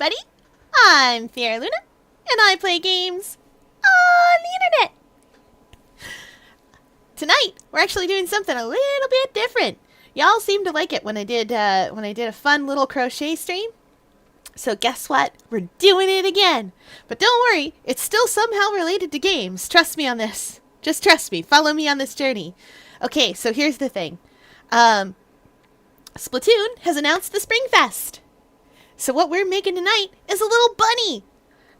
everybody. I'm Fiera Luna, and I play games on the internet. Tonight, we're actually doing something a little bit different. Y'all seemed to like it when I did a fun little crochet stream. So guess what? We're doing it again. But don't worry, it's still somehow related to games. Trust me on this. Just trust me. Follow me on this journey. Okay, so here's the thing. Splatoon has announced the Spring Fest. So what we're making tonight is a little bunny.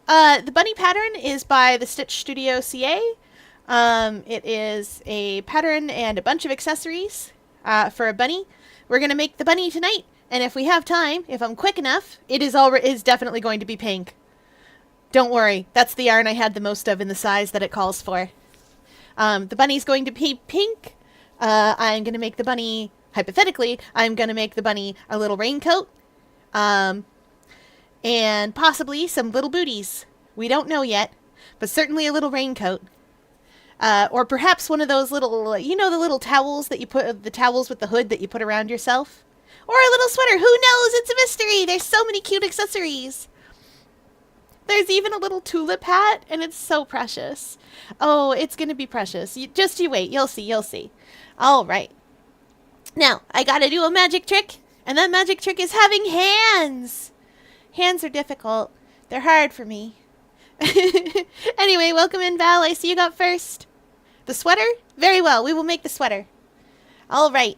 The bunny pattern is by the Stitch Studio CA. It is a pattern and a bunch of accessories for a bunny. We're going to make the bunny tonight. And if we have time, if I'm quick enough, it is definitely going to be pink. Don't worry, that's the yarn I had the most of in the size that it calls for. The bunny's going to be pink. I'm going to make the bunny, hypothetically, I'm going to make the bunny a little raincoat. And possibly some little booties. We don't know yet, but certainly a little raincoat. Or perhaps one of those little, you know, the little towels that you put, the towels with the hood that you put around yourself? Or a little sweater. Who knows? It's a mystery. There's so many cute accessories. There's even a little tulip hat, and it's so precious. Oh, it's going to be precious. Just you wait. You'll see. You'll see. All right. Now, I got to do a magic trick, and that magic trick is having hands. Hands are difficult. They're hard for me. Anyway, welcome in, Val. I see you got first. The sweater? Very well. We will make the sweater. All right.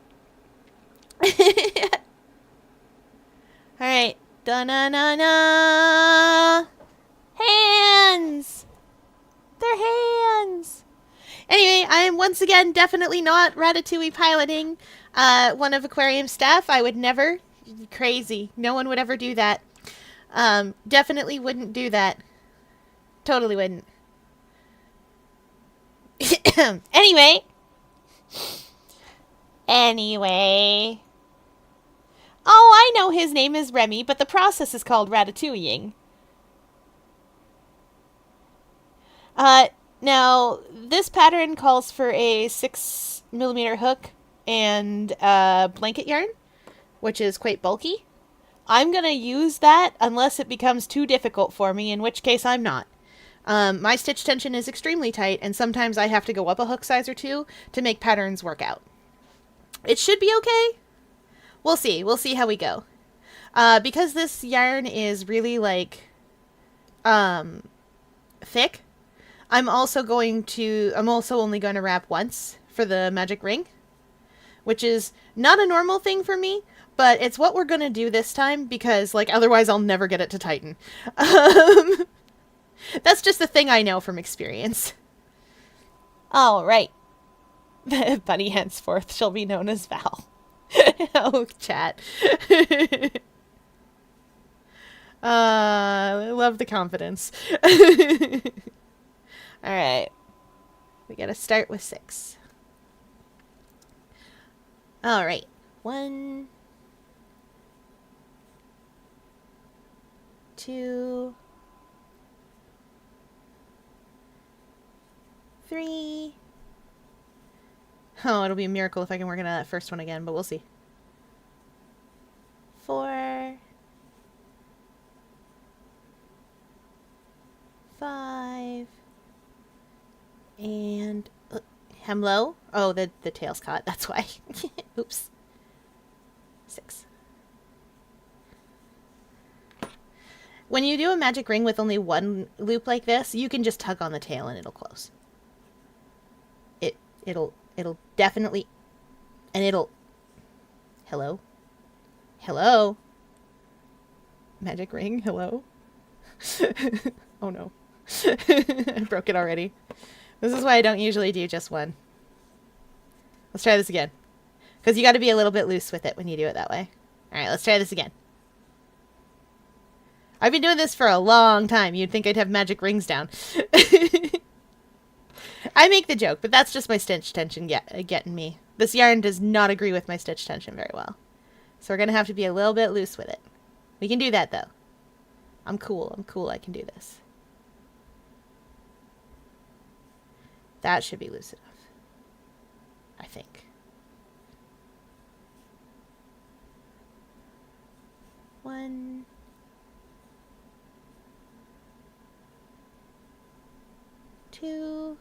Alright. Da-na-na-na. Hands! They're hands! Anyway, I am once again definitely not Ratatouille piloting one of Aquarium's staff. I would never. Crazy. No one would ever do that. Definitely wouldn't do that. Totally wouldn't. Anyway. Oh, I know his name is Remy, but the process is called ratatouilleing. Now, this pattern calls for a 6mm hook and blanket yarn, which is quite bulky. I'm going to use that unless it becomes too difficult for me, in which case I'm not. My stitch tension is extremely tight, and sometimes I have to go up a hook size or two to make patterns work out. It should be okay. We'll see. We'll see how we go. Because this yarn is really, like, thick, I'm also only going to wrap once for the magic ring, which is not a normal thing for me, but it's what we're going to do this time because, like, otherwise I'll never get it to tighten. That's just a thing I know from experience. All right. Bunny henceforth shall be known as Val. Oh, chat. I love the confidence. Alright. We gotta start with 6. Alright. 1, 2, 3. Oh, it'll be a miracle if I can work into that first one again, but we'll see. 4, 5, and hemlo. Oh, the tail's caught. That's why. Oops. 6. When you do a magic ring with only one loop like this, you can just tug on the tail and it'll close. It'll definitely, and it'll, hello? Hello? Magic ring, hello? Oh no. I broke it already. This is why I don't usually do just one. Let's try this again. Because you got to be a little bit loose with it when you do it that way. Alright, let's try this again. I've been doing this for a long time. You'd think I'd have magic rings down. I make the joke, but that's just my stitch tension getting me. This yarn does not agree with my stitch tension very well. So we're going to have to be a little bit loose with it. We can do that, though. I'm cool. I'm cool. I can do this. That should be loose enough. I think. 1, 2,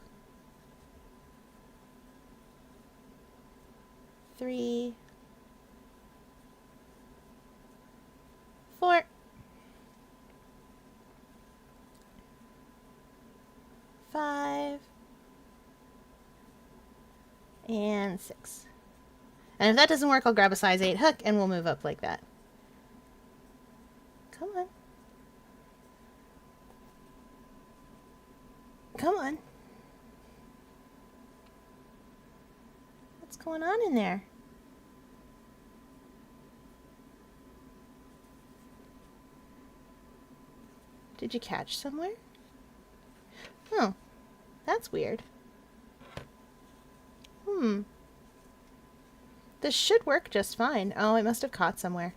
3, 4, 5, and 6. And if that doesn't work, I'll grab a size 8 hook and we'll move up like that. Come on. Come on. What's going on in there? Did you catch somewhere? Oh, that's weird. This should work just fine. Oh, it must have caught somewhere.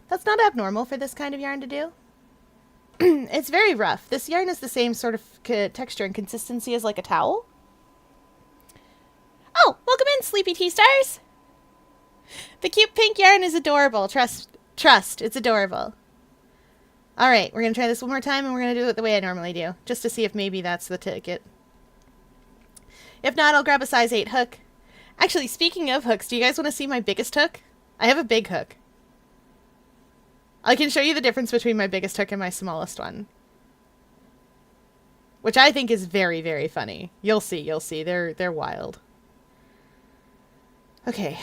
That's not abnormal for this kind of yarn to do. It's very rough. This yarn is the same sort of texture and consistency as like a towel. Oh, welcome in, Sleepy Tea Stars. The cute pink yarn is adorable. Trust, it's adorable. All right, we're going to try this one more time, and we're going to do it the way I normally do, just to see if maybe that's the ticket. If not, I'll grab a size 8 hook. Actually, speaking of hooks, do you guys want to see my biggest hook? I have a big hook. I can show you the difference between my biggest hook and my smallest one. Which I think is very, very funny. You'll see. They're wild. Okay,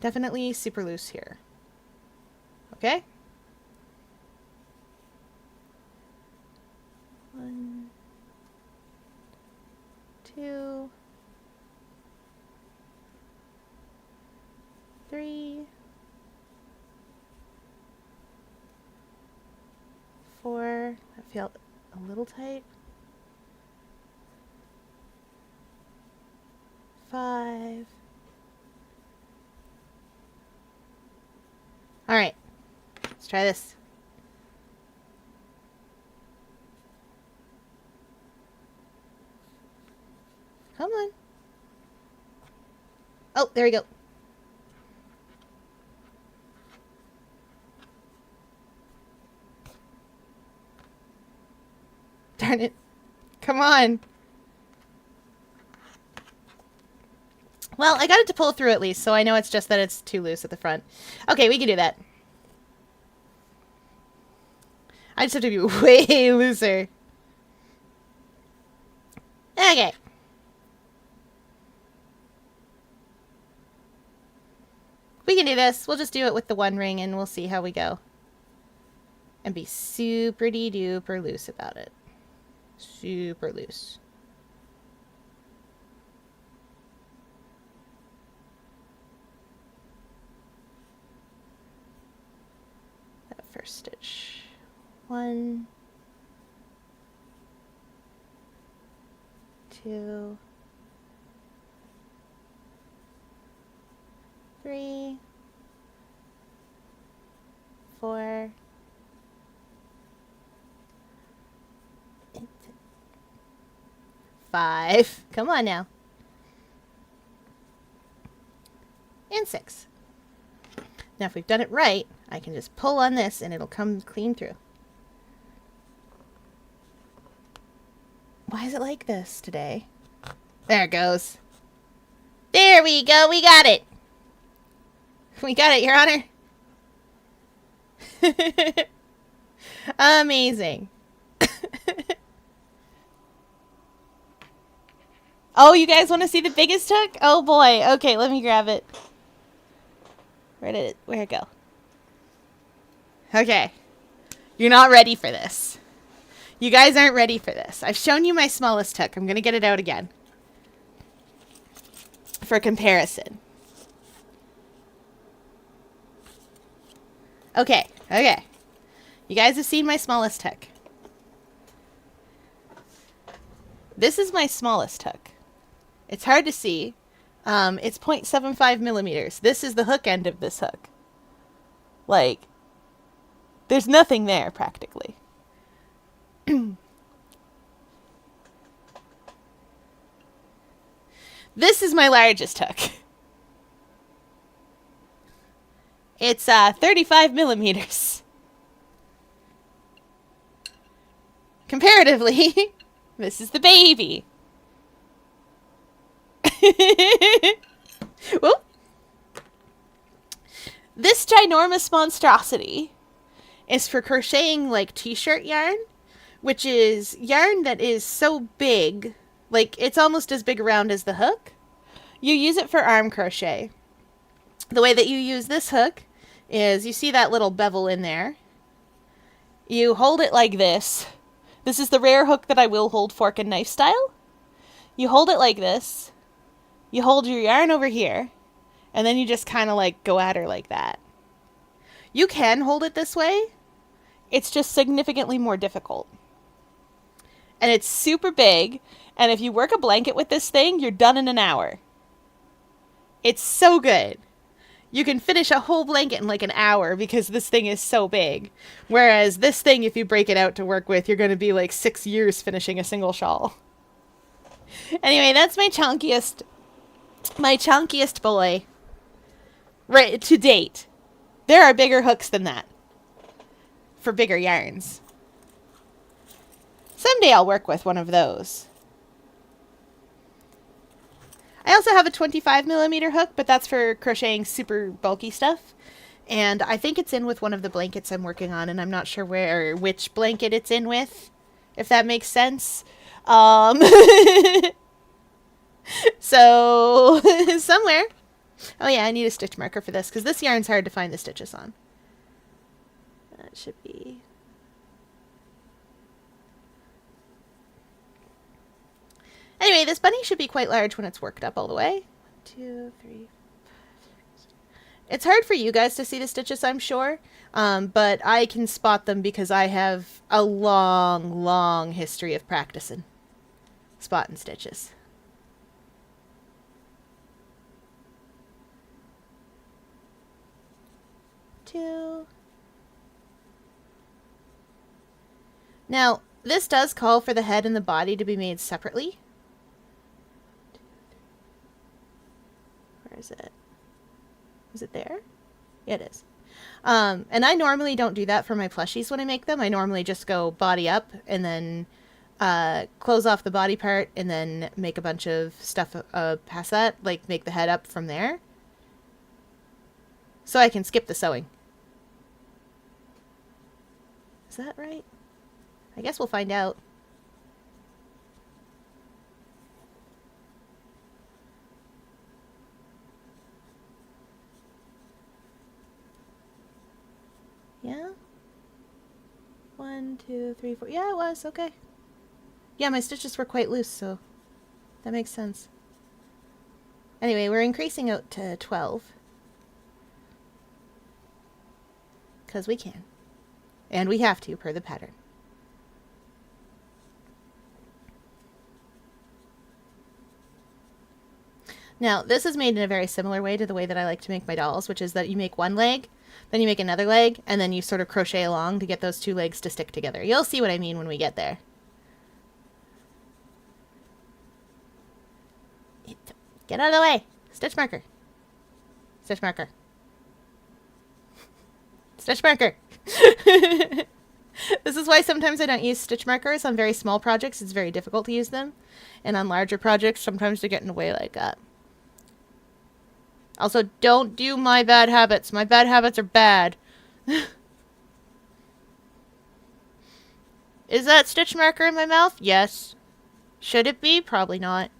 definitely super loose here. Okay? 1, 2, 3, 4. That felt a little tight. 5. All right, let's try this. Come on. Oh, there we go. Darn it. Come on. Well, I got it to pull through at least, so I know it's just that it's too loose at the front. Okay, we can do that. I just have to be way looser. Okay. We can do this. We'll just do it with the one ring and we'll see how we go. And be super duper loose about it. Super loose. That first stitch. 1, 2, 3, 4, 5. Come on now. And 6. Now if we've done it right, I can just pull on this and it'll come clean through. Why is it like this today? There it goes. There we go. We got it. We got it, Your Honor. Amazing. Oh, you guys want to see the biggest hook? Oh boy. Okay, let me grab it. Where'd it go? Okay. You're not ready for this. You guys aren't ready for this. I've shown you my smallest hook. I'm going to get it out again. For comparison. Okay. You guys have seen my smallest hook. This is my smallest hook. It's hard to see. It's 0.75 millimeters. This is the hook end of this hook. Like, there's nothing there, practically. This is my largest hook. It's 35 millimeters. Comparatively, this is the baby. Well, this ginormous monstrosity is for crocheting like t-shirt yarn, which is yarn that is so big, like it's almost as big around as the hook. You use it for arm crochet. The way that you use this hook is you see that little bevel in there. You hold it like this. This is the rare hook that I will hold fork and knife style. You hold it like this. You hold your yarn over here. And then you just kind of like go at her like that. You can hold it this way. It's just significantly more difficult. And it's super big. And if you work a blanket with this thing, you're done in an hour. It's so good. You can finish a whole blanket in like an hour because this thing is so big. Whereas this thing, if you break it out to work with, you're going to be like 6 years finishing a single shawl. Anyway, that's my chunkiest boy. Right, to date. There are bigger hooks than that. For bigger yarns. Someday I'll work with one of those. I also have a 25mm hook, but that's for crocheting super bulky stuff. And I think it's in with one of the blankets I'm working on, and I'm not sure which blanket it's in with, if that makes sense. So, somewhere. Oh yeah, I need a stitch marker for this, because this yarn's hard to find the stitches on. That should be... Anyway, this bunny should be quite large when it's worked up all the way. 1, 2, 3, 5, 6. It's hard for you guys to see the stitches, I'm sure, but I can spot them because I have a long, long history of practicing spotting stitches. Two. Now, this does call for the head and the body to be made separately. Where is it? Is it there? Yeah, it is. And I normally don't do that for my plushies when I make them. I normally just go body up and then close off the body part and then make a bunch of stuff past that, like make the head up from there. So I can skip the sewing. Is that right? I guess we'll find out. Yeah? 1, 2, 3, 4. Yeah, it was. Okay. Yeah, my stitches were quite loose, so that makes sense. Anyway, we're increasing out to 12. Because we can. And we have to, per the pattern. Now, this is made in a very similar way to the way that I like to make my dolls, which is that you make one leg, then you make another leg, and then you sort of crochet along to get those two legs to stick together. You'll see what I mean when we get there. Get out of the way! Stitch marker. Stitch marker. Stitch marker! This is why sometimes I don't use stitch markers. On very small projects, it's very difficult to use them. And on larger projects, sometimes they get in the way like that. Also, don't do my bad habits. My bad habits are bad. Is that stitch marker in my mouth? Yes. Should it be? Probably not.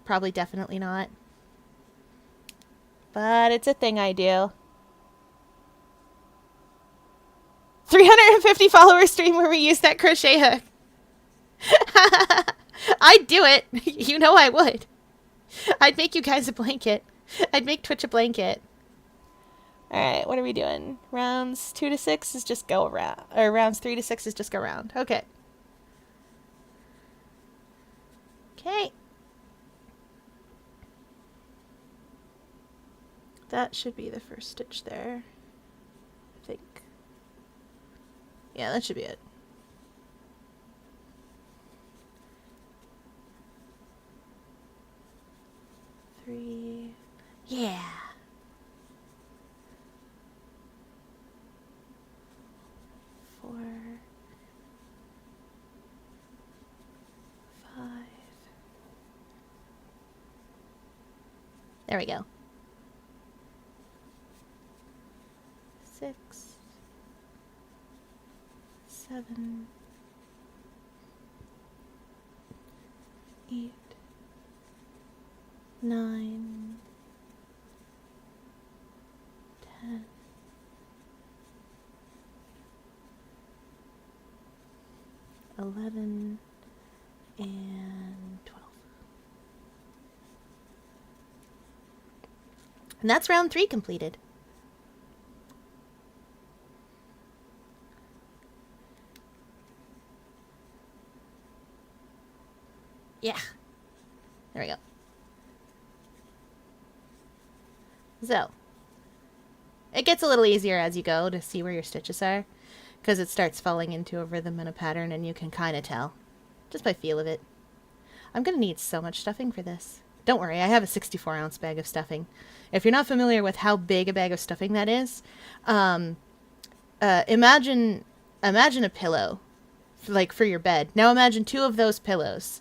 Probably definitely not. But it's a thing I do. 350 follower stream where we use that crochet hook. I'd do it. You know I would. I'd make you guys a blanket. I'd make Twitch a blanket. Alright, what are we doing? Rounds 2 to 6 is just go around. Or rounds 3 to 6 is just go around. Okay. Okay. That should be the first stitch there. I think. Yeah, that should be it. Three. Yeah. 4. There we go. 6, 7, 8, 9, 10, 11, and 12. And that's round 3 completed. Yeah. There we go. So, it gets a little easier as you go to see where your stitches are, because it starts falling into a rhythm and a pattern, and you can kind of tell, just by feel of it. I'm going to need so much stuffing for this. Don't worry, I have a 64-ounce bag of stuffing. If you're not familiar with how big a bag of stuffing that is, imagine a pillow, like for your bed. Now imagine 2 of those pillows.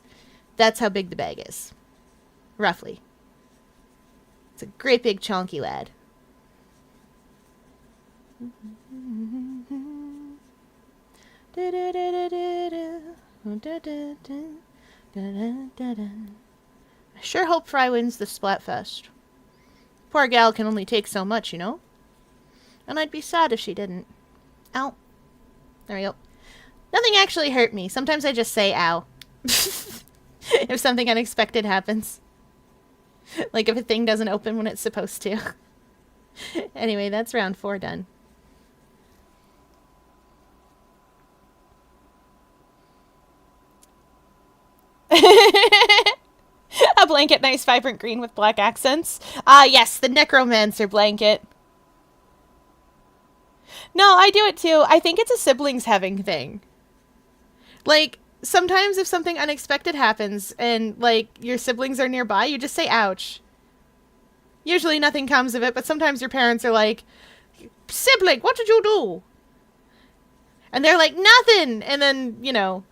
That's how big the bag is, roughly. It's a great big chonky lad. I sure hope Fry wins the Splatfest. Poor gal can only take so much, you know? And I'd be sad if she didn't. Ow. There we go. Nothing actually hurt me. Sometimes I just say ow. If something unexpected happens. Like if a thing doesn't open when it's supposed to. Anyway, that's round 4 done. A blanket, nice vibrant green with black accents. Ah, yes, the necromancer blanket. No, I do it too. I think it's a siblings having thing. Like, sometimes if something unexpected happens and, like, your siblings are nearby, you just say, ouch. Usually nothing comes of it, but sometimes your parents are like, sibling, what did you do? And they're like, nothing! And then, you know,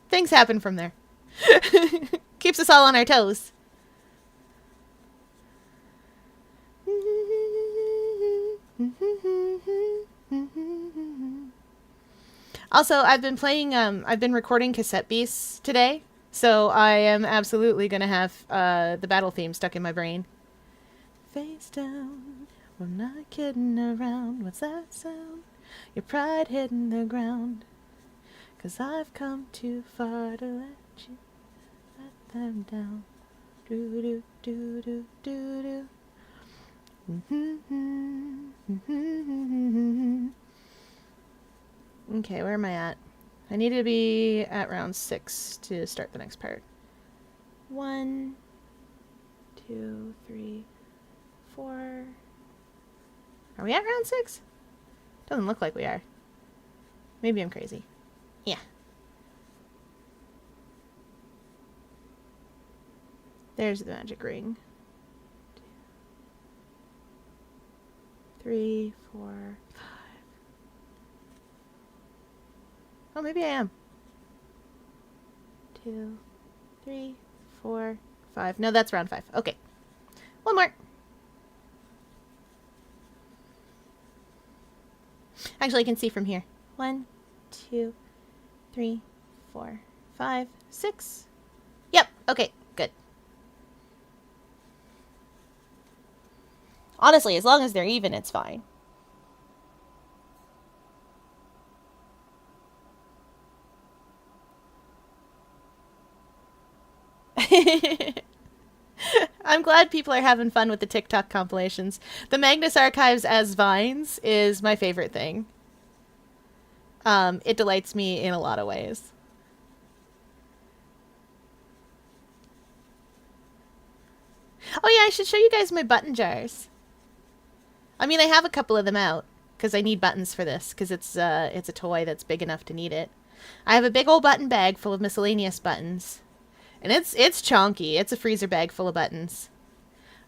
things happen from there. Keeps us all on our toes. Also, I've been recording Cassette Beasts today, so I am absolutely gonna have the battle theme stuck in my brain. Face down, we're not kidding around. What's that sound? Your pride hitting the ground. 'Cause I've come too far to let you let them down. Do do do do do do. Okay, where am I at? I need to be at round 6 to start the next part. 1, 2, 3, 4. Are we at round 6? Doesn't look like we are. Maybe I'm crazy. Yeah. There's the magic ring. 2, 3, 4, 5. Oh, maybe I am. 2, 3, 4, 5. No, that's round 5. Okay. One more. Actually, I can see from here. 1, 2, 3, 4, 5, 6. Yep. Okay. Good. Honestly, as long as they're even, it's fine. I'm glad people are having fun with the TikTok compilations. The Magnus Archives as Vines is my favorite thing. It delights me in a lot of ways. Oh yeah, I should show you guys my button jars. I mean, I have a couple of them out, because I need buttons for this, because it's a toy that's big enough to need it. I have a big old button bag full of miscellaneous buttons. And it's chonky. It's a freezer bag full of buttons.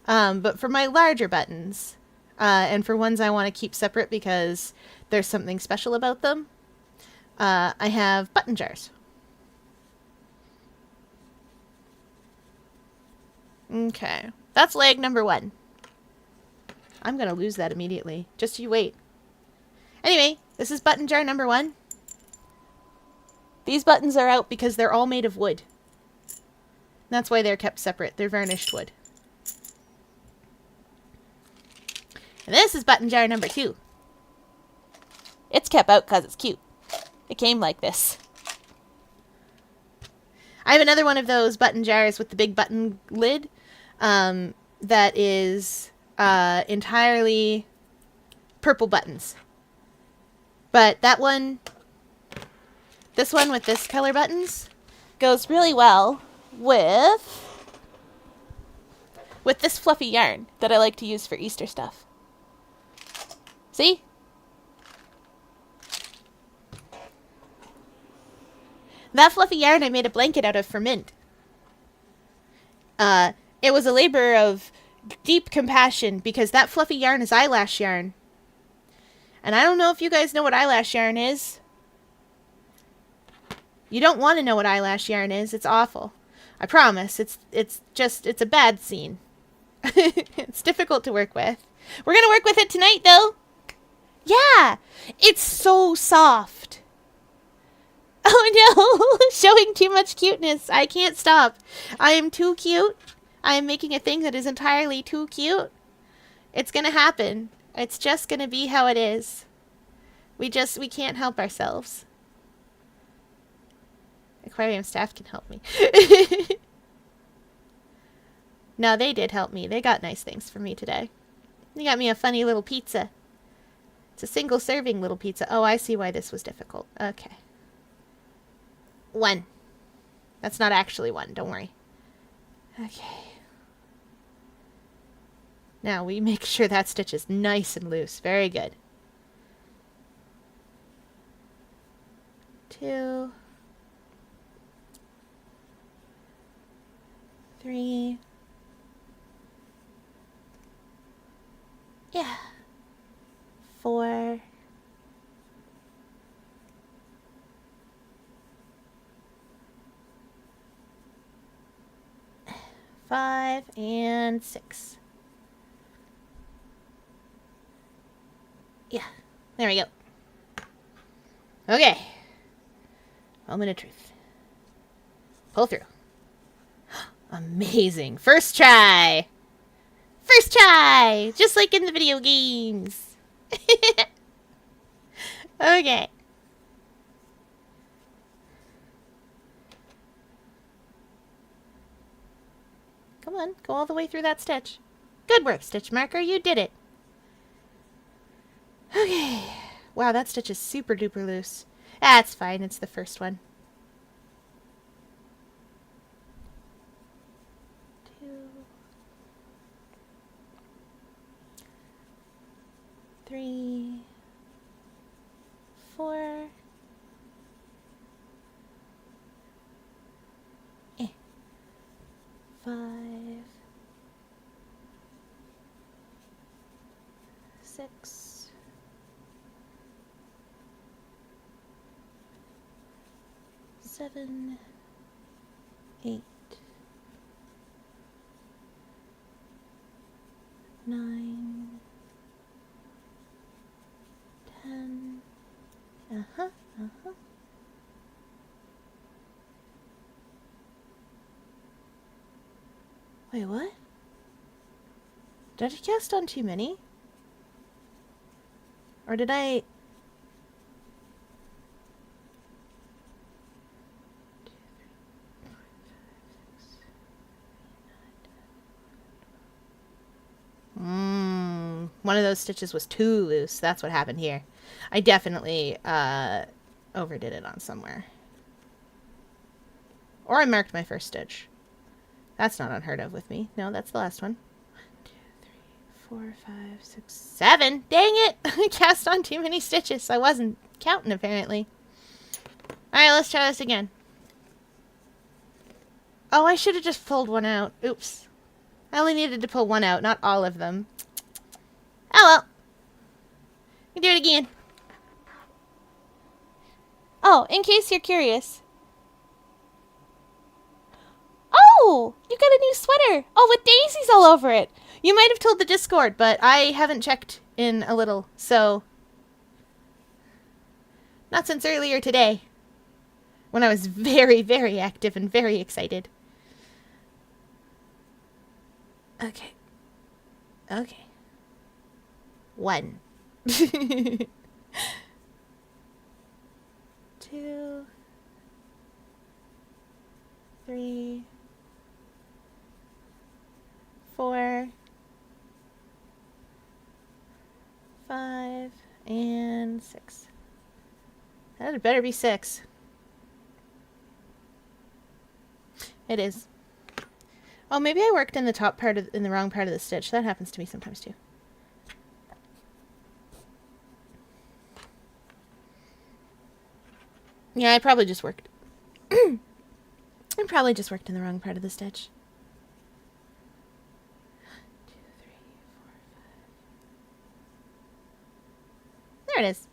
But for my larger buttons, and for ones I want to keep separate because there's something special about them, I have button jars. Okay. That's leg number 1. I'm going to lose that immediately. Just you wait. Anyway, this is button jar number 1. These buttons are out because they're all made of wood. That's why they're kept separate. They're varnished wood. And this is button jar number 2. It's kept out because it's cute. It came like this. I have another one of those button jars with the big button lid that is entirely purple buttons. But that one, this one with this color buttons, goes really well with this fluffy yarn that I like to use for Easter stuff. See? That fluffy yarn I made a blanket out of for Mint. It was a labor of deep compassion because that fluffy yarn is eyelash yarn. And I don't know if you guys know what eyelash yarn is. You don't want to know what eyelash yarn is. It's awful. I promise. It's a bad scene. It's difficult to work with. We're going to work with it tonight, though. Yeah. It's so soft. Oh no, showing too much cuteness. I can't stop. I am too cute. I am making a thing that is entirely too cute. It's gonna happen. It's just gonna be how it is. We can't help ourselves. Aquarium staff can help me. No, they did help me. They got nice things for me today. They got me a funny little pizza. It's a single serving little pizza. Oh, I see why this was difficult. Okay. 1. That's not actually 1, don't worry. Okay. Now we make sure that stitch is nice and loose. Very good. 2. 3. Yeah. 4. 5 and 6. Yeah, there we go. Okay. Moment of truth. Pull through. Amazing. First try. First try. Just like in the video games. Okay. Come on, go all the way through that stitch. Good work, stitch marker. You did it. Okay. Wow, that stitch is super duper loose. That's fine. It's the first one. 2. 3. 4. 5. 6. 7. 8. 9. 10. Wait, what? Did I cast on too many? Or did I... One of those stitches was too loose. That's what happened here. I definitely overdid it on somewhere. Or I marked my first stitch. That's not unheard of with me. No, that's the last one. 1, 2, 3, 4, 5, 6, 7. Dang it! I cast on too many stitches. I wasn't counting, apparently. Alright, let's try this again. Oh, I should have just pulled one out. Oops. I only needed to pull one out, not all of them. Oh well. We can do it again. Oh, in case you're curious. Oh! Oh, you got a new sweater. Oh, with daisies all over it. You might have told the Discord, but I haven't checked in a little, so... Not since earlier today, when I was very, very active and very excited. Okay. Okay. 1. 2. 3. 4. 5. And 6. That better be 6. It is. Oh, maybe I worked in the top part in the wrong part of the stitch. That happens to me sometimes too. Yeah, I probably just worked. I probably just worked in the wrong part of the stitch. 1, 2, 3, 4, 5. There it is.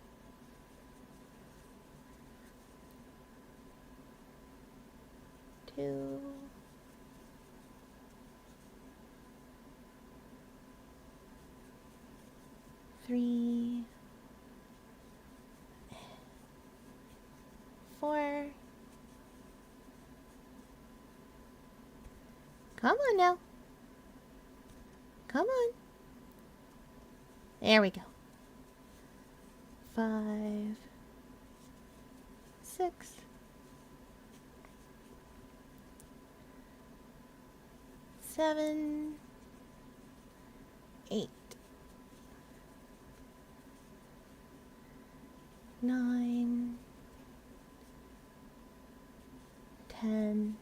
Two. 3. 4. Come on now. Come on. There we go. 5. 6. 7. 8. 9. 10.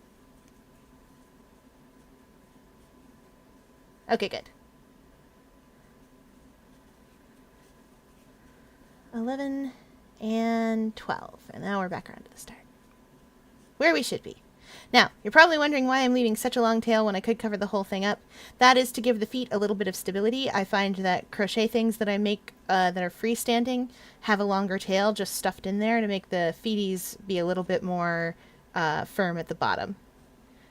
Okay, good. 11 and 12. And now we're back around to the start. Where we should be. Now, you're probably wondering why I'm leaving such a long tail when I could cover the whole thing up. That is to give the feet a little bit of stability. I find that crochet things that I make that are freestanding have a longer tail just stuffed in there to make the feeties be a little bit more firm at the bottom,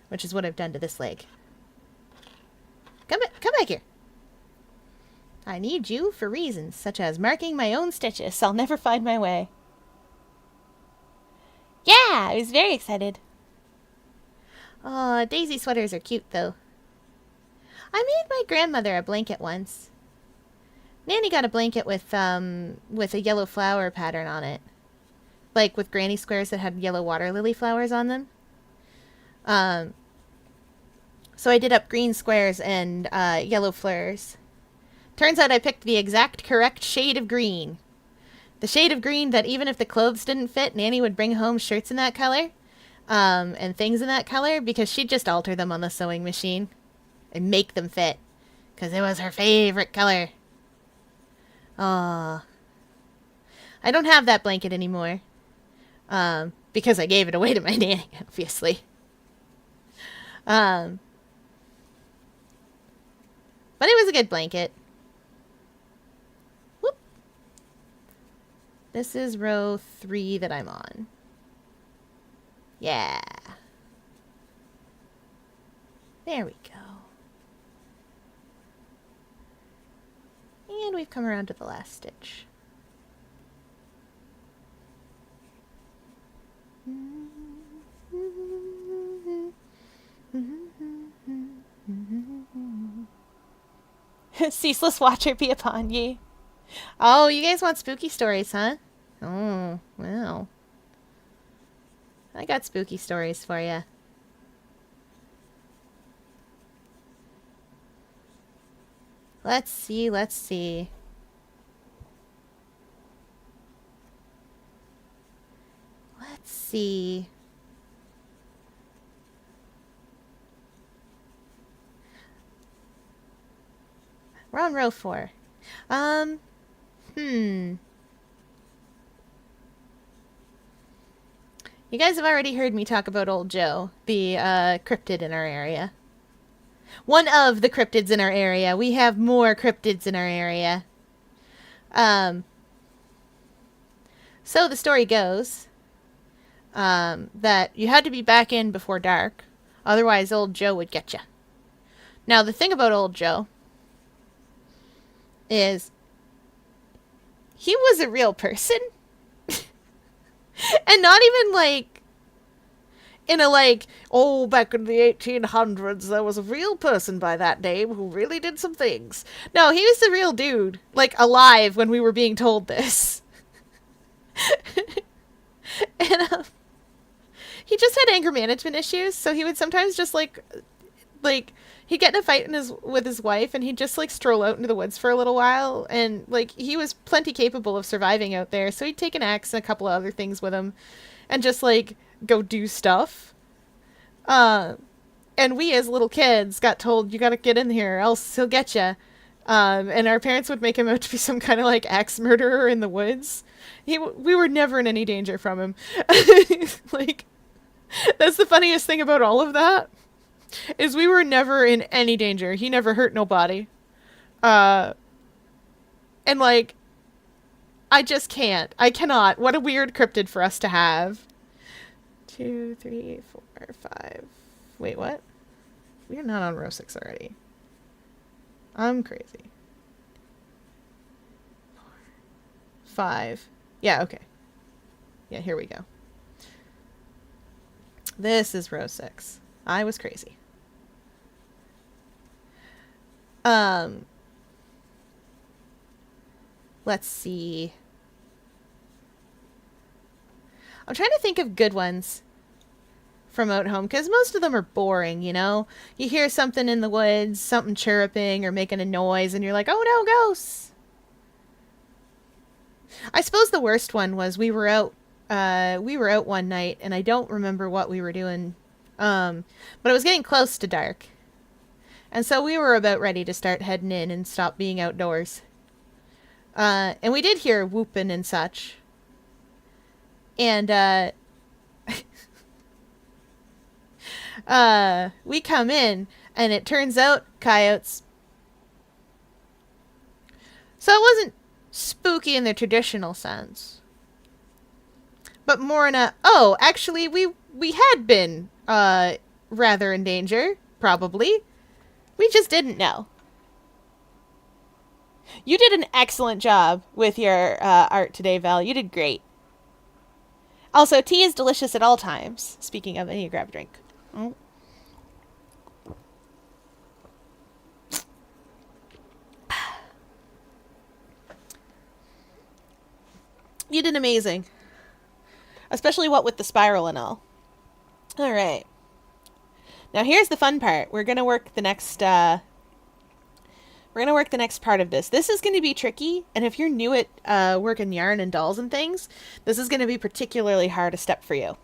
which is what I've done to this leg. Come back here. I need you for reasons such as marking my own stitches. I'll never find my way. Yeah, I was very excited. Oh, daisy sweaters are cute, though. I made my grandmother a blanket once. Nanny got a blanket with a yellow flower pattern on it. Like with granny squares that had yellow water lily flowers on them. So I did up green squares and yellow fleurs. Turns out I picked the exact correct shade of green. The shade of green that even if the clothes didn't fit, Nanny would bring home shirts in that color. And things in that color because she'd just alter them on the sewing machine and make them fit because it was her favorite color. Aww. I don't have that blanket anymore because I gave it away to my nanny, obviously. But it was a good blanket. Whoop. This is row 3 that I'm on. Yeah. There we go. And we've come around to the last stitch. Ceaseless watcher be upon ye. Oh, you guys want spooky stories, huh? Oh, well. I got spooky stories for you. Let's see, let's see. Let's see. We're on row 4. You guys have already heard me talk about Old Joe, the cryptid in our area. One of the cryptids in our area. We have more cryptids in our area. So the story goes that you had to be back in before dark. Otherwise, old Joe would get you. Now, the thing about old Joe is he was a real person. And not even like in a like, oh, back in the 1800s, there was a real person by that name who really did some things. No, he was the real dude, like alive when we were being told this. And he just had anger management issues, so he would sometimes just like he'd get in a fight with his wife, and he'd just like stroll out into the woods for a little while, and like he was plenty capable of surviving out there, so he'd take an axe and a couple of other things with him, and just like go do stuff. And we as little kids got told, you gotta get in here, else he'll get you. And our parents would make him out to be some kind of like axe murderer in the woods. We were never in any danger from him. Like, that's the funniest thing about all of that, is we were never in any danger. He never hurt nobody. And like, I just can't. I cannot. What a weird cryptid for us to have. 2, 3, 4, 5. Wait, what? We're not on row 6 already. I'm crazy. 4, 5. Yeah, okay. Yeah, here we go. This is row 6. I was crazy. Let's see. I'm trying to think of good ones from out home, because most of them are boring, you know? You hear something in the woods, something chirping or making a noise, and you're like, oh no, ghosts! I suppose the worst one was we were out one night, and I don't remember what we were doing, but it was getting close to dark. And so we were about ready to start heading in and stop being outdoors. And we did hear whooping and such. And, we come in, and it turns out coyotes. So it wasn't spooky in the traditional sense, but more in a, oh, actually, we had been, rather in danger, probably. We just didn't know. You did an excellent job with your art today, Val. You did great. Also, tea is delicious at all times. Speaking of, I need to grab a drink. Oh. You did amazing. Especially what with the spiral and all. All right. Now here's the fun part. We're gonna work the next part of this. This is going to be tricky, and if you're new at working yarn and dolls and things, this is going to be particularly hard a step for you.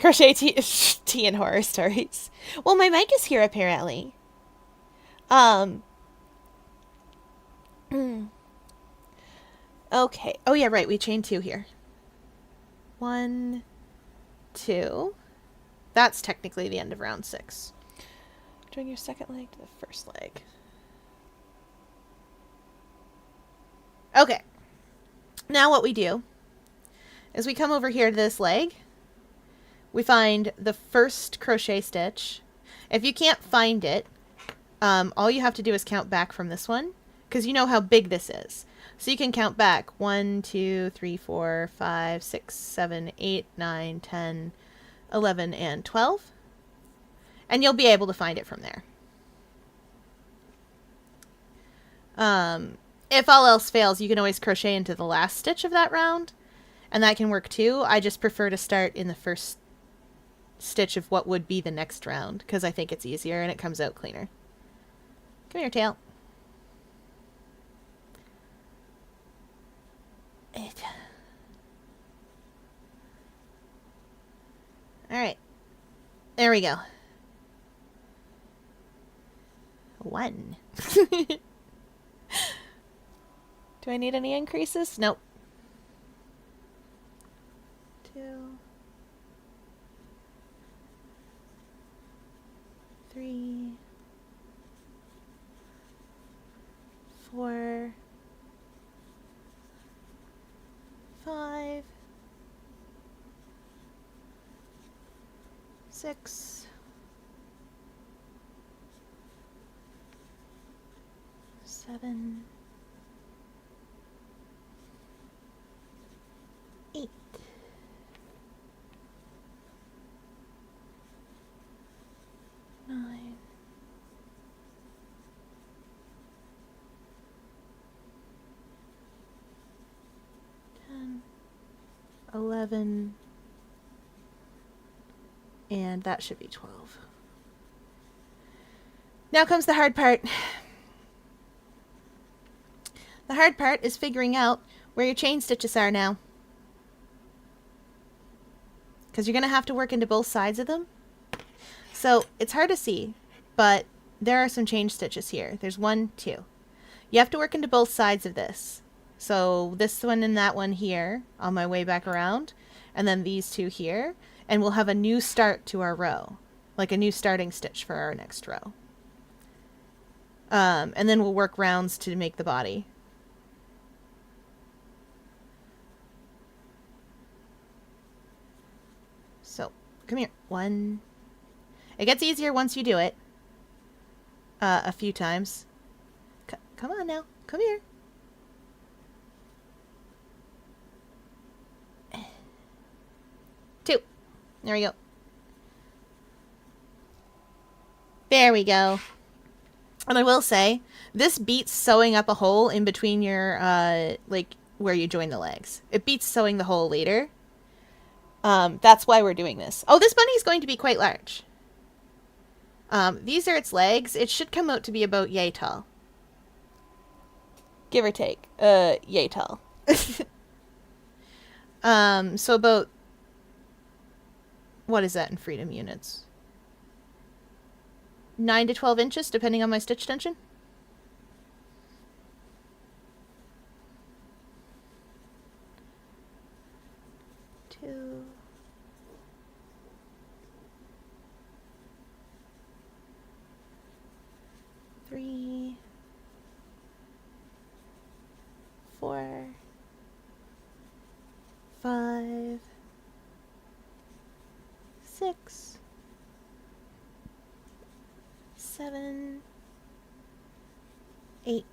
Crochet tea and horror stories. Well, my mic is here apparently. Okay. Oh yeah, right. We chained 2 here. 1, 2. That's technically the end of round 6. Join your second leg to the first leg. Okay. Now what we do is we come over here to this leg. We find the first crochet stitch. If you can't find it, all you have to do is count back from this one, because you know how big this is. So you can count back 1, 2, 3, 4, 5, 6, 7, 8, 9, 10, 11, and 12. And you'll be able to find it from there. If all else fails, you can always crochet into the last stitch of that round, and that can work too. I just prefer to start in the first stitch of what would be the next round, because I think it's easier and it comes out cleaner. Come here, tail. Alright. There we go. 1. Do I need any increases? Nope. 2, 3, 4, 5, 6, 7, 8, 9, 10, 11, and that should be 12. Now comes the hard part. The hard part is figuring out where your chain stitches are now. Because you're going to have to work into both sides of them. So it's hard to see, but there are some chain stitches here. There's 1, 2. You have to work into both sides of this. So this one and that one here on my way back around, and then these 2 here, and we'll have a new start to our row, like a new starting stitch for our next row. And then we'll work rounds to make the body. So come here. 1. It gets easier once you do it a few times. Come on now. Come here. Two. There we go. There we go. And I will say, this beats sewing up a hole in between your, like, where you join the legs. It beats sewing the hole later. That's why we're doing this. Oh, this bunny is going to be quite large. These are its legs. It should come out to be about yay tall. Give or take. Yay tall. So about... What is that in freedom units? 9 to 12 inches, depending on my stitch tension. Two. 3, 4, 5, 6, 7, 8,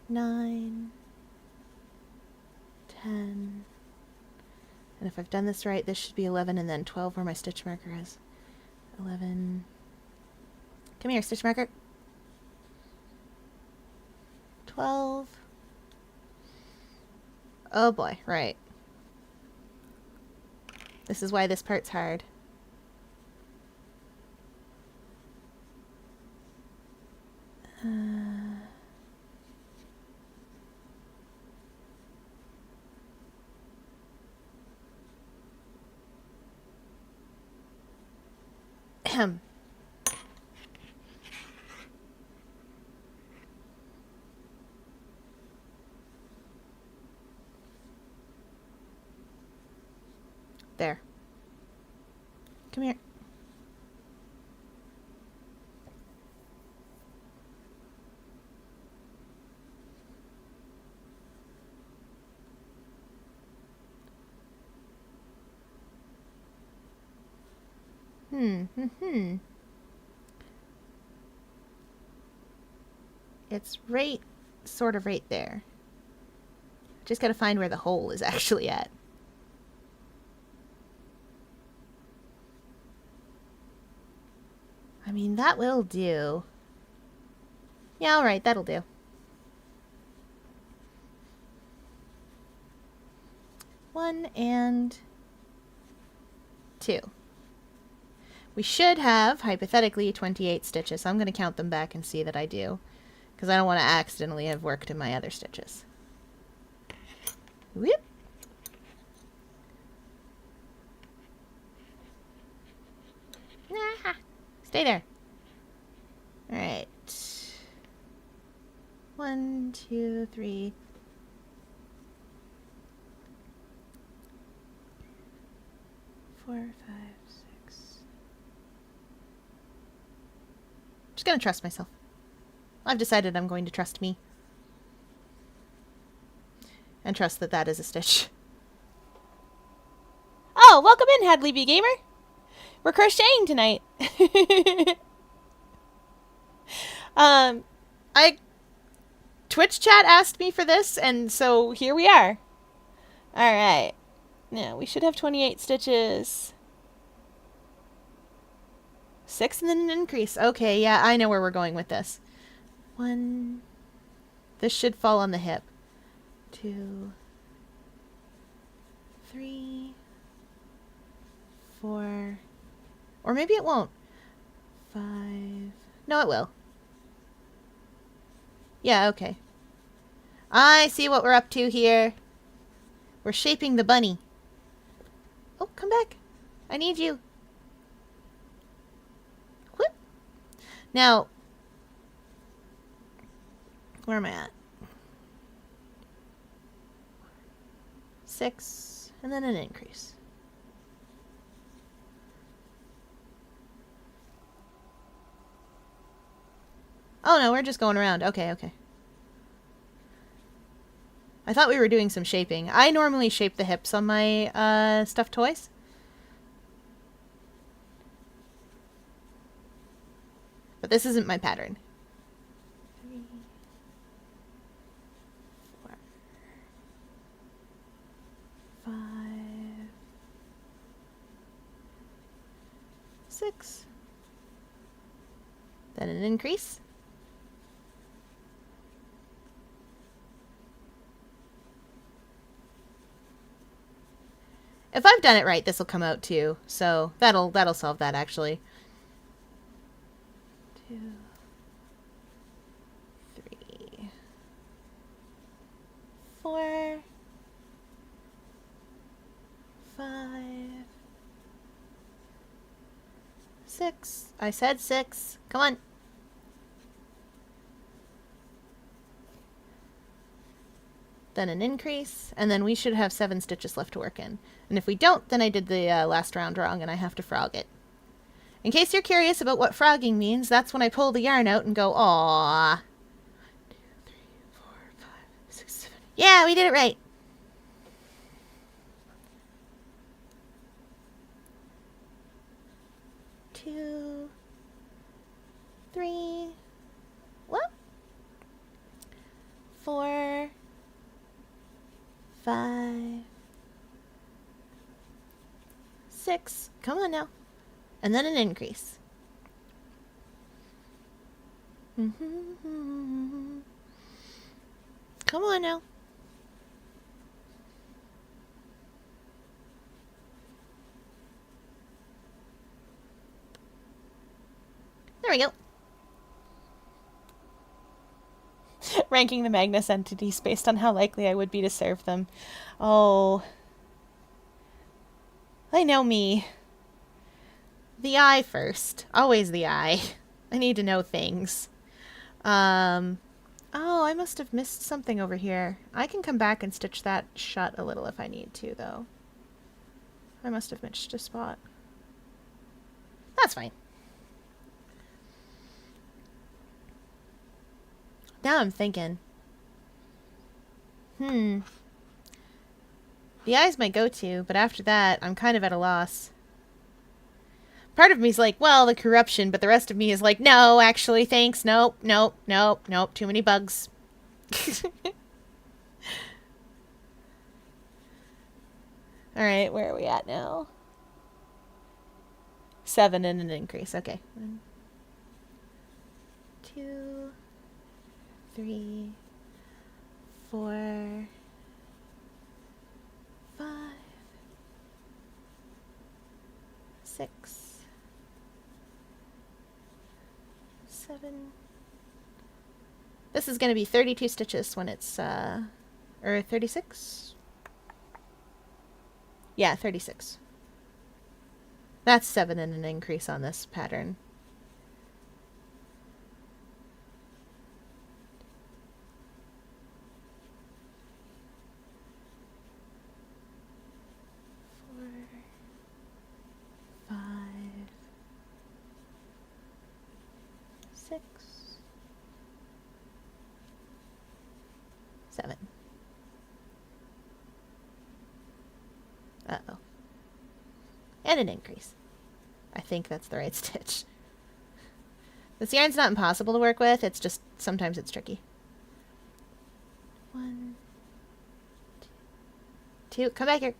9, 10. And if I've done this right, this should be 11 and then 12 where my stitch marker is. 11. Come here, stitch marker. 12. Oh boy, right. This is why this part's hard. Ahem. There. Come here. It's right, sort of right there. Just gotta find where the hole is actually at. I mean, that will do. Yeah, alright, that'll do. One and 2. We should have, hypothetically, 28 stitches. So I'm going to count them back and see that I do. Because I don't want to accidentally have worked in my other stitches. Whoop. Ah, stay there. Alright. 1, 2, 3. 4, 5, 6. Just gonna trust myself. I've decided I'm going to trust me. And trust that that is a stitch. Oh, welcome in, Hadley B. Gamer. We're crocheting tonight. I Twitch chat asked me for this, and so here we are. All right. Now we should have 28 stitches. 6 and then an increase. Okay, yeah, I know where we're going with this. 1. This should fall on the hip. 2, 3, 4, or maybe it won't. 5. No, it will. Yeah, okay. I see what we're up to here. We're shaping the bunny. Oh, come back. I need you. Whoop. Now, where am I at? 6, and then an increase. Oh no, we're just going around. Okay, okay. I thought we were doing some shaping. I normally shape the hips on my stuffed toys. But this isn't my pattern. 3, 4, 5, 6. Then an increase. If I've done it right, this will come out too. So that'll solve that actually. 2, 3, 4, 5, 6. I said 6. Come on. Then an increase, and then we should have 7 stitches left to work in. And if we don't, then I did the last round wrong and I have to frog it. In case you're curious about what frogging means, that's when I pull the yarn out and go, aww. 2, 3, 4, 5, 6, 7. Yeah, we did it right. Two, 3, what? 4, 5, 6. Come on now. And then an increase. Come on now. There we go. Ranking the Magnus entities based on how likely I would be to serve them. Oh. I know me. The eye first. Always the eye. I need to know things. Oh, I must have missed something over here. I can come back and stitch that shut a little if I need to, though. I must have missed a spot. That's fine. Now I'm thinking. The eye's my go-to, but after that, I'm kind of at a loss. Part of me's like, well, the corruption, but the rest of me is like, no, actually, thanks, nope, nope, nope, nope, too many bugs. Alright, where are we at now? 7 and an increase, okay. 1, 2, 3, 4, 5, 6, 7. This is going to be 32 stitches when it's, or 36? Yeah, 36. That's 7 and an increase on this pattern. Seven. Uh-oh. and an increase. I think that's the right stitch. This yarn's not impossible to work with, it's just sometimes it's tricky. 1, 2, come back here.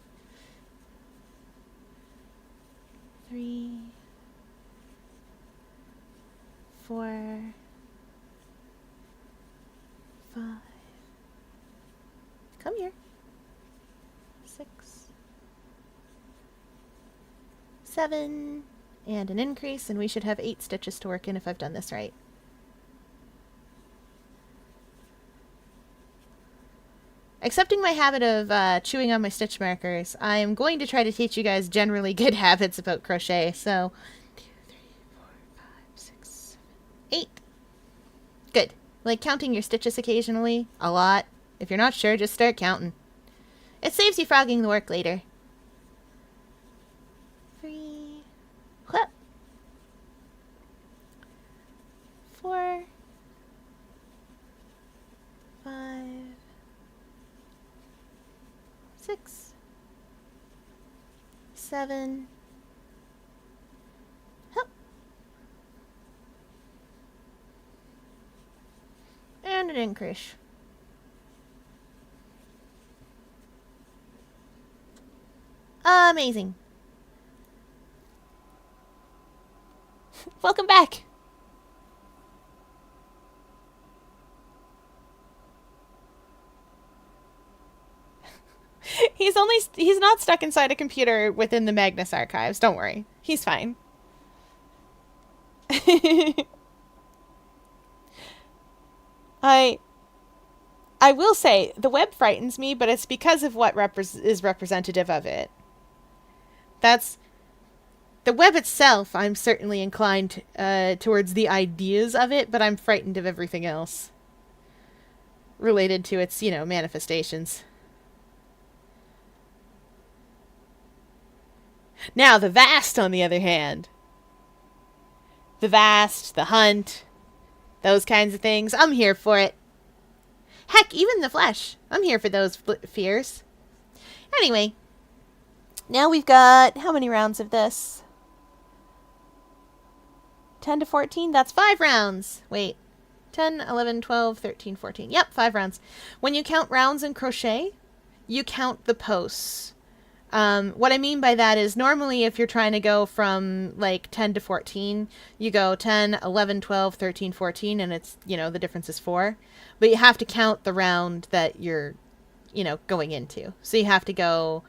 3, 4, 5. Come here. 6, 7, and an increase, and we should have 8 stitches to work in if I've done this right. Accepting my habit of chewing on my stitch markers, I am going to try to teach you guys generally good habits about crochet. So, 2, 3, 4, 5, 6, 7, 8. Good. Like counting your stitches occasionally, a lot. If you're not sure, just start counting. It saves you frogging the work later. 3, whoop. 4, 5, 6, 7, hup. And an increase. Amazing. Welcome back. He's not stuck inside a computer within the Magnus archives. Don't worry. He's fine. I will say, the web frightens me, but it's because of what is representative of it. That's... The web itself, I'm certainly inclined towards the ideas of it, but I'm frightened of everything else related to its, manifestations. Now, the vast, on the other hand. The vast, the hunt, those kinds of things. I'm here for it. Heck, even the flesh. I'm here for those fears. Anyway, now we've got how many rounds of this? 10 to 14? That's 5 rounds. Wait. 10, 11, 12, 13, 14. Yep, 5 rounds. When you count rounds in crochet, you count the posts. What I mean by that is normally if you're trying to go from like 10 to 14, you go 10, 11, 12, 13, 14, and it's, the difference is 4. But you have to count the round that you're, going into. So you have to go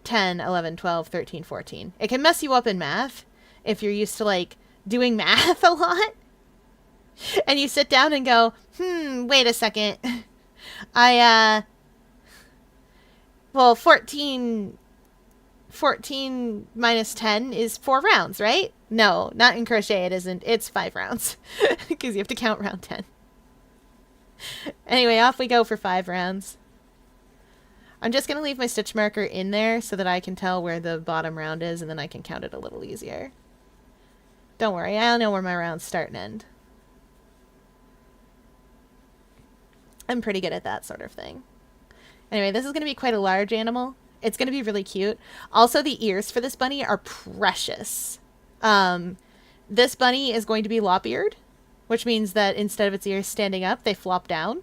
10, 11, 12, 13, 14. It can mess you up in math if you're used to like doing math a lot. And you sit down and go, wait a second. Well, 14 minus 10 is 4 rounds, right? No, not in crochet it isn't. It's 5 rounds. Because you have to count round 10. Anyway, off we go for 5 rounds. I'm just going to leave my stitch marker in there so that I can tell where the bottom round is, and then I can count it a little easier. Don't worry, I know where my rounds start and end. I'm pretty good at that sort of thing. Anyway, this is going to be quite a large animal. It's going to be really cute. Also, the ears for this bunny are precious. This bunny is going to be lop-eared, which means that instead of its ears standing up, they flop down.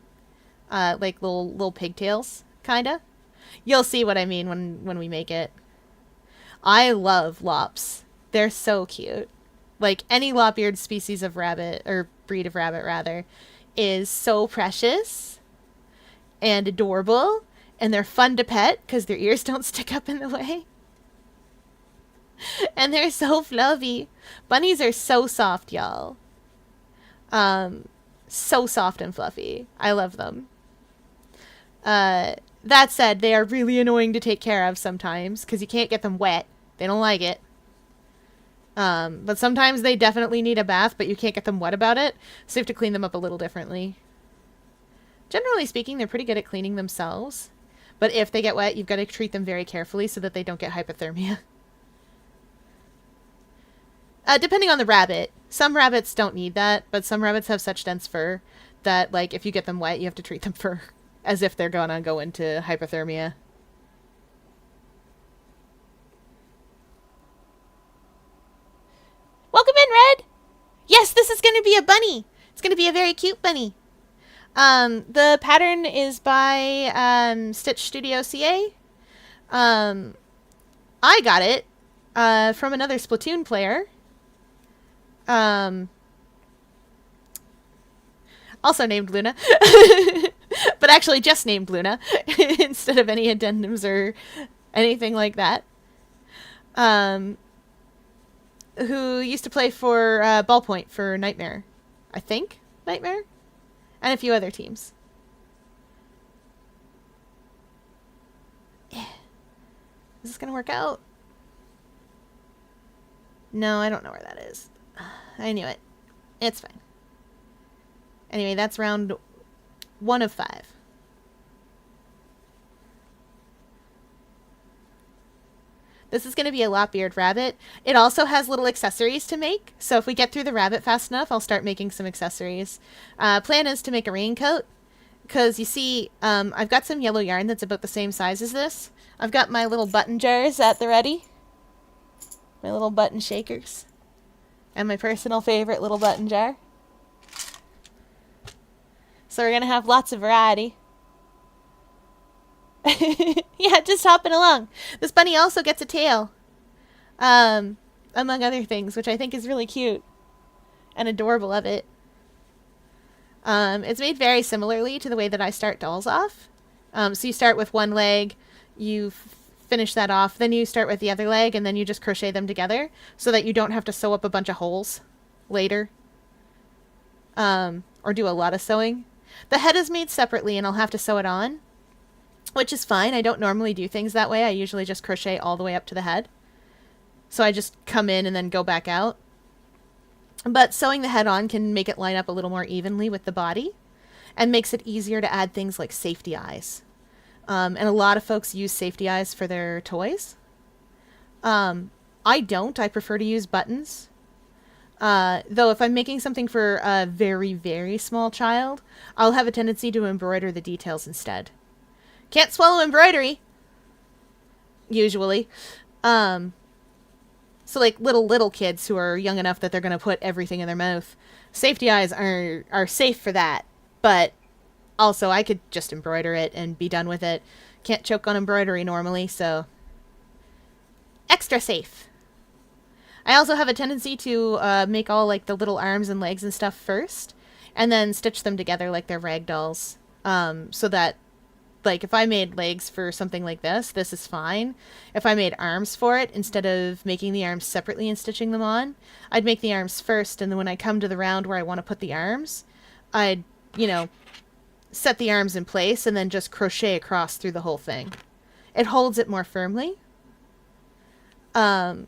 Like little pigtails, kinda. You'll see what I mean when we make it. I love lops. They're so cute. Like, any lop-eared species of rabbit, or breed of rabbit, rather, is so precious and adorable. And they're fun to pet because their ears don't stick up in the way. And they're so fluffy. Bunnies are so soft, y'all. So soft and fluffy. I love them. That said, they are really annoying to take care of sometimes because you can't get them wet. They don't like it. But sometimes they definitely need a bath, but you can't get them wet about it. So you have to clean them up a little differently. Generally speaking, they're pretty good at cleaning themselves. But if they get wet, you've got to treat them very carefully so that they don't get hypothermia. Depending on the rabbit. Some rabbits don't need that, but some rabbits have such dense fur that, like, if you get them wet, you have to treat them for as if they're gonna go into hypothermia. going to be a bunny. It's going to be a very cute bunny. The pattern is by Stitch Studio CA. I got it from another Splatoon player. Also named Luna. But actually just named Luna instead of any addendums or anything like that. Who used to play for Ballpoint for Nightmare. I think? Nightmare? And a few other teams. Yeah. Is this gonna work out? No, I don't know where that is. I knew it. It's fine. Anyway, that's round 1 of 5. This is going to be a lop-eared rabbit. It also has little accessories to make, so if we get through the rabbit fast enough, I'll start making some accessories. Plan is to make a raincoat, because you see, I've got some yellow yarn that's about the same size as this. I've got my little button jars at the ready. My little button shakers. And my personal favorite little button jar. So we're going to have lots of variety. Yeah, just hopping along. This bunny also gets a tail. Among other things, which I think is really cute. And adorable of it. It's made very similarly to the way that I start dolls off. So you start with one leg, you finish that off, then you start with the other leg, and then you just crochet them together so that you don't have to sew up a bunch of holes later. Or do a lot of sewing. The head is made separately and I'll have to sew it on, which is fine. I don't normally do things that way. I usually just crochet all the way up to the head. So I just come in and then go back out. But sewing the head on can make it line up a little more evenly with the body and makes it easier to add things like safety eyes. And a lot of folks use safety eyes for their toys. I don't. I prefer to use buttons. Though if I'm making something for a very, very small child, I'll have a tendency to embroider the details instead. Can't swallow embroidery. Usually. So like little kids who are young enough that they're going to put everything in their mouth. Safety eyes are safe for that. But also I could just embroider it and be done with it. Can't choke on embroidery normally, so extra safe. I also have a tendency to make all like the little arms and legs and stuff first, and then stitch them together like they're rag dolls. So that, like, if I made legs for something like this is fine. If I made arms for it, instead of making the arms separately and stitching them on, I'd make the arms first, and then when I come to the round where I want to put the arms, I'd, you know, set the arms in place and then just crochet across through the whole thing. It holds it more firmly. And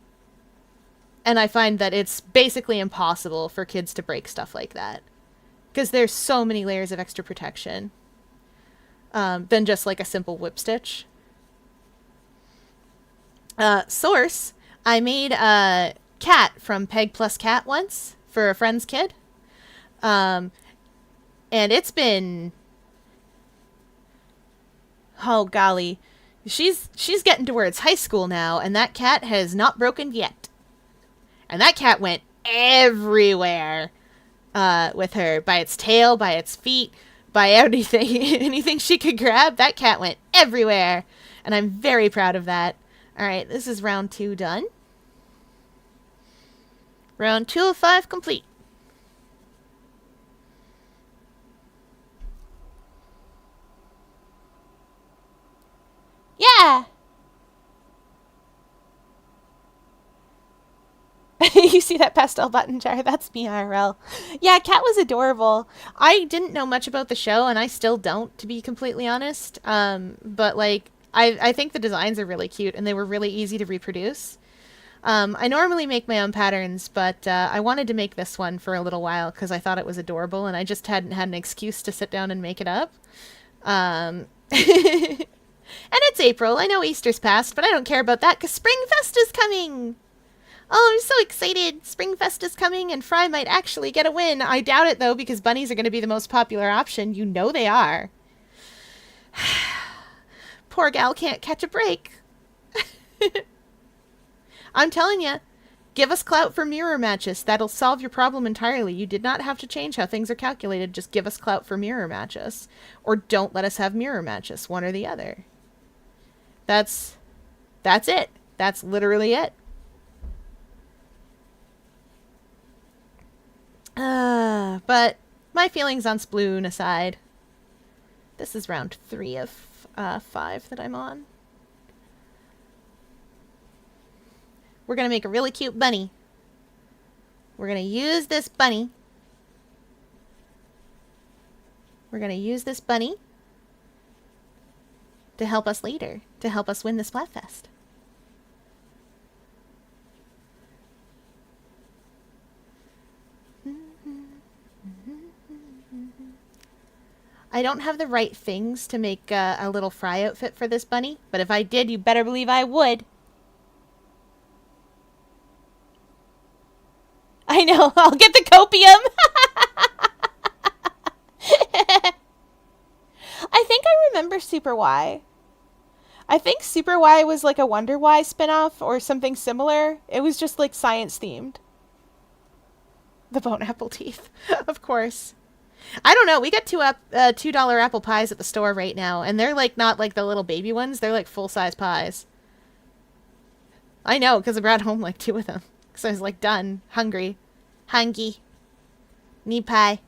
I find that it's basically impossible for kids to break stuff like that. Because there's so many layers of extra protection. Than just like a simple whip stitch. Source. I made a cat from Peg Plus Cat once for a friend's kid. And it's been... Oh golly. She's getting to where it's high school now, and that cat has not broken yet. And that cat went everywhere with her. By its tail, by its feet, by anything. Anything she could grab, that cat went everywhere. And I'm very proud of that. Alright, this is round 2 done. Round 2 of 5 complete. Yeah! You see that pastel button jar? That's me, IRL. Yeah, Cat was adorable. I didn't know much about the show, and I still don't, to be completely honest. But, like, I think the designs are really cute, and they were really easy to reproduce. I normally make my own patterns, but I wanted to make this one for a little while, because I thought it was adorable, and I just hadn't had an excuse to sit down and make it up. And it's April. I know Easter's past, but I don't care about that, because Springfest is coming! Oh, I'm so excited! Springfest is coming, and Fry might actually get a win. I doubt it, though, because bunnies are going to be the most popular option. You know they are. Poor gal can't catch a break. I'm telling you, Give us clout for mirror matches. That'll solve your problem entirely. You did not have to change how things are calculated. Just give us clout for mirror matches. Or don't let us have mirror matches. One or the other. That's it. That's literally it. But my feelings on Sploon aside, this is round 3 of 5 that I'm on. We're going to make a really cute bunny. We're going to use this bunny. We're going to use this bunny to help us later, to help us win the Splatfest. I don't have the right things to make a little fry outfit for this bunny, but if I did, you better believe I would. I know, I'll get the copium. I think I remember Super Y. I think Super Y was like a Wonder Y spinoff or something similar. It was just like science themed. The bone apple teeth, of course. I don't know. We got $2 apple pies at the store right now, and they're like not like the little baby ones. They're like full-size pies. I know, because I brought home like 2 of them. Because I was like done, hungry, need pie.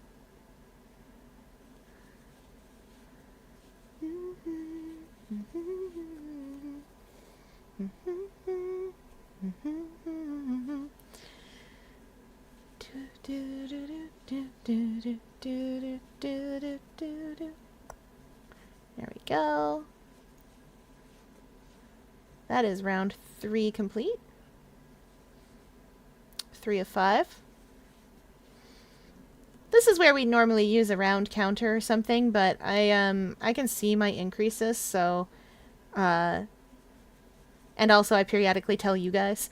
There we go. That is round 3 complete. 3 of 5. This is where we normally use a round counter or something, but I can see my increases, so and also I periodically tell you guys.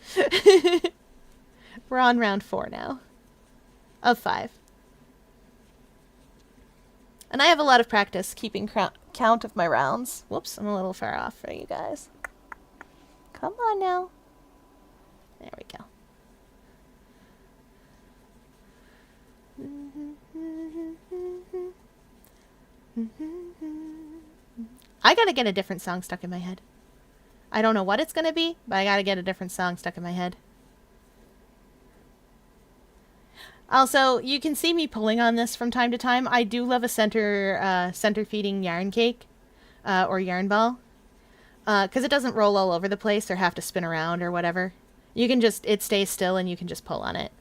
We're on round 4 now. Of 5. And I have a lot of practice keeping count of my rounds. Whoops, I'm a little far off for you guys. Come on now. There we go. I gotta get a different song stuck in my head. I don't know what it's gonna be, but I gotta get a different song stuck in my head. Also, you can see me pulling on this from time to time. I do love a center feeding yarn cake or yarn ball because it doesn't roll all over the place or have to spin around or whatever. You can just, it stays still and you can just pull on it.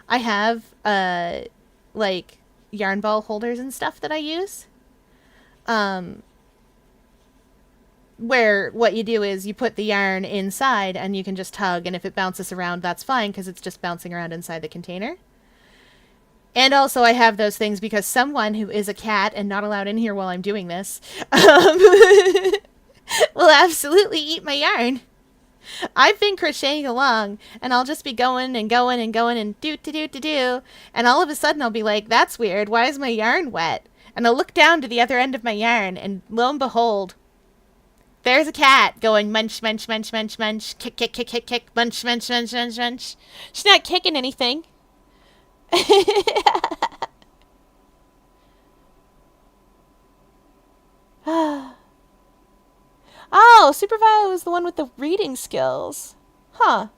I have like yarn ball holders and stuff that I use where what you do is you put the yarn inside and you can just tug, and if it bounces around, that's fine because it's just bouncing around inside the container. And also I have those things because someone who is a cat and not allowed in here while I'm doing this will absolutely eat my yarn. I've been crocheting along and I'll just be going and going and going and do, and all of a sudden I'll be like, that's weird, why is my yarn wet? And I'll look down to the other end of my yarn and lo and behold, there's a cat going munch, munch, munch, munch, munch, kick, kick, kick, kick, kick, munch, munch, munch, munch, munch. She's not kicking anything. Oh, Super Violet was the one with the reading skills. Huh.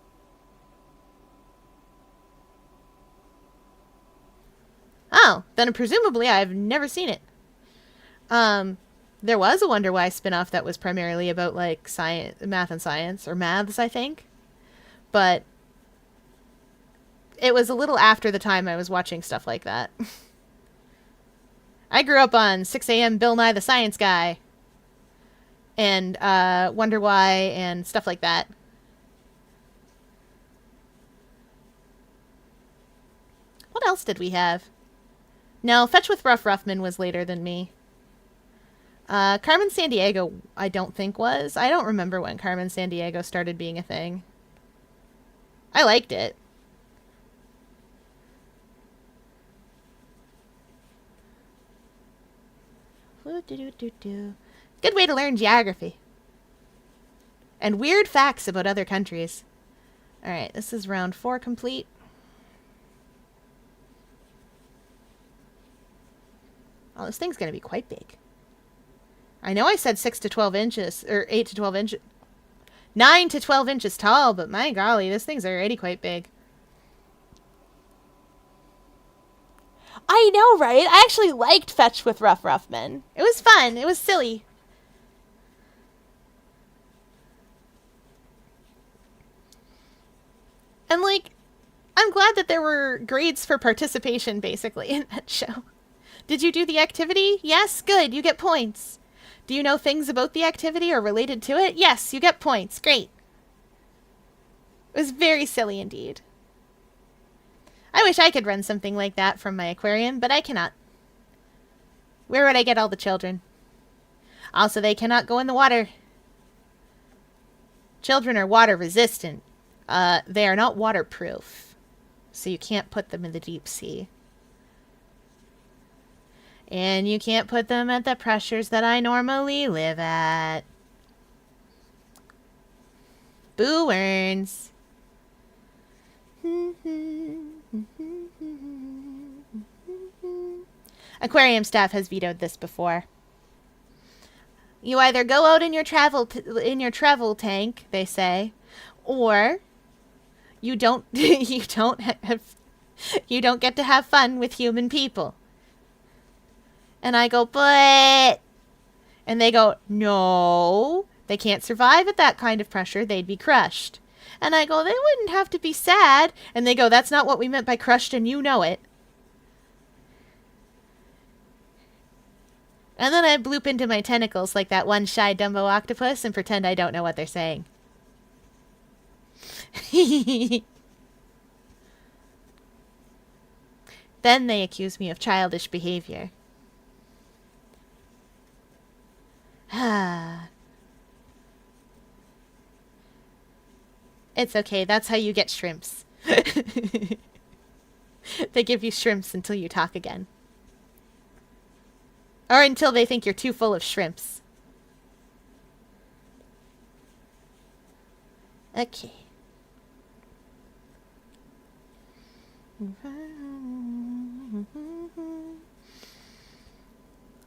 Oh, then presumably I've never seen it. There was a Wonder Why spinoff that was primarily about like science, math and science, or maths, I think. But it was a little after the time I was watching stuff like that. I grew up on 6 a.m. Bill Nye the Science Guy. And Wonder Why and stuff like that. What else did we have? No, Fetch with Rough Ruffman was later than me. Carmen Sandiego, I don't think was. I don't remember when Carmen Sandiego started being a thing. I liked it. Good way to learn geography. And weird facts about other countries. Alright, this is round 4 complete. Oh, this thing's going to be quite big. I know I said 6 to 12 inches, or 8 to 12 inches, 9 to 12 inches tall, but my golly, this thing's already quite big. I know, right? I actually liked Fetch with Rough Men. It was fun. It was silly. And, like, I'm glad that there were grades for participation, basically, in that show. Did you do the activity? Yes? Good. You get points. Do you know things about the activity or related to it? Yes, you get points. Great. It was very silly indeed. I wish I could run something like that from my aquarium, but I cannot. Where would I get all the children? Also, they cannot go in the water. Children are water resistant. They are not waterproof, so you can't put them in the deep sea. And you can't put them at the pressures that I normally live at. Boo earns. Aquarium staff has vetoed this before. You either go out in your travel tank, they say, or you don't you don't get to have fun with human people. And I go, but... And they go, no, they can't survive at that kind of pressure. They'd be crushed. And I go, they wouldn't have to be sad. And they go, that's not what we meant by crushed, and you know it. And then I bloop into my tentacles like that one shy Dumbo octopus and pretend I don't know what they're saying. Then they accuse me of childish behavior. It's okay, that's how you get shrimps. They give you shrimps until you talk again. Or until they think you're too full of shrimps. Okay.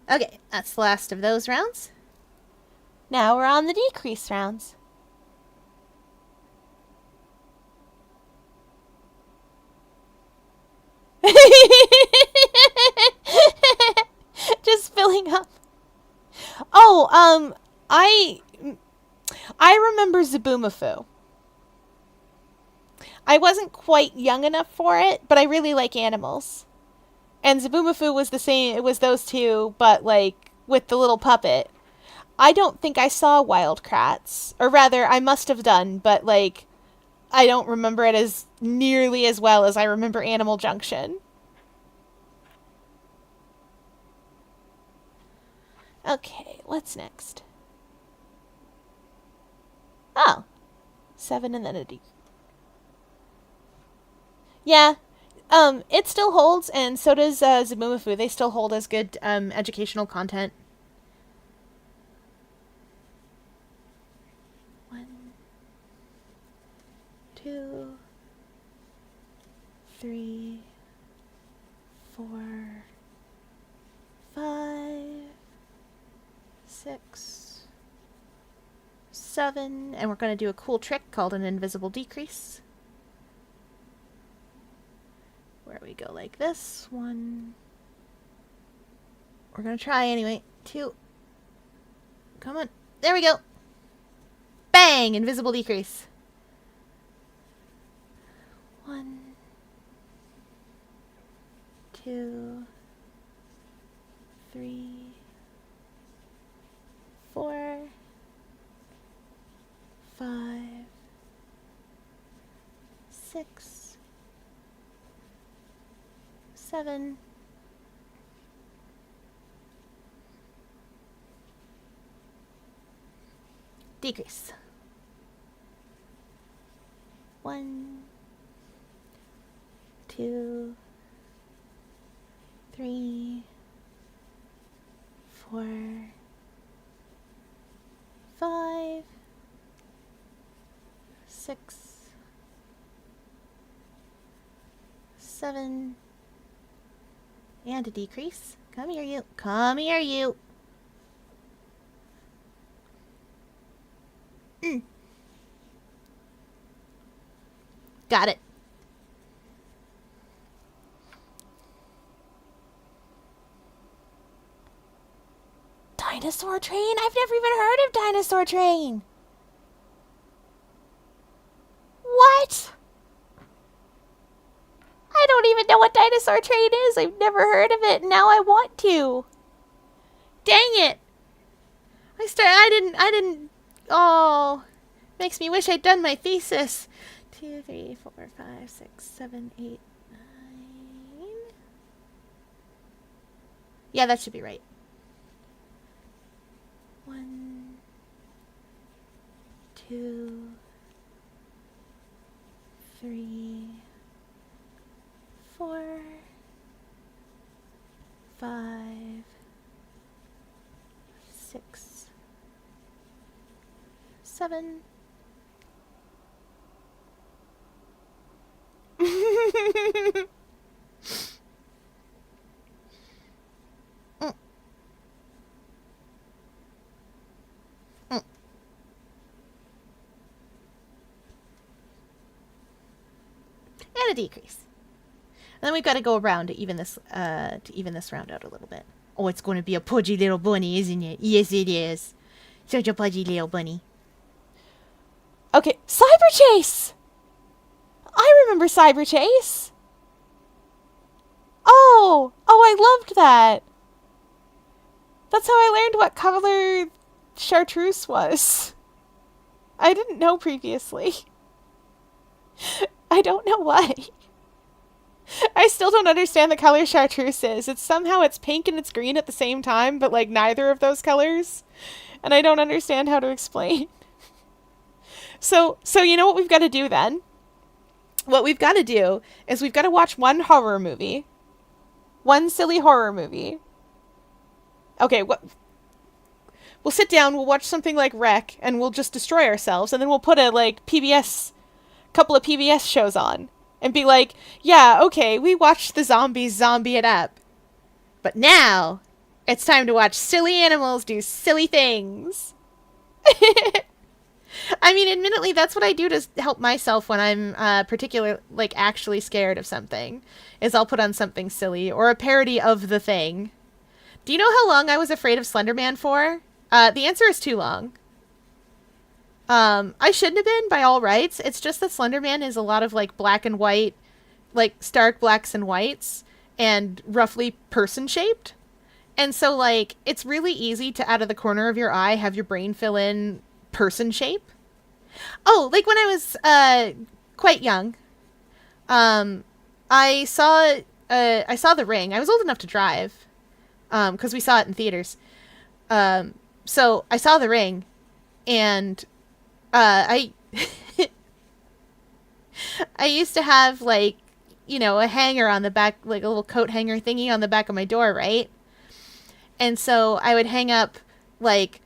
Okay, that's the last of those rounds. Now we're on the decrease rounds. Just filling up. Oh, I remember Zaboomafoo. I wasn't quite young enough for it, but I really like animals. And Zaboomafoo was the same, it was those two, but like with the little puppet. I don't think I saw Wild Kratts. Or rather, I must have done, but like I don't remember it as nearly as well as I remember Animal Junction. Okay, what's next? Oh. 7 and then a D. Yeah. It still holds, and so does Zaboomafoo. They still hold as good educational content. 1, 2, 3, 4, 5, 6, 7, and we're going to do a cool trick called an invisible decrease. Where we go like this. 1. We're going to try anyway. 2. Come on. There we go. Bang! Invisible decrease. 1, 2, 3, 4, 5, 6, 7, decrease. 1, 2, 3, 4, 5, 6, 7, and a decrease. Come here, you. Come here, you. Got it. Dinosaur Train? I've never even heard of Dinosaur Train. What? I don't even know what Dinosaur Train is. I've never heard of it, and now I want to. Dang it. I didn't, oh. Makes me wish I'd done my thesis. 2, 3, 4, 5, 6, 7, 8, 9. Yeah, that should be right. 1, 2, 3, 4, 5, 6, 7. And a decrease. And then we've got to go around to even this round out a little bit. Oh, it's going to be a pudgy little bunny, isn't it? Yes, it is. Such a pudgy little bunny. Okay, Cyber Chase! I remember Cyber Chase. Oh, I loved that. That's how I learned what color chartreuse was. I didn't know previously. I don't know why. I still don't understand the color chartreuse is. It's pink and it's green at the same time, but like neither of those colors. And I don't understand how to explain. So you know what we've got to do then? What we've got to do is we've got to watch one horror movie. One silly horror movie. Okay, we'll sit down, we'll watch something like Wreck, and we'll just destroy ourselves, and then we'll put a couple of PBS shows on, and be like, yeah, okay, we watched the zombies zombie it up. But now, it's time to watch silly animals do silly things. I mean, admittedly, that's what I do to help myself when I'm actually scared of something, is I'll put on something silly, or a parody of The Thing. Do you know how long I was afraid of Slender Man for? The answer is too long. I shouldn't have been, by all rights. It's just that Slender Man is a lot of, like, black and white, like, stark blacks and whites, and roughly person-shaped. And so, like, it's really easy to, out of the corner of your eye, have your brain fill in person shape. Oh, like when I was quite young, I saw The Ring. I was old enough to drive, because we saw it in theaters. So I saw The Ring, and I I used to have, like, you know, a hanger on the back, like a little coat hanger thingy on the back of my door, right? And so I would hang up, like,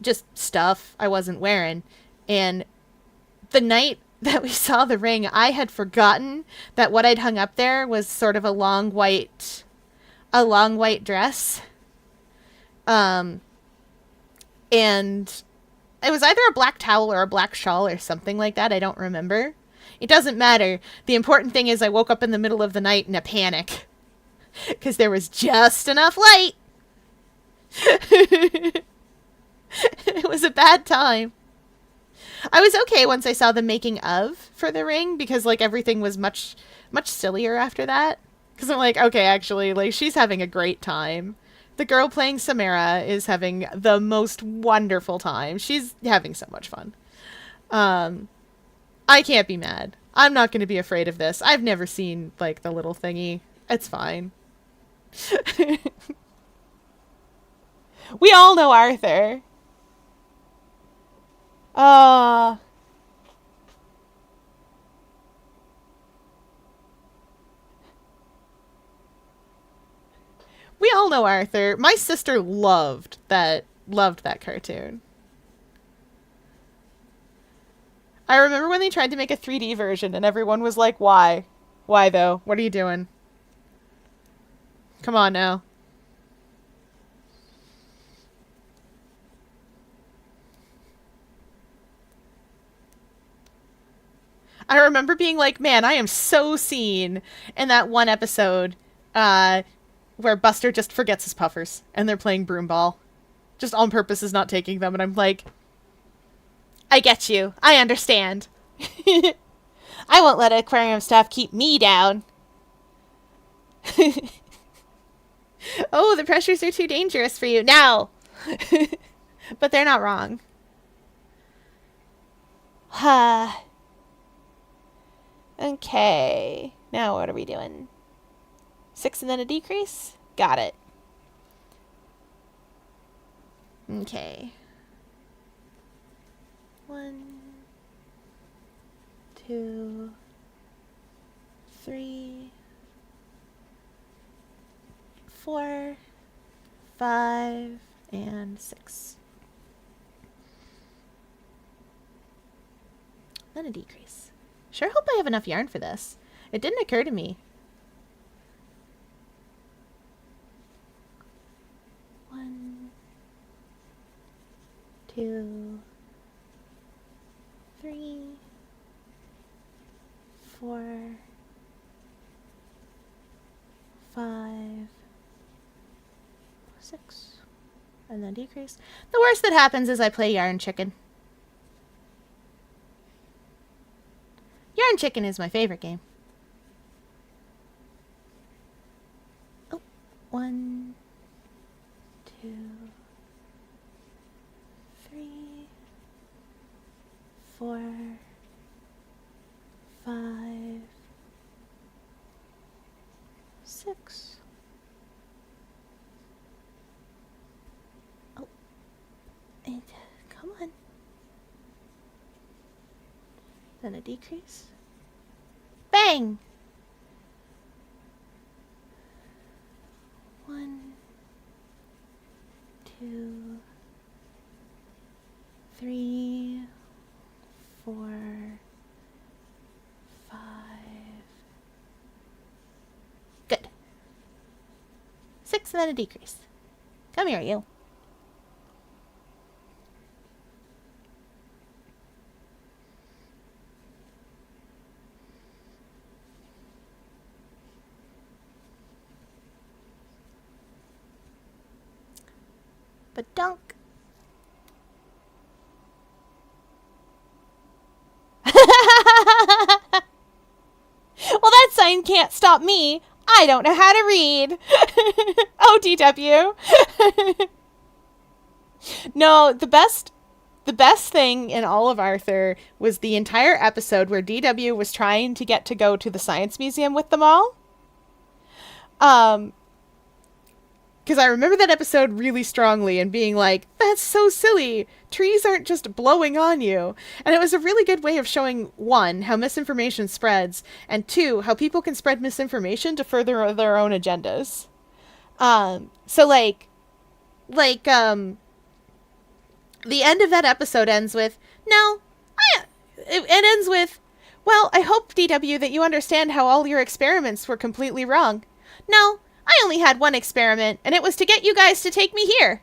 just stuff I wasn't wearing. And the night that we saw The Ring, I had forgotten that what I'd hung up there was sort of a long white dress. And it was either a black towel or a black shawl or something like that. I don't remember. It doesn't matter. The important thing is I woke up in the middle of the night in a panic, because there was just enough light. It was a bad time. I was okay once I saw the making of for The Ring, because, like, everything was much, much sillier after that. Because I'm like, okay, actually, like, she's having a great time. The girl playing Samara is having the most wonderful time. She's having so much fun. I can't be mad. I'm not going to be afraid of this. I've never seen, like, the little thingy. It's fine. We all know Arthur. We all know Arthur. My sister loved that cartoon. I remember when they tried to make a 3D version and everyone was like, why? Why, though? What are you doing? Come on now. I remember being like, man, I am so seen in that one episode uh, where Buster just forgets his puffers and they're playing broomball. Just on purpose is not taking them. And I'm like, I get you. I understand. I won't let aquarium staff keep me down. Oh, the pressures are too dangerous for you. Now! But they're not wrong. Okay. Now what are we doing? 6 and then a decrease? Got it. Okay. 1, 2, 3, 4, 5, and 6. Then a decrease. Sure hope I have enough yarn for this. It didn't occur to me. 1, 2, 3, 4, 5, 6, and then decrease. The worst that happens is I play Yarn Chicken. Yarn Chicken is my favorite game. Oh, 1, 2, 3, 4, 5, 6. Oh, and come on. Then a decrease. Bang! 1, 2, 3, 4, 5. Good. 6 and then a decrease. Come here, you. But dunk. Well, that sign can't stop me. I don't know how to read. Oh, DW. No, the best thing in all of Arthur was the entire episode where DW was trying to get to go to the science museum with them all. Because I remember that episode really strongly and being like, that's so silly. Trees aren't just blowing on you. And it was a really good way of showing, 1, how misinformation spreads, and 2, how people can spread misinformation to further their own agendas. So the end of that episode ends with, it ends with, well, I hope, DW, that you understand how all your experiments were completely wrong. No, I only had one experiment, and it was to get you guys to take me here.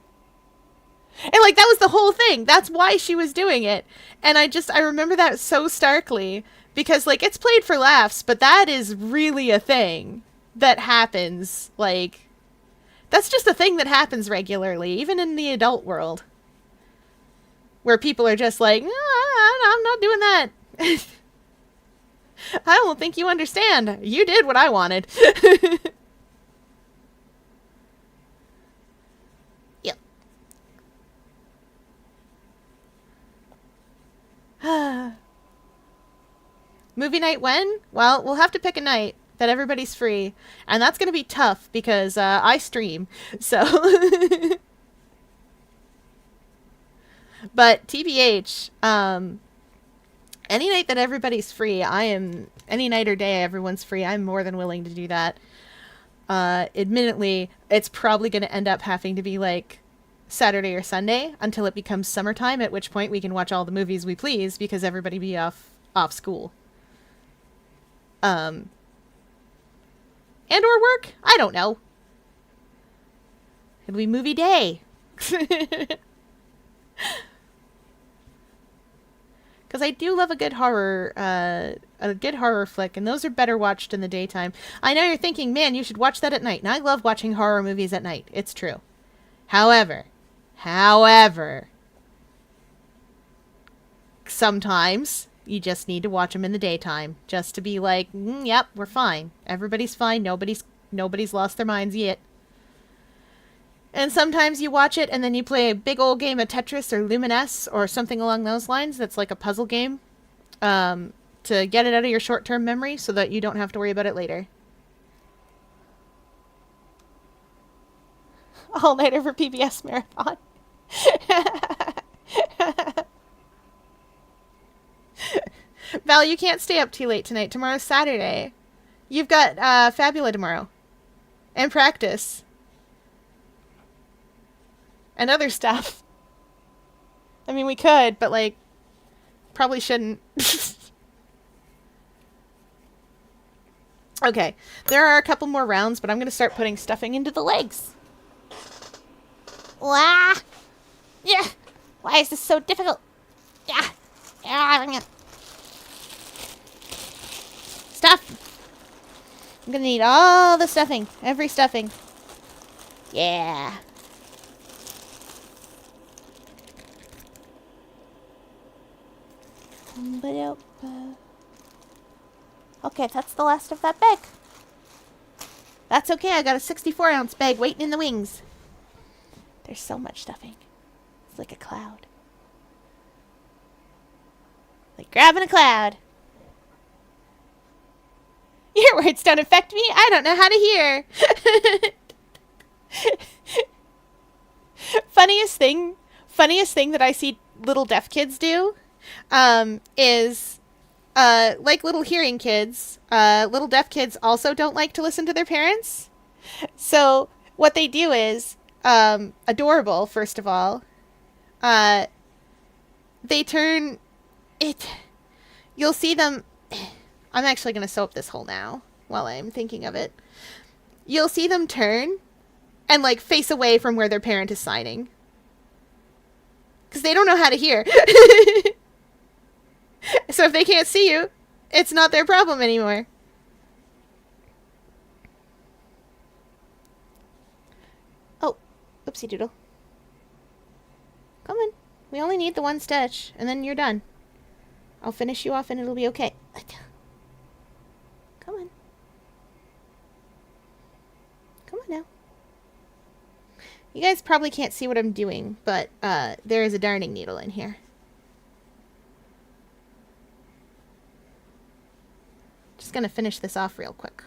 And, that was the whole thing. That's why she was doing it. And I remember that so starkly, because, it's played for laughs, but that is really a thing that happens, that's just a thing that happens regularly, even in the adult world. Where people are just like, I'm not doing that. I don't think you understand. You did what I wanted. Yep. Movie night when? Well, we'll have to pick a night that everybody's free. And that's going to be tough because I stream. So... But TBH, any night that everybody's free, any night or day everyone's free, I'm more than willing to do that. Admittedly, it's probably going to end up having to be Saturday or Sunday until it becomes summertime, at which point we can watch all the movies we please because everybody be off school. And or work? I don't know. It'll be movie day. Because I do love a good horror flick, and those are better watched in the daytime. I know you're thinking, man, you should watch that at night. And I love watching horror movies at night. It's true. However, sometimes you just need to watch them in the daytime, just to be like, yep, we're fine. Everybody's fine. Nobody's lost their minds yet. And sometimes you watch it and then you play a big old game of Tetris or Luminous or something along those lines that's like a puzzle game to get it out of your short-term memory so that you don't have to worry about it later. All-nighter for PBS Marathon. Val, you can't stay up too late tonight. Tomorrow's Saturday. You've got Fabula tomorrow. And practice. And other stuff. I mean, we could, but, like, probably shouldn't. Okay, there are a couple more rounds, but I'm going to start putting stuffing into the legs. Wah! Yeah! Why is this so difficult? Yeah! Stuff! I'm going to need all the stuffing. Every stuffing. Yeah. Okay, that's the last of that bag. That's okay, I got a 64-ounce bag waiting in the wings. There's so much stuffing. It's like a cloud. Like grabbing a cloud. Your words don't affect me. I don't know how to hear. Funniest thing that I see little deaf kids do is like little hearing kids, little deaf kids also don't like to listen to their parents. So what they do is adorable, first of all. They turn it. You'll see them. I'm actually going to sew up this hole now while I'm thinking of it. You'll see them turn and like face away from where their parent is signing. Because they don't know how to hear. So if they can't see you, it's not their problem anymore. Oh, oopsie doodle. Come on. We only need the one stitch, and then you're done. I'll finish you off and it'll be okay. Come on. Come on now. You guys probably can't see what I'm doing, but there is a darning needle in here. Just gonna finish this off real quick.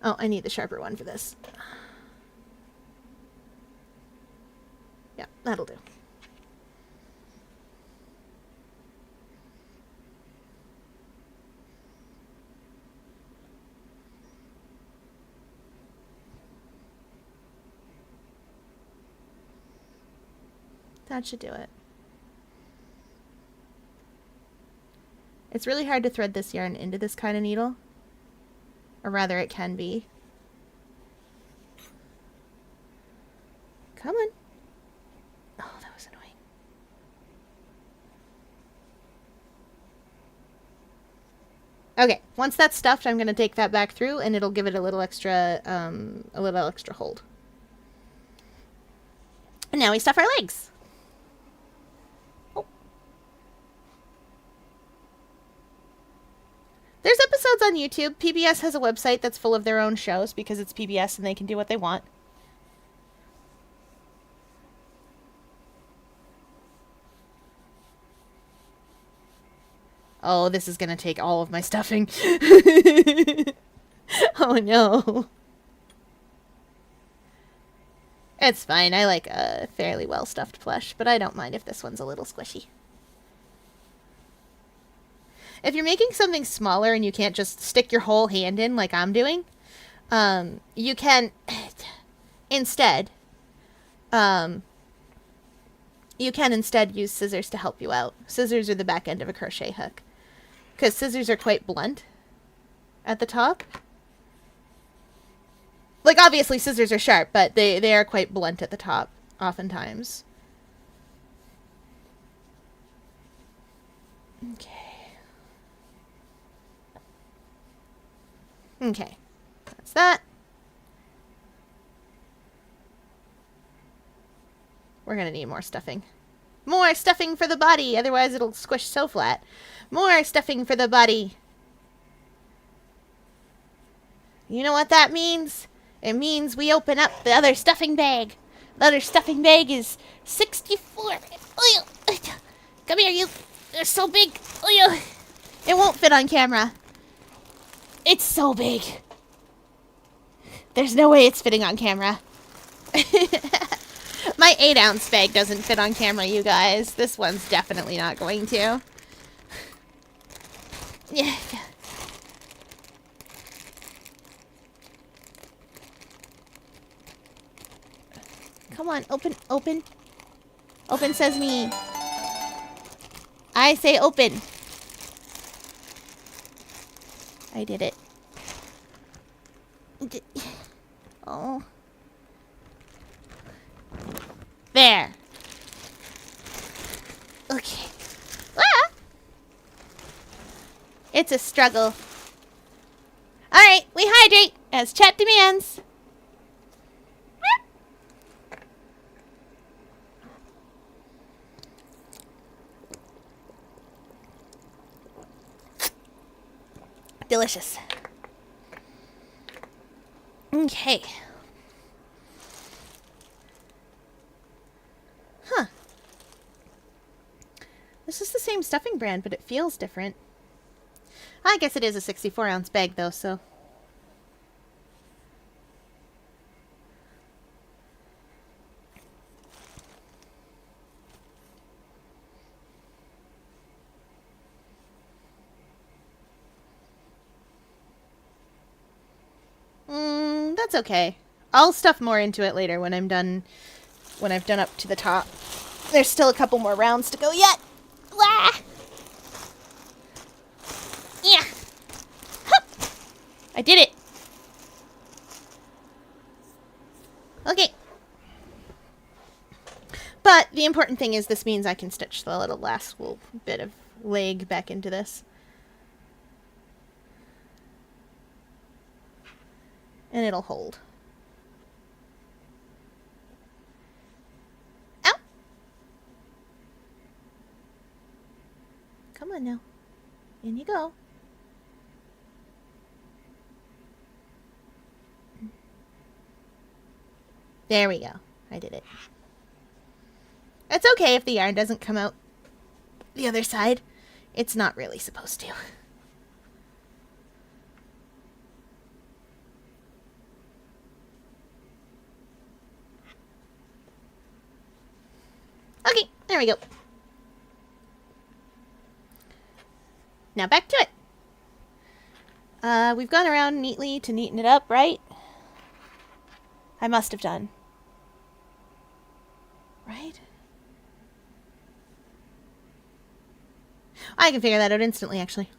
Oh, I need the sharper one for this. Yeah, that'll do. That should do it. It's really hard to thread this yarn into this kind of needle. Or rather, it can be. Come on. Oh, that was annoying. Okay, once that's stuffed, I'm going to take that back through, and it'll give it a little extra hold. And now we stuff our legs. There's episodes on YouTube. PBS has a website that's full of their own shows because it's PBS and they can do what they want. Oh, this is going to take all of my stuffing. Oh, no. It's fine. I like a fairly well-stuffed plush, but I don't mind if this one's a little squishy. If you're making something smaller and you can't just stick your whole hand in like I'm doing, you can instead use scissors to help you out. Scissors are the back end of a crochet hook. Because scissors are quite blunt at the top. Like, obviously scissors are sharp, but they are quite blunt at the top, oftentimes. Okay. Okay. That's that. We're gonna need more stuffing. More stuffing for the body, otherwise it'll squish so flat. More stuffing for the body. You know what that means? It means we open up the other stuffing bag. The other stuffing bag is 64. Come here, you. They're so big. It won't fit on camera. It's so big. There's no way it's fitting on camera. My 8-ounce bag doesn't fit on camera, you guys. This one's definitely not going to. Yeah. Come on, open, open. Open sesame. I say open. I did it. Oh. There. Okay. Ah! It's a struggle. Alright, we hydrate as chat demands. Delicious. Okay. Huh. This is the same stuffing brand, but it feels different. I guess it is a 64-ounce bag, though, so... That's okay. I'll stuff more into it later when I'm done. When I've done up to the top. There's still a couple more rounds to go yet. Wah! Yeah. Hup! I did it. Okay. But the important thing is this means I can stitch the last little bit of leg back into this. And it'll hold. Ow! Come on now. In you go. There we go. I did it. It's okay if the yarn doesn't come out the other side. It's not really supposed to. Okay, there we go. Now back to it. We've gone around neatly to neaten it up, right? I must have done. Right? I can figure that out instantly, actually.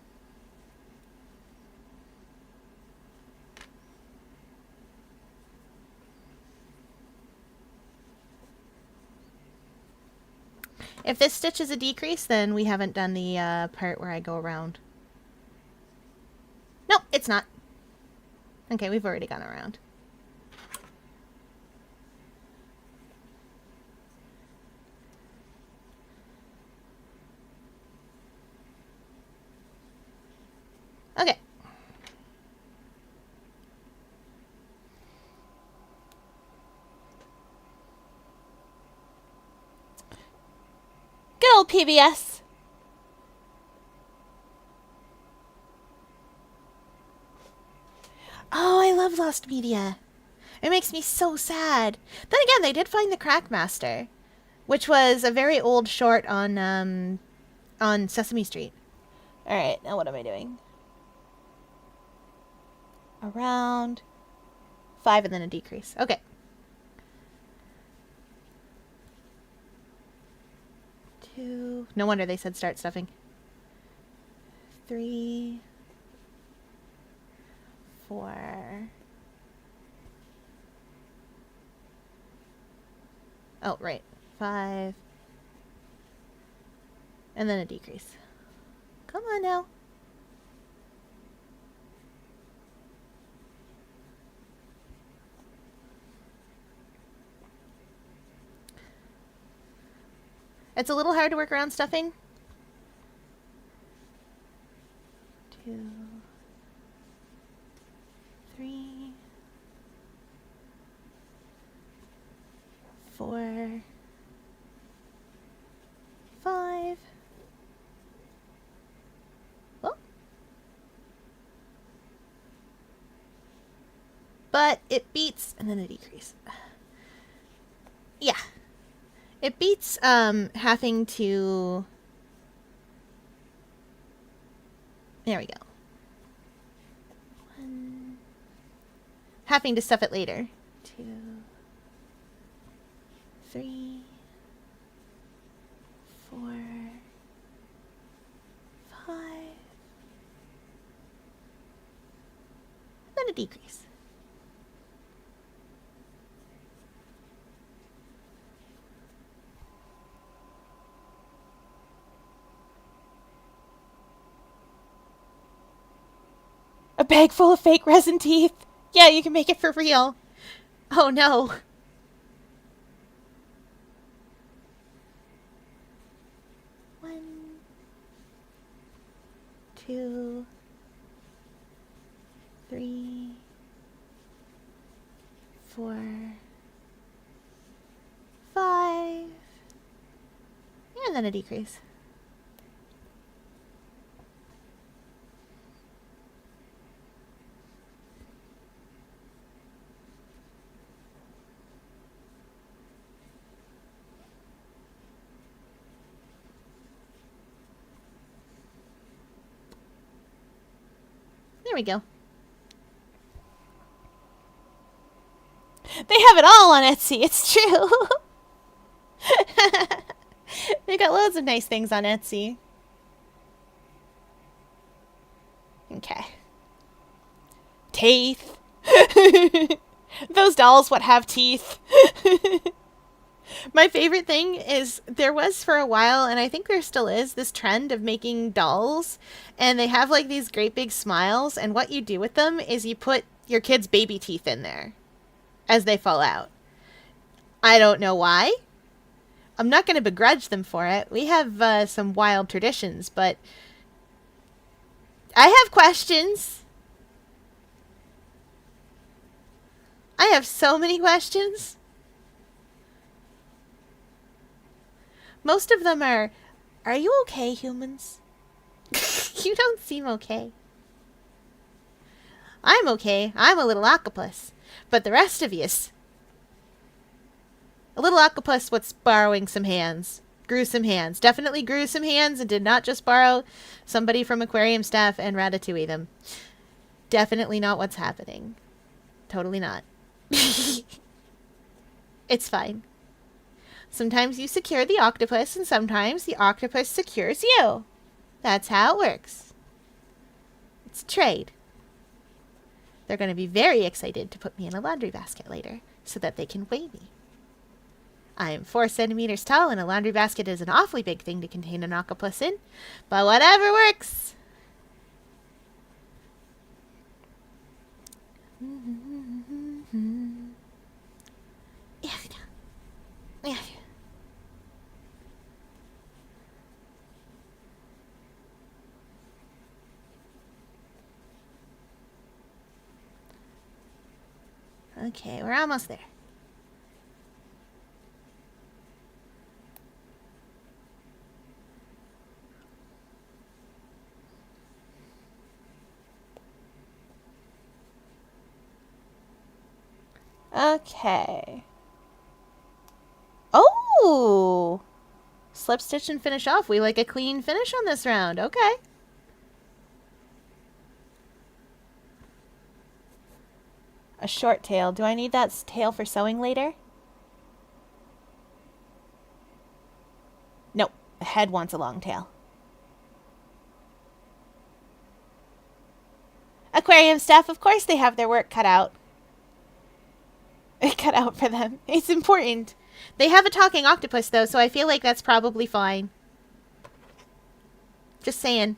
If this stitch is a decrease, then we haven't done the part where I go around. Nope, it's not. Okay, we've already gone around. Okay. Good old PBS. Oh, I love Lost Media. It makes me so sad. Then again, they did find the Crackmaster, which was a very old short on Sesame Street. All right, now what am I doing? Around 5 and then a decrease. Okay. 2. No wonder they said start stuffing. 3, 4. Oh, right. 5. And then a decrease. Come on now. It's a little hard to work around stuffing. 2, 3, 4, 5. Well, but it beats, and then a decrease. Yeah. It beats having to... There we go. 1. Having to stuff it later. 2, 3, 4, 5. Then a decrease. A bag full of fake resin teeth. Yeah, you can make it for real. Oh no. One, 2, 3, 4, 5. And then a decrease. There we go. They have it all on Etsy, it's true. They got loads of nice things on Etsy. Okay. Teeth. Those dolls would have teeth. My favorite thing is there was for a while, and I think there still is, this trend of making dolls, and they have like these great big smiles, and what you do with them is you put your kid's baby teeth in there as they fall out. I don't know why. I'm not going to begrudge them for it. We have some wild traditions, but I have questions. I have so many questions. Most of them are you okay, humans? You don't seem okay. I'm okay. I'm a little octopus. But the rest of yous... A little octopus what's borrowing some hands. Grew some hands. Definitely grew some hands and did not just borrow somebody from aquarium staff and ratatouille them. Definitely not what's happening. Totally not. It's fine. Sometimes you secure the octopus, and sometimes the octopus secures you. That's how it works. It's trade. They're going to be very excited to put me in a laundry basket later, so that they can weigh me. I am 4 centimeters tall, and a laundry basket is an awfully big thing to contain an octopus in, but whatever works. Yeah. Okay, we're almost there. Okay. Oh! Slip stitch and finish off. We like a clean finish on this round. Okay. A short tail. Do I need that tail for sewing later? Nope. The head wants a long tail. aquarium staff, of course they have their work cut out. Cut out for them. It's important. They have a talking octopus, though, so I feel like that's probably fine. Just saying.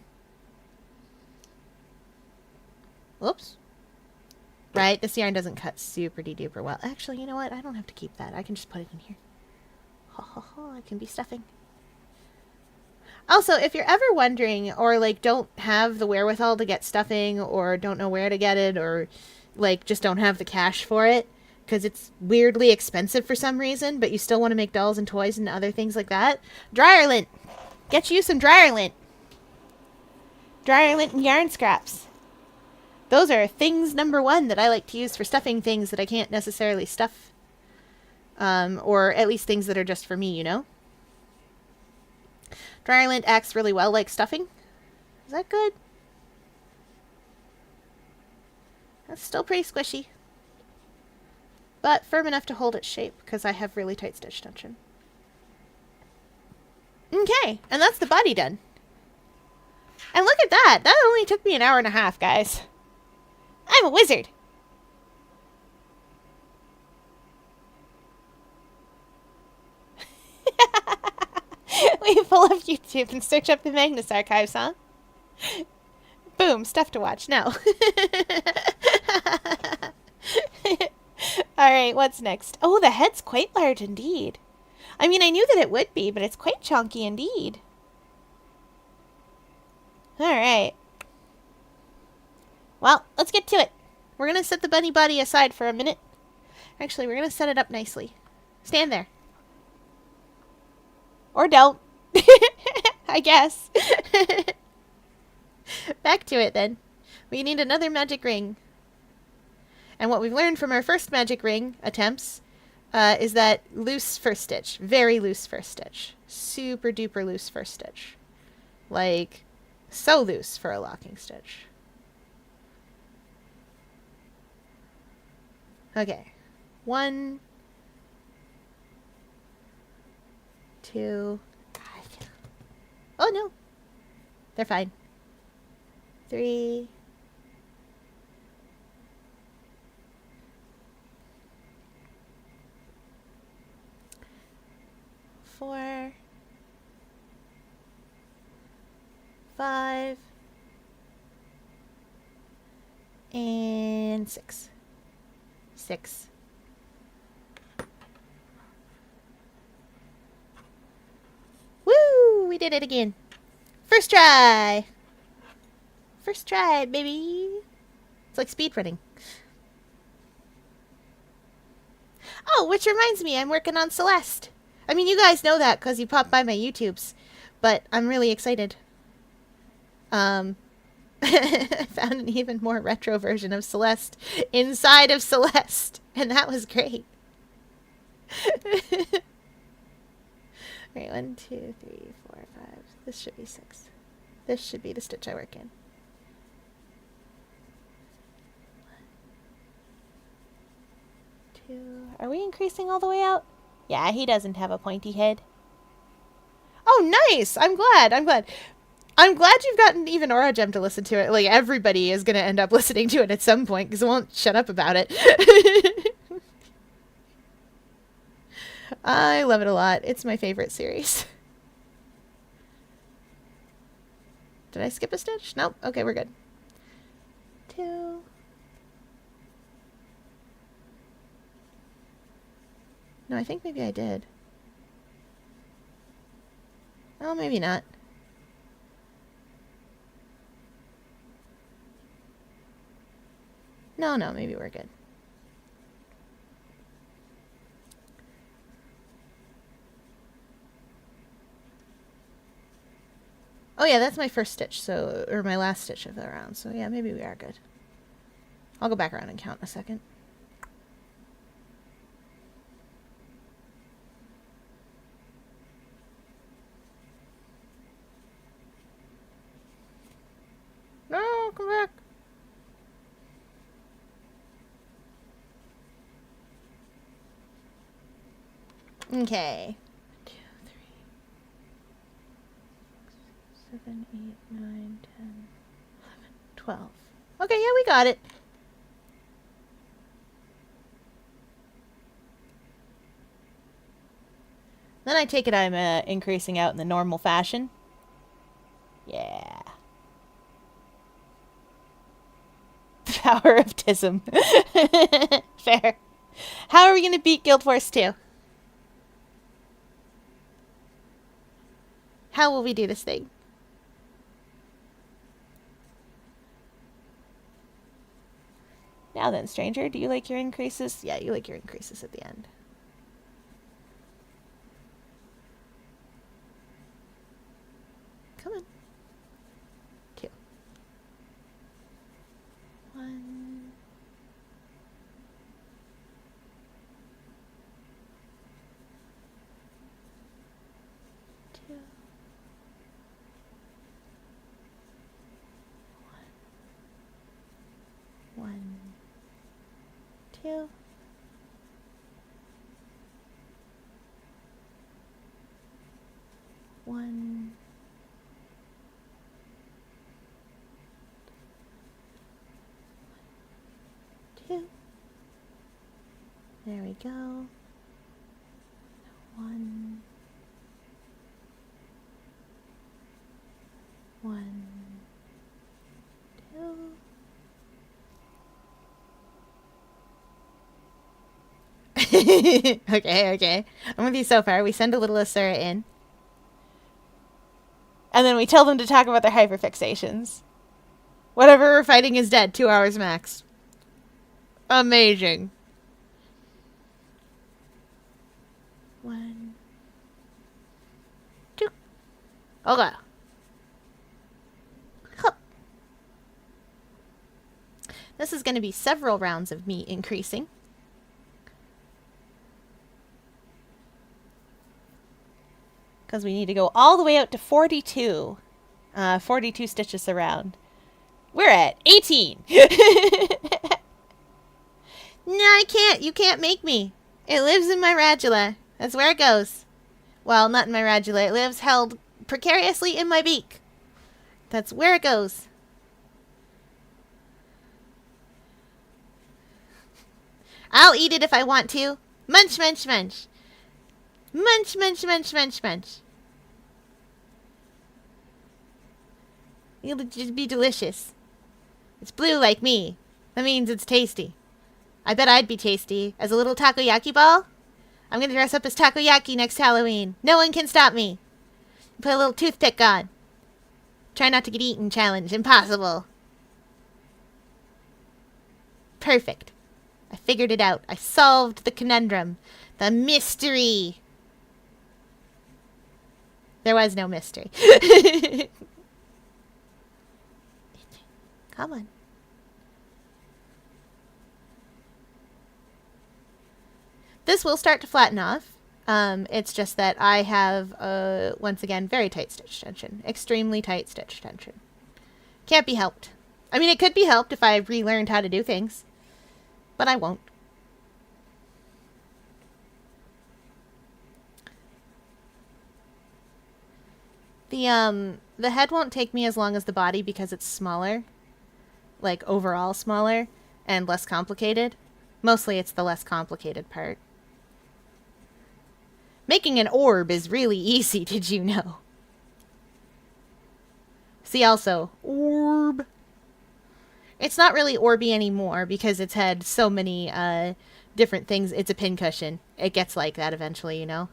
Whoops. Right, this yarn doesn't cut super duper well. Actually, you know what? I don't have to keep that. I can just put it in here. Ho ho ho, I can be stuffing. Also, if you're ever wondering, or like don't have the wherewithal to get stuffing, or don't know where to get it, or like just don't have the cash for it, because it's weirdly expensive for some reason, but you still want to make dolls and toys and other things like that, dryer lint! Get you some dryer lint! Dryer lint and yarn scraps. Those are things number one that I like to use for stuffing things that I can't necessarily stuff. Or at least things that are just for me, you know? Dryer lint acts really well like stuffing. Is that good? That's still pretty squishy. But firm enough to hold its shape, because I have really tight stitch tension. Okay, and that's the body done. And look at that! That only took me an hour and a half, guys. I'm a wizard! We pull up YouTube and search up the Magnus Archives, huh? Boom, stuff to watch. No. Alright, what's next? Oh, the head's quite large indeed. I mean, I knew that it would be, but it's quite chunky indeed. Alright. Well, let's get to it. We're going to set the bunny body aside for a minute. Actually, we're going to set it up nicely. Stand there. Or don't. I guess. Back to it then. We need another magic ring. And what we've learned from our first magic ring attempts is that loose first stitch. Very loose first stitch. Super duper loose first stitch. Like, so loose for a locking stitch. Okay. 1, 2. God. Oh no. They're fine. 3. 4. 5. And 6. 6. Woo! We did it again. First try! First try, baby! It's like speedrunning. Oh, which reminds me, I'm working on Celeste. I mean, you guys know that because you popped by my YouTubes. But I'm really excited. I found an even more retro version of Celeste inside of Celeste. And that was great. Alright, 1, 2, 3, 4, 5. This should be 6. This should be the stitch I work in. 1, 2. Are we increasing all the way out? Yeah, he doesn't have a pointy head. Oh, nice! I'm glad. I'm glad. I'm glad you've gotten even Aura Gem to listen to it. Like, everybody is going to end up listening to it at some point, because it won't shut up about it. I love it a lot. It's my favorite series. Did I skip a stitch? Nope. Okay, we're good. 2. No, I think maybe I did. Oh, maybe not. No, maybe we're good. Oh yeah, that's my first stitch, so, or my last stitch of the round, so yeah, maybe we are good. I'll go back around and count in a second. No, come back. Okay. 2, 3, 7, 8, 9, 10, 11, 12. Okay, yeah, we got it. Then I take it I'm increasing out in the normal fashion. Yeah. The power of Tism. Fair. How are we going to beat Guild Force 2? How will we do this thing? Now then, stranger, do you like your increases? Yeah, you like your increases at the end. Come on. 2. 1. 2. 1. 2. 1. 2. There we go. 1. 1. 2. Okay. I'm with you so far. We send a little Asura in. And then we tell them to talk about their hyperfixations. Whatever we're fighting is dead. 2 hours max. Amazing. 1. 2. Okay. Hup. This is going to be several rounds of me increasing. Because we need to go all the way out to 42. 42 stitches around. We're at 18. No, I can't. You can't make me. It lives in my radula. That's where it goes. Well, not in my radula. It lives held precariously in my beak. That's where it goes. I'll eat it if I want to. Munch, munch, munch. Munch, munch, munch, munch, munch. It'll just be delicious. It's blue like me. That means it's tasty. I bet I'd be tasty. As a little takoyaki ball? I'm gonna dress up as takoyaki next Halloween. No one can stop me. Put a little toothpick on. Try not to get eaten challenge. Impossible. Perfect. I figured it out. I solved the conundrum. The mystery. There was no mystery. Come on. This will start to flatten off. It's just that I have, once again, very tight stitch tension. Extremely tight stitch tension. Can't be helped. I mean, it could be helped if I relearned how to do things. But I won't. The head won't take me as long as the body because it's smaller. Like, overall smaller and less complicated. Mostly it's the less complicated part. Making an orb is really easy, did you know? See also, orb. It's not really orby anymore because it's had so many different things. It's a pincushion. It gets like that eventually, you know?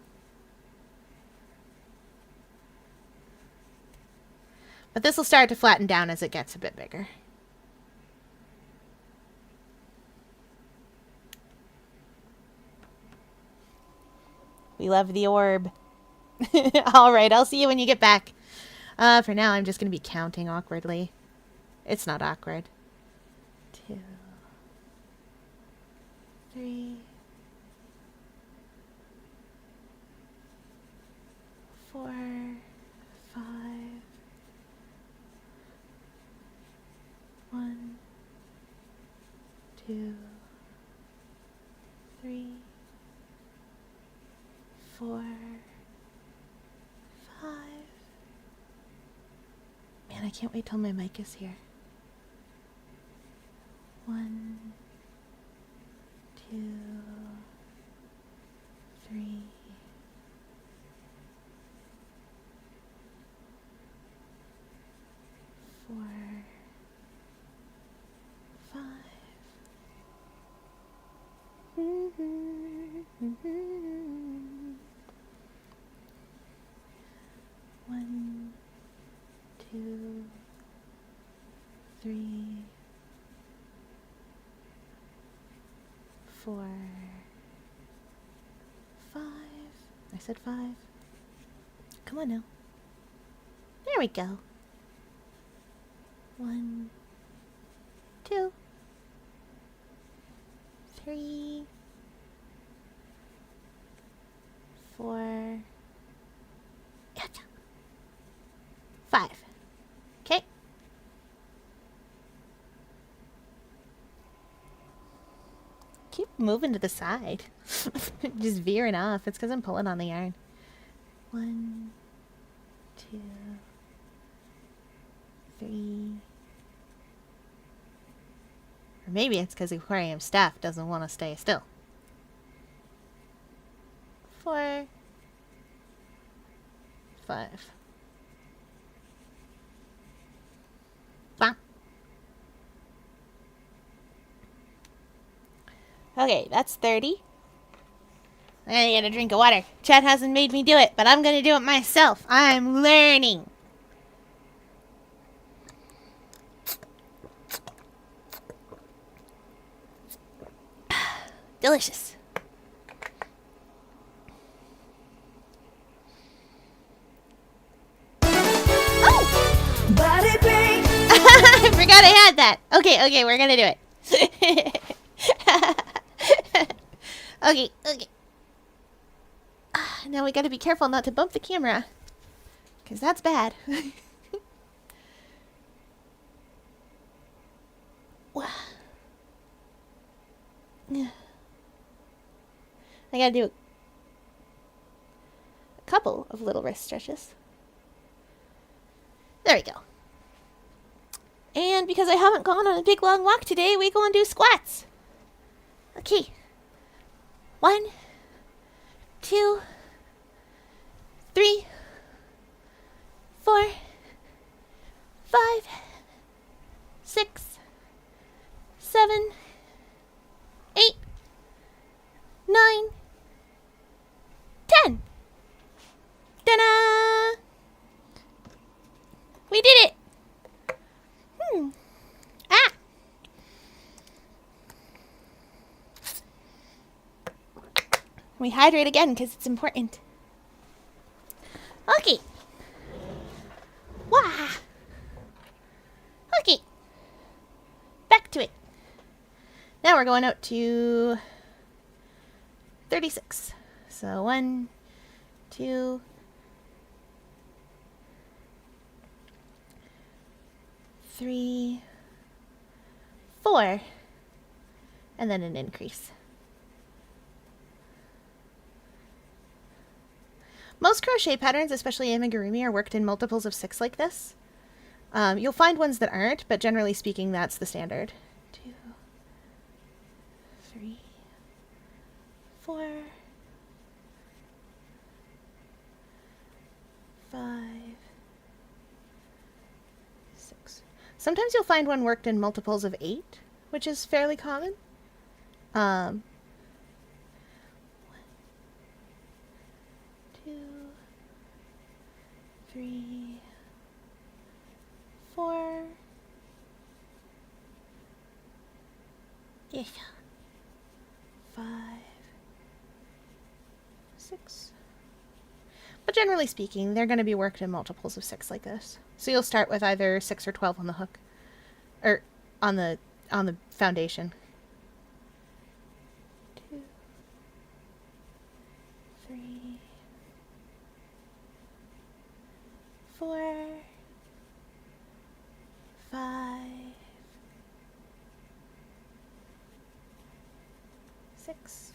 But this will start to flatten down as it gets a bit bigger. We love the orb. Alright, I'll see you when you get back. For now, I'm just going to be counting awkwardly. It's not awkward. 2, 3, 4, 5, 1, 2, 3, 4, 5. Man, I can't wait till my mic is here. 2, 3, 4, 5. I said 5. Come on now. There we go. 1, 2, 3, 4, 5. Okay. Keep moving to the side. Just veering off. It's because I'm pulling on the yarn. 1, 2, 3. Or maybe it's because the aquarium staff doesn't want to stay still. 4, 5. Bam. Okay, that's 30. I gotta get a drink of water. Chad hasn't made me do it, but I'm gonna do it myself. I'm learning. Delicious. Oh! Body bang. I forgot I had that. Okay, we're gonna do it. Okay. Now we gotta be careful not to bump the camera. Because that's bad. I gotta do a couple of little wrist stretches. There we go. And because I haven't gone on a big long walk today, we go and do squats. Okay. 1, 2, 3, 4, 5, 6, 7, 8, 9, 10. Ta-da! We did it! Ah! We hydrate again because it's important. Okay. Wah! Okay. Back to it. Now we're going out to 36. So 1, 2, 3, 4, and then an increase. Most crochet patterns, especially amigurumi, are worked in multiples of 6 like this. You'll find ones that aren't, but generally speaking, that's the standard. 2, 3, 4, 5, 6. Sometimes you'll find one worked in multiples of 8, which is fairly common. 1, 2, 3, 4. Yes. 5, 6. But generally speaking, they're going to be worked in multiples of 6 like this. So you'll start with either 6 or 12 on the hook, or on the foundation. 2, 3, 4, 5, 6.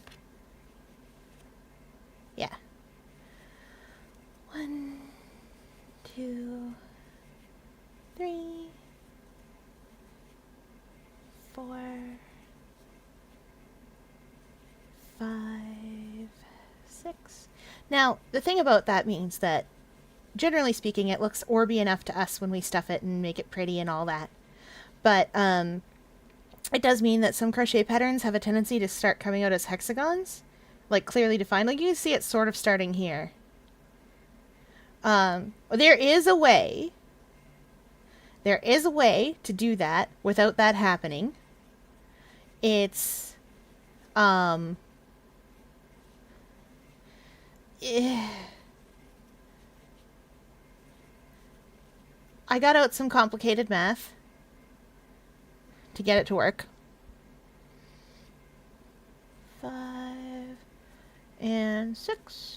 Yeah. 1, 2, 3, 4, 5, 6. Now, the thing about that means that, generally speaking, it looks orby enough to us when we stuff it and make it pretty and all that. But it does mean that some crochet patterns have a tendency to start coming out as hexagons, like clearly defined. Like you can see it sort of starting here. There is a way There is a way to do that without that happening. It's, eh, I got out some complicated math to get it to work. 5 and 6.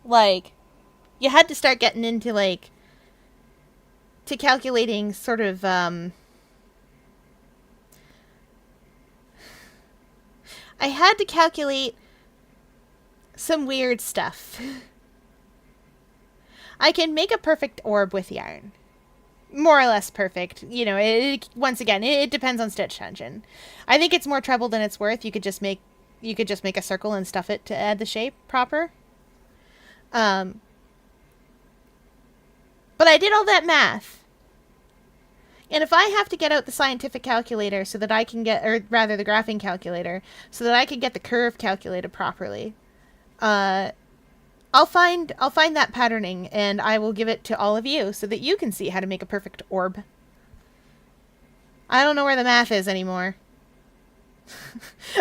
Like, you had to start getting into, like, to calculating sort of, I had to calculate some weird stuff. I can make a perfect orb with yarn. More or less perfect. You know, once again, it depends on stitch tension. I think it's more trouble than it's worth. You could just make a circle and stuff it to add the shape proper. But I did all that math. And if I have to get out the scientific calculator so that I can get, or rather the graphing calculator, so that I can get the curve calculated properly, I'll find that patterning and I will give it to all of you so that you can see how to make a perfect orb. I don't know where the math is anymore.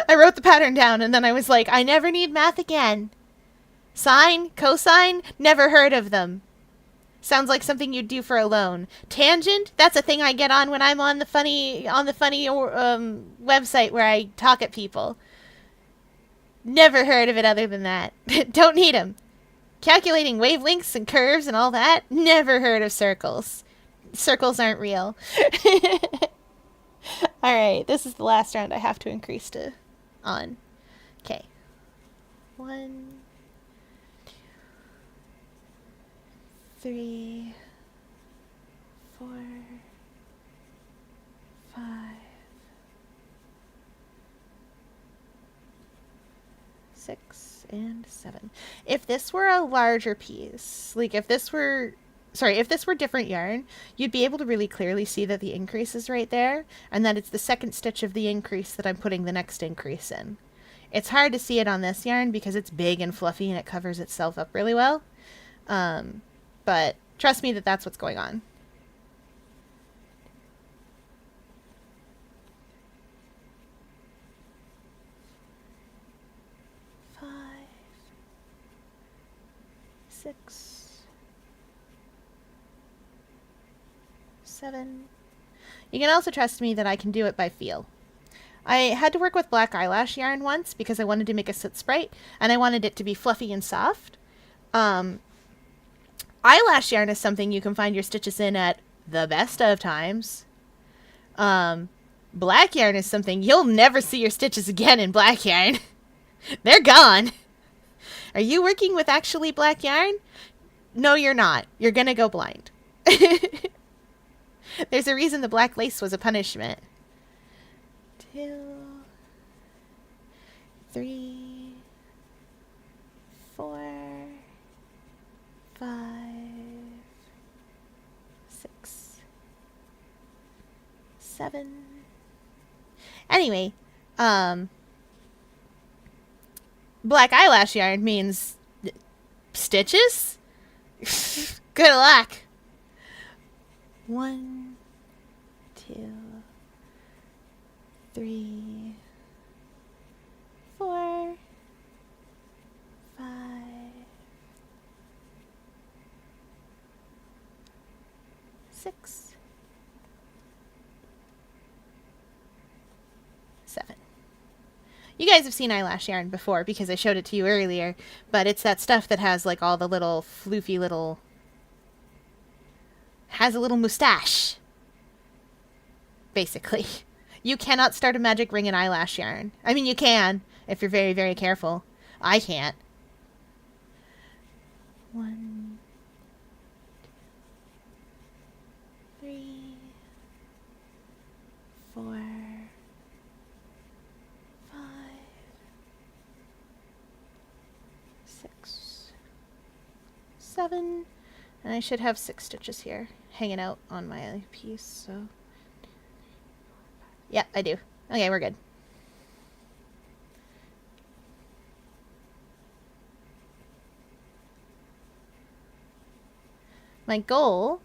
I wrote the pattern down and then I was like, I never need math again. Sine, cosine, never heard of them. Sounds like something you'd do for a loan. Tangent, that's a thing I get on when I'm on the funny website where I talk at people. Never heard of it other than that. Don't need them. Calculating wavelengths and curves and all that? Never heard of circles. Circles aren't real. Alright, this is the last round I have to increase to on. Okay. 1, 2, 3, 4, 5, 6, and 7. If this were a larger piece, like if this were different yarn, you'd be able to really clearly see that the increase is right there, and that it's the second stitch of the increase that I'm putting the next increase in. It's hard to see it on this yarn because it's big and fluffy and it covers itself up really well. But trust me that that's what's going on. Six, 7. You can also trust me that I can do it by feel. I had to work with black eyelash yarn once because I wanted to make a soot sprite and I wanted it to be fluffy and soft. Eyelash yarn is something you can find your stitches in at the best of times. Black yarn is something you'll never see your stitches again in black yarn. They're gone. Are you working with actually black yarn? No, you're not. You're gonna go blind. There's a reason the black lace was a punishment. 2, 3, 4, 5, 6, 7. Anyway, black eyelash yarn means stitches? Good luck. 1, 2, 3, 4, 5, 6, 7. You guys have seen eyelash yarn before because I showed it to you earlier, but it's that stuff that has like all the little floofy little... has a little mustache. Basically. You cannot start a magic ring in eyelash yarn. I mean, you can, if you're very, very careful. I can't. 1, 2, 3, 4, 5, 6, 7, and I should have 6 stitches here hanging out on my piece, so... Yeah, I do. Okay, we're good. My goal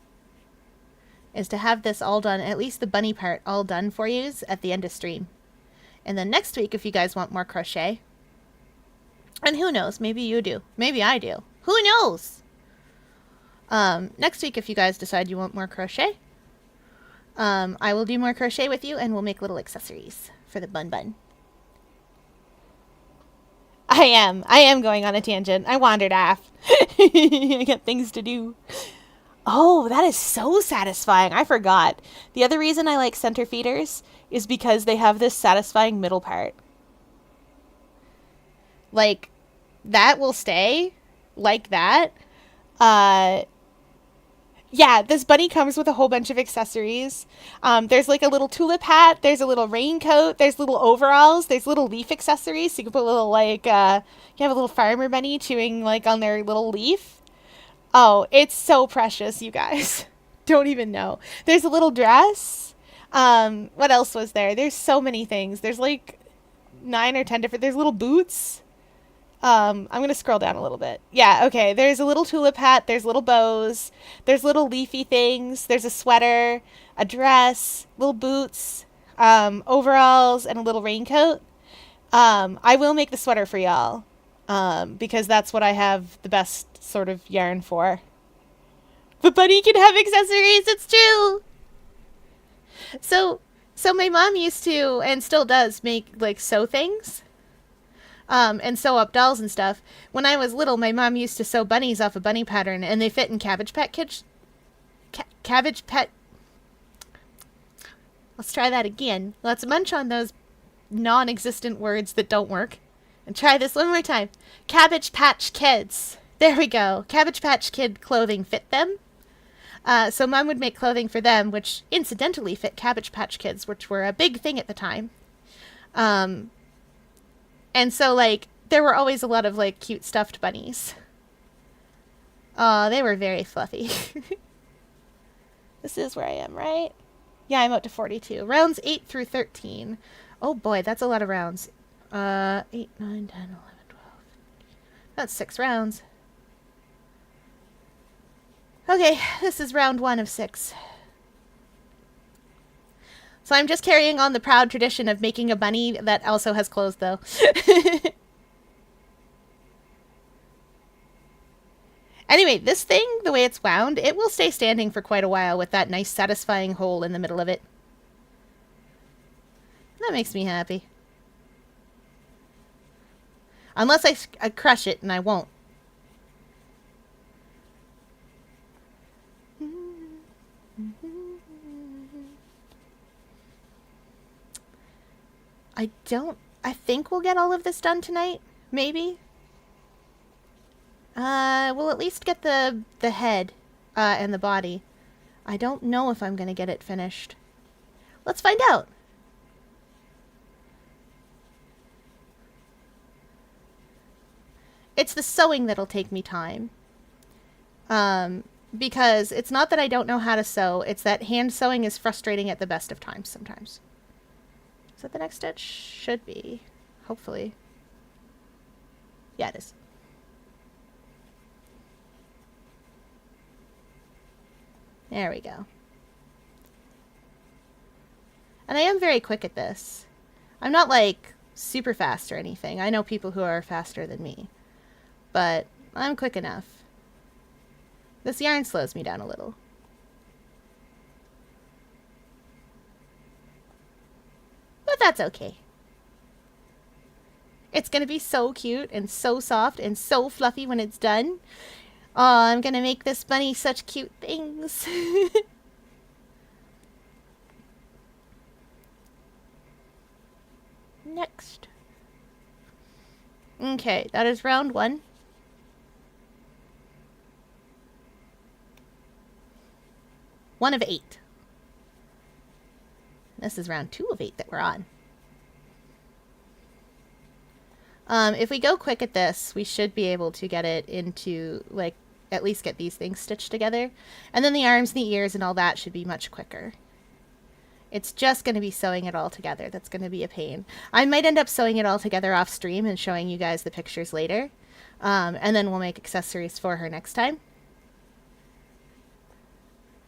is to have this all done, at least the bunny part all done for you at the end of stream. And then next week, if you guys want more crochet, and who knows, maybe you do, maybe I do, who knows? Next week, if you guys decide you want more crochet, I will do more crochet with you, and we'll make little accessories for the bun bun. I am going on a tangent. I wandered off. I got things to do. Oh, that is so satisfying. I forgot. The other reason I like center feeders is because they have this satisfying middle part. Like, that will stay like that. Yeah, this bunny comes with a whole bunch of accessories. There's like a little tulip hat. There's a little raincoat. There's little overalls. There's little leaf accessories. So you can put a little like, you have a little farmer bunny chewing like on their little leaf. Oh, it's so precious, you guys. Don't even know. There's a little dress. What else was there? There's so many things. There's like 9 or 10 different, there's little boots. I'm going to scroll down a little bit. Yeah, okay. There's a little tulip hat. There's little bows. There's little leafy things. There's a sweater, a dress, little boots, overalls, and a little raincoat. I will make the sweater for y'all, because that's what I have the best sort of yarn for. But bunny can have accessories. It's true. So my mom used to, and still does, make like sew things. And sew up dolls and stuff. When I was little, my mom used to sew bunnies off a bunny pattern, and they fit in Cabbage Patch Kids. Cabbage Patch. Let's try that again. Let's munch on those non-existent words that don't work. And try this one more time. Cabbage Patch Kids. There we go. Cabbage Patch Kid clothing fit them. So Mom would make clothing for them, which incidentally fit Cabbage Patch Kids, which were a big thing at the time. And so, like, there were always a lot of, like, cute stuffed bunnies. Oh, they were very fluffy. This is where I am, right? Yeah, I'm up to 42. Rounds 8 through 13. Oh, boy, that's a lot of rounds. 8, 9, 10, 11, 12. That's 6 rounds. Okay, this is round 1 of 6. So I'm just carrying on the proud tradition of making a bunny that also has clothes, though. Anyway, this thing, the way it's wound, it will stay standing for quite a while with that nice satisfying hole in the middle of it. That makes me happy. Unless I crush it, and I won't. I think we'll get all of this done tonight, maybe. We'll at least get the head, and the body. I don't know if I'm gonna get it finished. Let's find out. It's the sewing that'll take me time. Because it's not that I don't know how to sew, it's that hand sewing is frustrating at the best of times sometimes. Is that the next stitch? Should be. Hopefully. Yeah, it is. There we go. And I am very quick at this. I'm not, like, super fast or anything. I know people who are faster than me. But I'm quick enough. This yarn slows me down a little. But that's okay. It's gonna be so cute and so soft and so fluffy when it's done. Oh, I'm gonna make this bunny such cute things. Next. Okay, that is round 1. One of 8. This is round 2 of 8 that we're on. If we go quick at this, we should be able to get it into, like, at least get these things stitched together. And then the arms and the ears and all that should be much quicker. It's just going to be sewing it all together. That's going to be a pain. I might end up sewing it all together off stream and showing you guys the pictures later. And then we'll make accessories for her next time.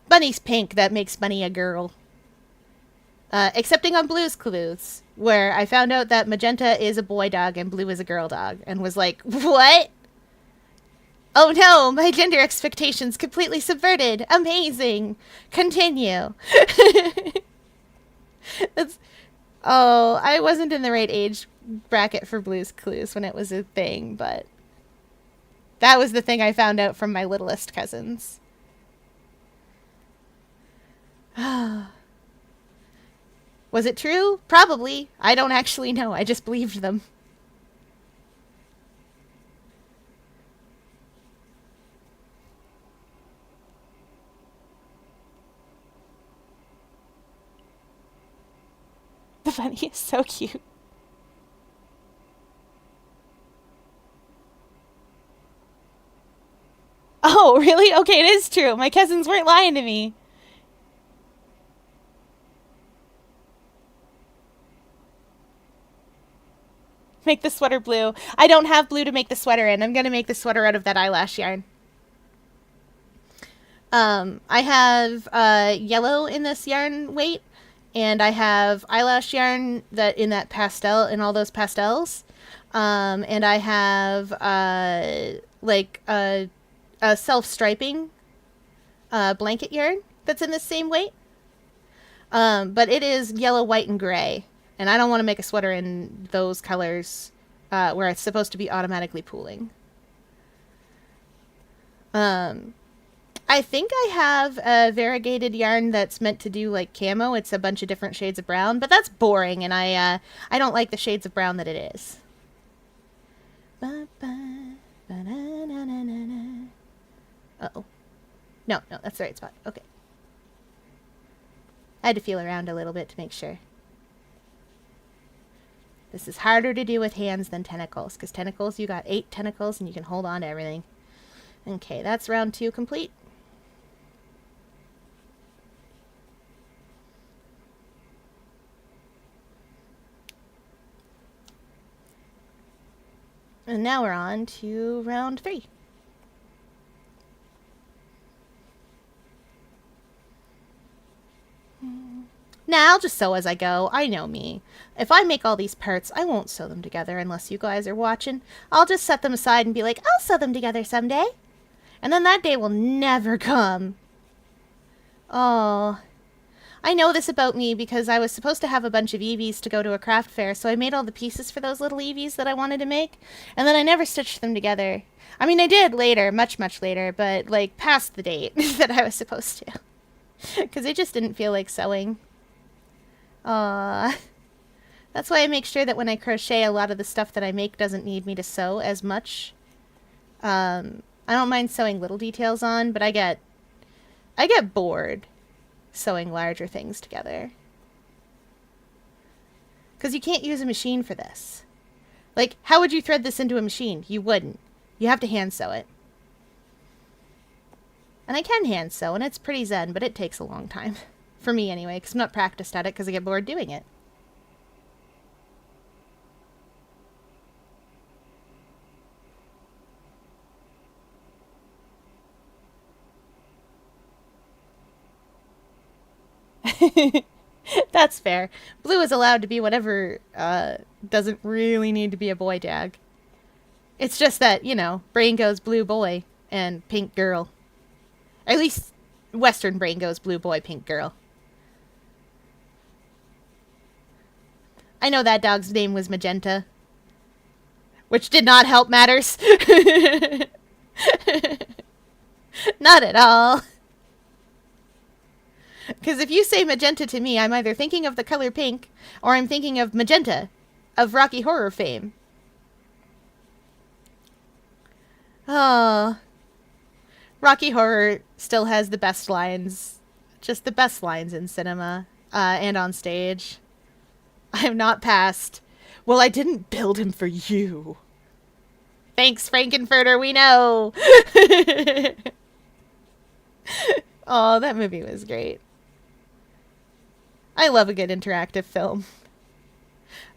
Bunny's pink. That makes Bunny a girl. Excepting on Blue's Clues, where I found out that magenta is a boy dog and blue is a girl dog, and was like, what? Oh no, my gender expectations completely subverted. Amazing. Continue. That's, oh, I wasn't in the right age bracket for Blue's Clues when it was a thing, but that was the thing I found out from my littlest cousins. Was it true? Probably. I don't actually know. I just believed them. The bunny is so cute. Oh, really? Okay, it is true. My cousins weren't lying to me. Make the sweater blue. I don't have blue to make the sweater in. I'm going to make the sweater out of that eyelash yarn. I have yellow in this yarn weight, and I have eyelash yarn that in that pastel, in all those pastels. And I have like a self-striping blanket yarn that's in the same weight. But it is yellow, white, and gray. And I don't want to make a sweater in those colors where it's supposed to be automatically pooling. I think I have a variegated yarn that's meant to do like camo. It's a bunch of different shades of brown, but that's boring, and I don't like the shades of brown that it is. Uh-oh. No, that's the right spot. Okay. I had to feel around a little bit to make sure. This is harder to do with hands than tentacles, because tentacles, you got 8 tentacles and you can hold on to everything. Okay, that's round 2 complete. And now we're on to round 3. Nah, I'll just sew as I go. I know me. If I make all these parts, I won't sew them together unless you guys are watching. I'll just set them aside and be like, I'll sew them together someday. And then that day will never come. Oh. I know this about me because I was supposed to have a bunch of Eevees to go to a craft fair, so I made all the pieces for those little Eevees that I wanted to make, and then I never stitched them together. I mean, I did later, much, much later, but, like, past the date that I was supposed to. Because I just didn't feel like sewing. Aww. That's why I make sure that when I crochet, a lot of the stuff that I make doesn't need me to sew as much. I don't mind sewing little details on, but I get bored sewing larger things together. Because you can't use a machine for this. Like, how would you thread this into a machine? You wouldn't. You have to hand sew it. And I can hand sew, and it's pretty zen, but it takes a long time. For me, anyway, because I'm not practiced at it because I get bored doing it. That's fair. Blue is allowed to be whatever doesn't really need to be a boy tag. It's just that, you know, brain goes blue boy and pink girl. At least Western brain goes blue boy, pink girl. I know that dog's name was Magenta. Which did not help matters. Not at all. Because if you say magenta to me, I'm either thinking of the color pink, or I'm thinking of Magenta, of Rocky Horror fame. Oh. Rocky Horror still has the best lines. Just the best lines in cinema, and on stage. I have not passed. Well, I didn't build him for you. Thanks, Frankenfurter, we know. Oh, that movie was great. I love a good interactive film.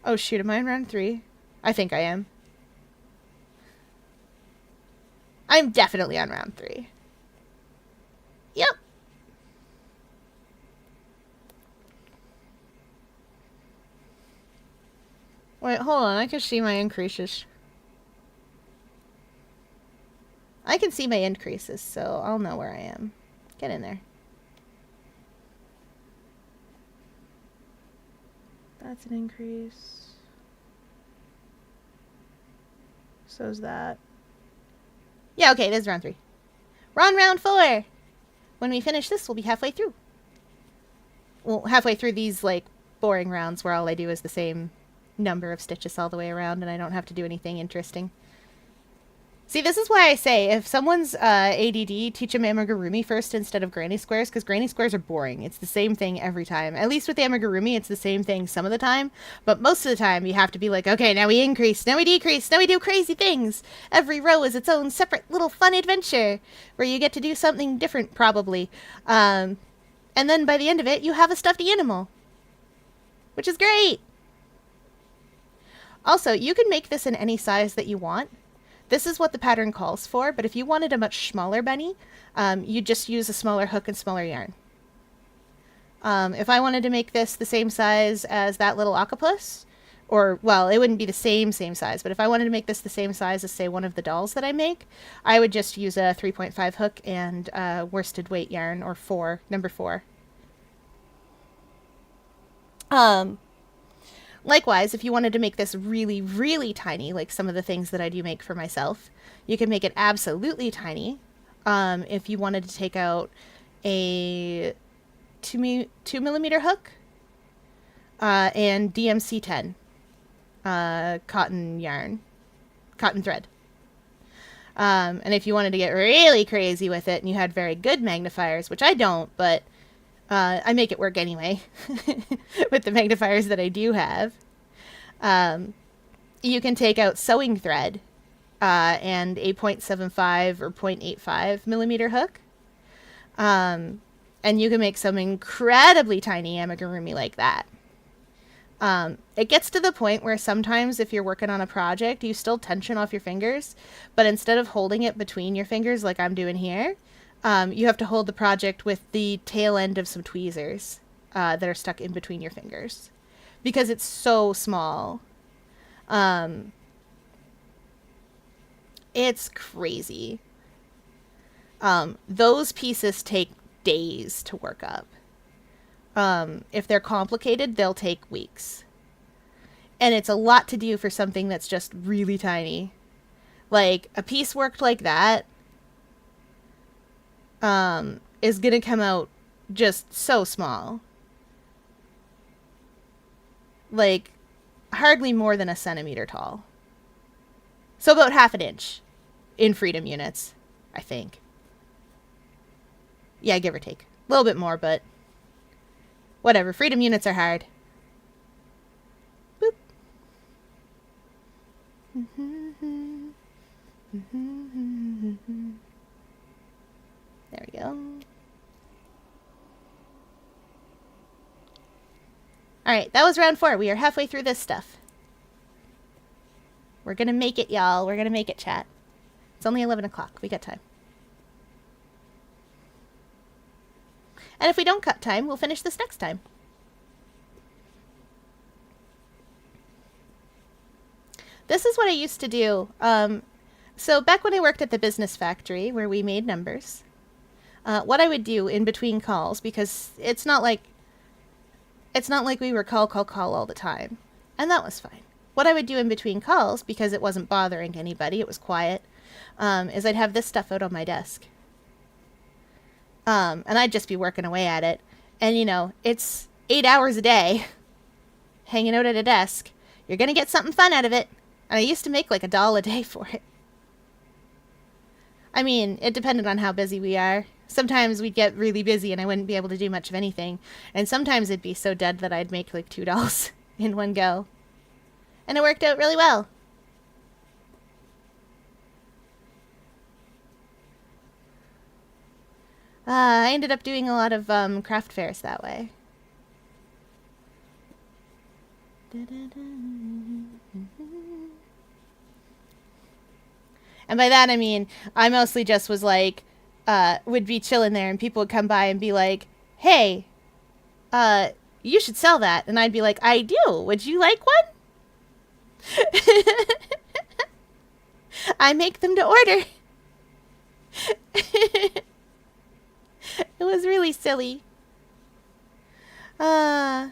Oh shoot, am I in round 3? I think I am. I'm definitely on round 3. Yep. Wait, hold on. I can see my increases. I can see my increases, so I'll know where I am. Get in there. That's an increase. So's that. Yeah, okay, this is round 3. We're on round 4! When we finish this, we'll be halfway through. Well, halfway through these, like, boring rounds where all I do is the same number of stitches all the way around and I don't have to do anything interesting. See, this is why I say, if someone's ADD, teach them amigurumi first instead of granny squares, because granny squares are boring. It's the same thing every time. At least with amigurumi, it's the same thing some of the time, but most of the time you have to be like, okay, now we increase, now we decrease, now we do crazy things. Every row is its own separate little fun adventure, where you get to do something different, probably. And then by the end of it, you have a stuffed animal, which is great. Also, you can make this in any size that you want. This is what the pattern calls for, but if you wanted a much smaller bunny, you just use a smaller hook and smaller yarn. If I wanted to make this the same size as that little octopus, or, well, it wouldn't be the same size, but if I wanted to make this the same size as, say, one of the dolls that I make, I would just use a 3.5 hook and worsted weight yarn, or number 4. Likewise, if you wanted to make this really, really tiny, like some of the things that I do make for myself, you can make it absolutely tiny. If you wanted to take out a 2mm hook and DMC 10 cotton thread. And if you wanted to get really crazy with it and you had very good magnifiers, which I don't, but I make it work anyway with the magnifiers that I do have. You can take out sewing thread and a 0.75 or 0.85 millimeter hook. And you can make some incredibly tiny amigurumi like that. It gets to the point where sometimes if you're working on a project, you still tension off your fingers, but instead of holding it between your fingers like I'm doing here, you have to hold the project with the tail end of some tweezers that are stuck in between your fingers because it's so small. It's crazy. Those pieces take days to work up. If they're complicated, they'll take weeks. And it's a lot to do for something that's just really tiny. Like, a piece worked like that is going to come out just so small. Like, hardly more than a centimeter tall. So about half an inch in freedom units, I think. Yeah, give or take. A little bit more, but whatever. Freedom units are hard. Boop. There we go. Alright, that was round 4. We are halfway through this stuff. We're gonna make it, y'all. We're gonna make it, chat. It's only 11 o'clock. We got time. And if we don't cut time, we'll finish this next time. This is what I used to do. So back when I worked at the business factory where we made numbers, what I would do in between calls, because it's not like we were call all the time, and that was fine. What I would do in between calls, because it wasn't bothering anybody, it was quiet, is I'd have this stuff out on my desk. And I'd just be working away at it. And, you know, it's 8 hours a day hanging out at a desk. You're going to get something fun out of it. And I used to make like $1 a day for it. I mean, it depended on how busy we are. Sometimes we'd get really busy and I wouldn't be able to do much of anything. And sometimes it'd be so dead that I'd make like $2 in one go. And it worked out really well. I ended up doing a lot of craft fairs that way. And by that I mean, I mostly just was like, would be chilling there and people would come by and be like, hey, you should sell that. And I'd be like, I do. Would you like one? I make them to order. It was really silly. But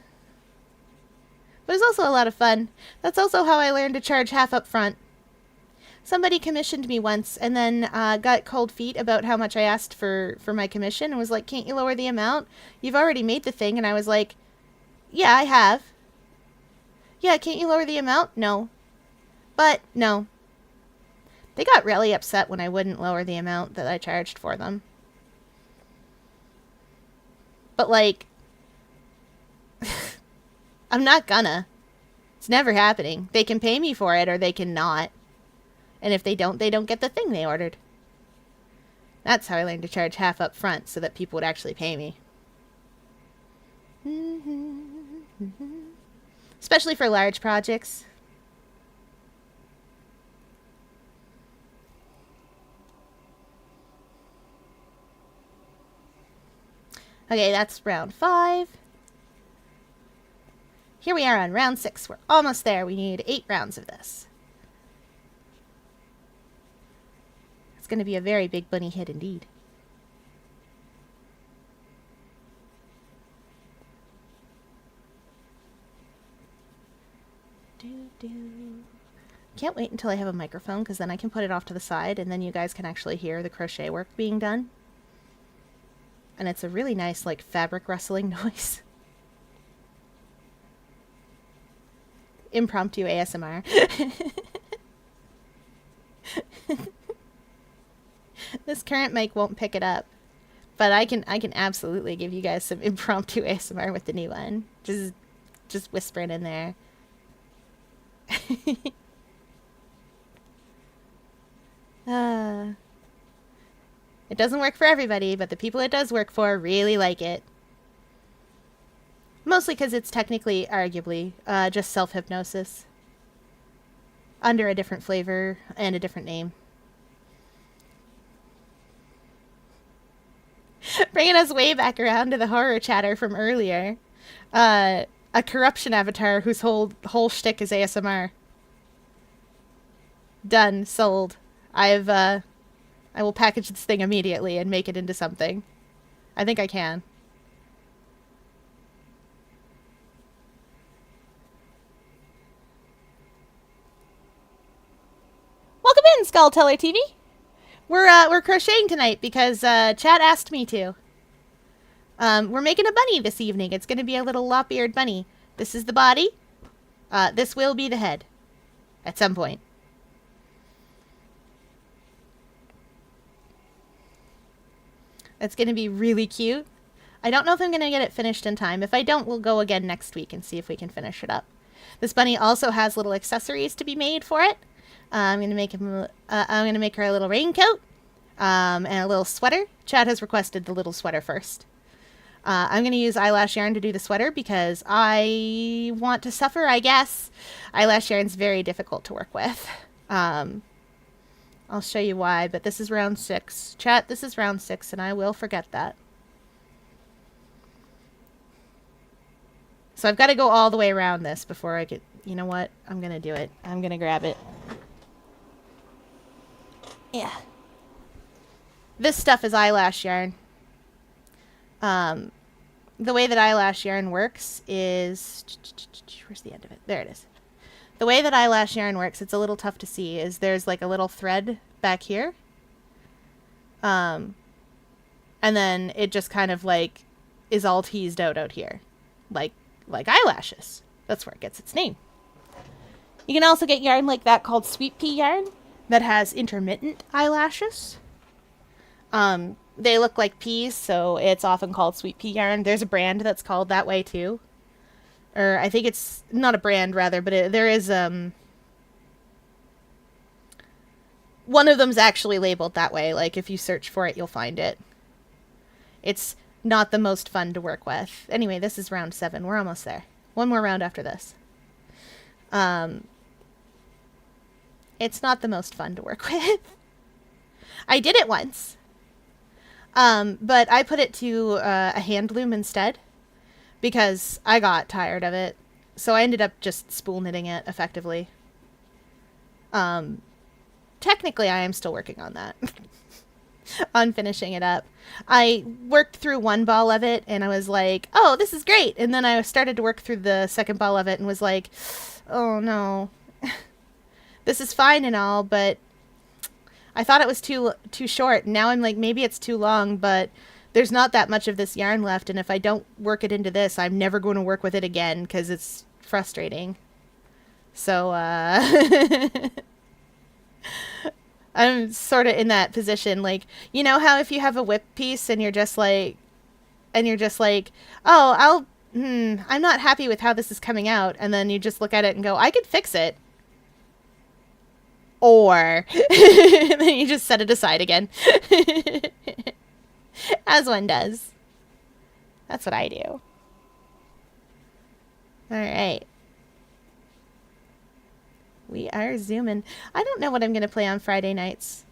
it was also a lot of fun. That's also how I learned to charge half up front. Somebody commissioned me once and then got cold feet about how much I asked for my commission and was like, can't you lower the amount? You've already made the thing. And I was like, yeah, I have. Yeah, can't you lower the amount? No. But, no. They got really upset when I wouldn't lower the amount that I charged for them. But, like, I'm not gonna. It's never happening. They can pay me for it or they can not. And if they don't get the thing they ordered. That's how I learned to charge half up front so that people would actually pay me. Especially for large projects. Okay, that's round 5. Here we are on round 6. We're almost there. We need 8 rounds of this. It's going to be a very big bunny hit indeed. Can't wait until I have a microphone because then I can put it off to the side and then you guys can actually hear the crochet work being done. And it's a really nice, like, fabric rustling noise. Impromptu ASMR. This current mic won't pick it up, but I can absolutely give you guys some impromptu ASMR with the new one. Just whispering in there. It doesn't work for everybody, but the people it does work for really like it. Mostly because it's technically, arguably, just self-hypnosis. Under a different flavor and a different name. Bringing us way back around to the horror chatter from earlier. A corruption avatar whose whole shtick is ASMR. Done. Sold. I will package this thing immediately and make it into something. I think I can. Welcome in, Skull Teller TV. We're crocheting tonight because chat asked me to. We're making a bunny this evening. It's going to be a little lop-eared bunny. This is the body. This will be the head. At some point. It's going to be really cute. I don't know if I'm going to get it finished in time. If I don't, we'll go again next week and see if we can finish it up. This bunny also has little accessories to be made for it. I'm going to make him. I'm going to make her a little raincoat and a little sweater. Chad has requested the little sweater first. I'm going to use eyelash yarn to do the sweater because I want to suffer, I guess. Eyelash yarn's very difficult to work with. I'll show you why, but this is round 6. Chat, this is round 6, and I will forget that. So I've got to go all the way around this before I get... You know what? I'm going to do it. I'm going to grab it. Yeah. This stuff is eyelash yarn. The way that eyelash yarn works is... Where's the end of it? There it is. The way that eyelash yarn works, it's a little tough to see, is there's like a little thread back here. And then it just kind of like is all teased out here. Like eyelashes. That's where it gets its name. You can also get yarn like that called sweet pea yarn that has intermittent eyelashes. They look like peas, so it's often called sweet pea yarn. There's a brand that's called that way too. Or I think it's not a brand, rather, but there is one of them's actually labeled that way. Like if you search for it, you'll find it. It's not the most fun to work with. Anyway, this is round 7. We're almost there. One more round after this. It's not the most fun to work with. I did it once. But I put it to a hand loom instead because I got tired of it. So I ended up just spool knitting it effectively. Technically, I am still working on that. On finishing it up. I worked through one ball of it and I was like, oh, this is great. And then I started to work through the second ball of it and was like, oh no. This is fine and all, but I thought it was too short. Now I'm like, maybe it's too long, but there's not that much of this yarn left, and if I don't work it into this, I'm never going to work with it again because it's frustrating. So, I'm sort of in that position. Like, you know how if you have a whip piece and you're just like, oh, I'm not happy with how this is coming out, and then you just look at it and go, I could fix it. Or, then you just set it aside again. As one does. That's what I do. Alright. We are zooming. I don't know what I'm going to play on Friday nights.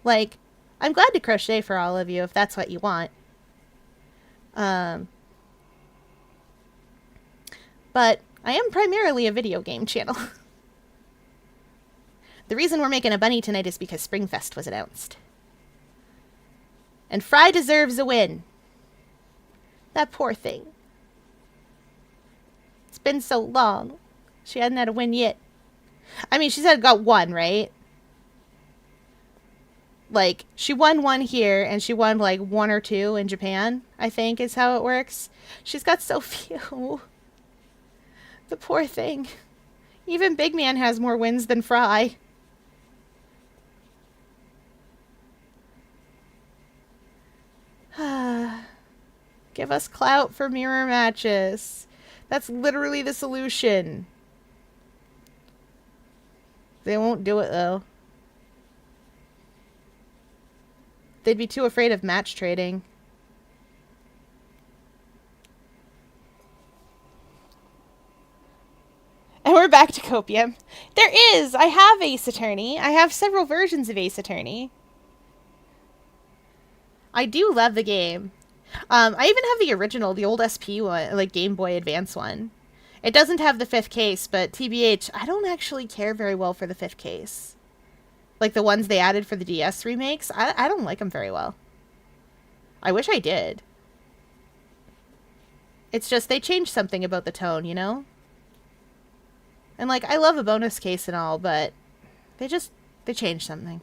Like, I'm glad to crochet for all of you if that's what you want. But I am primarily a video game channel. The reason we're making a bunny tonight is because Springfest was announced. And Fry deserves a win. That poor thing. It's been so long. She hadn't had a win yet. I mean, she's got one, right? Like, she won one here, and she won, like, 1 or 2 in Japan, I think is how it works. She's got so few. The poor thing. Even Big Man has more wins than Fry. Give us clout for mirror matches. That's literally the solution. They won't do it, though. They'd be too afraid of match trading. And we're back to Copium. There is! I have Ace Attorney. I have several versions of Ace Attorney. I do love the game. I even have the original, the old SP one, like Game Boy Advance one. It doesn't have the 5th case, but TBH, I don't actually care very well for the 5th case. Like the ones they added for the DS remakes, I don't like them very well. I wish I did. It's just they changed something about the tone, you know? And like, I love a bonus case and all, but they changed something.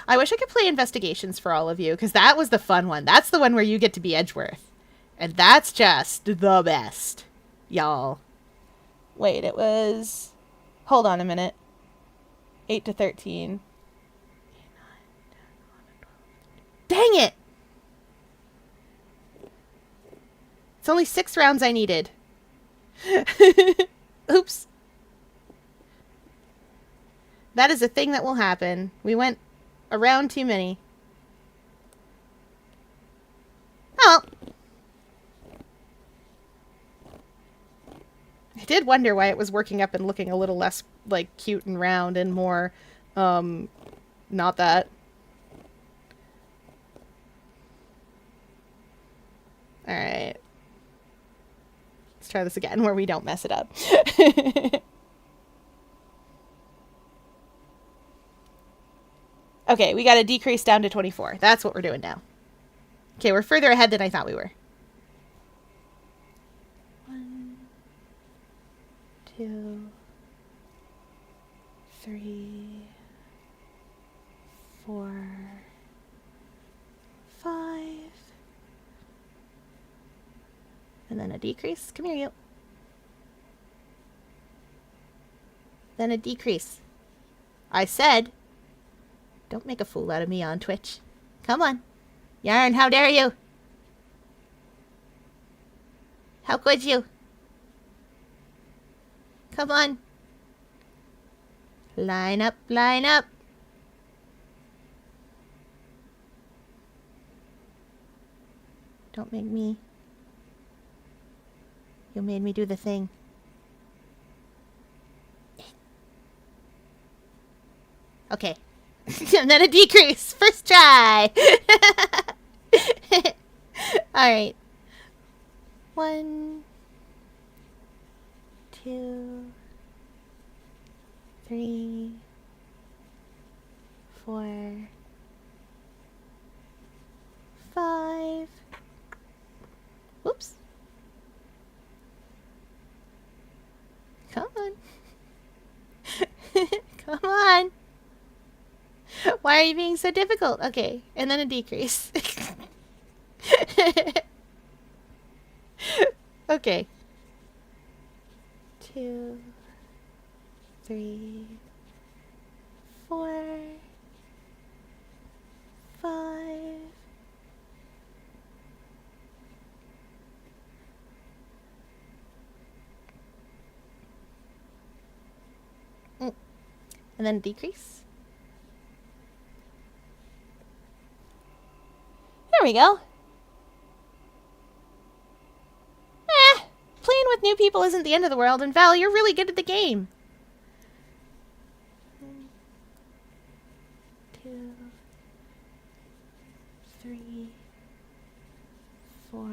I wish I could play Investigations for all of you, because that was the fun one. That's the one where you get to be Edgeworth. And that's just the best. Y'all. Wait, it was... Hold on a minute. 8 to 13. Dang it! It's only 6 rounds I needed. Oops. That is a thing that will happen. We went around too many. Oh. I did wonder why it was working up and looking a little less, like, cute and round and more, not that. Alright. Let's try this again where we don't mess it up. Okay, we got a decrease down to 24. That's what we're doing now. Okay, we're further ahead than I thought we were. 1, 2, 3, 4, 5. And then a decrease. Come here, you. Then a decrease. I said... Don't make a fool out of me on Twitch. Come on. Yarn, how dare you? How could you? Come on. Line up, line up. Don't make me. You made me do the thing. Okay. And then a decrease. First try. Alright. 1, 2, 3, 4, 5. Whoops. Come on. Come on. Why are you being so difficult? Okay, and then a decrease. Okay. 2, 3, 4, 5. And then decrease. There we go. Playing with new people isn't the end of the world, and Val, you're really good at the game. 2, 3, 4,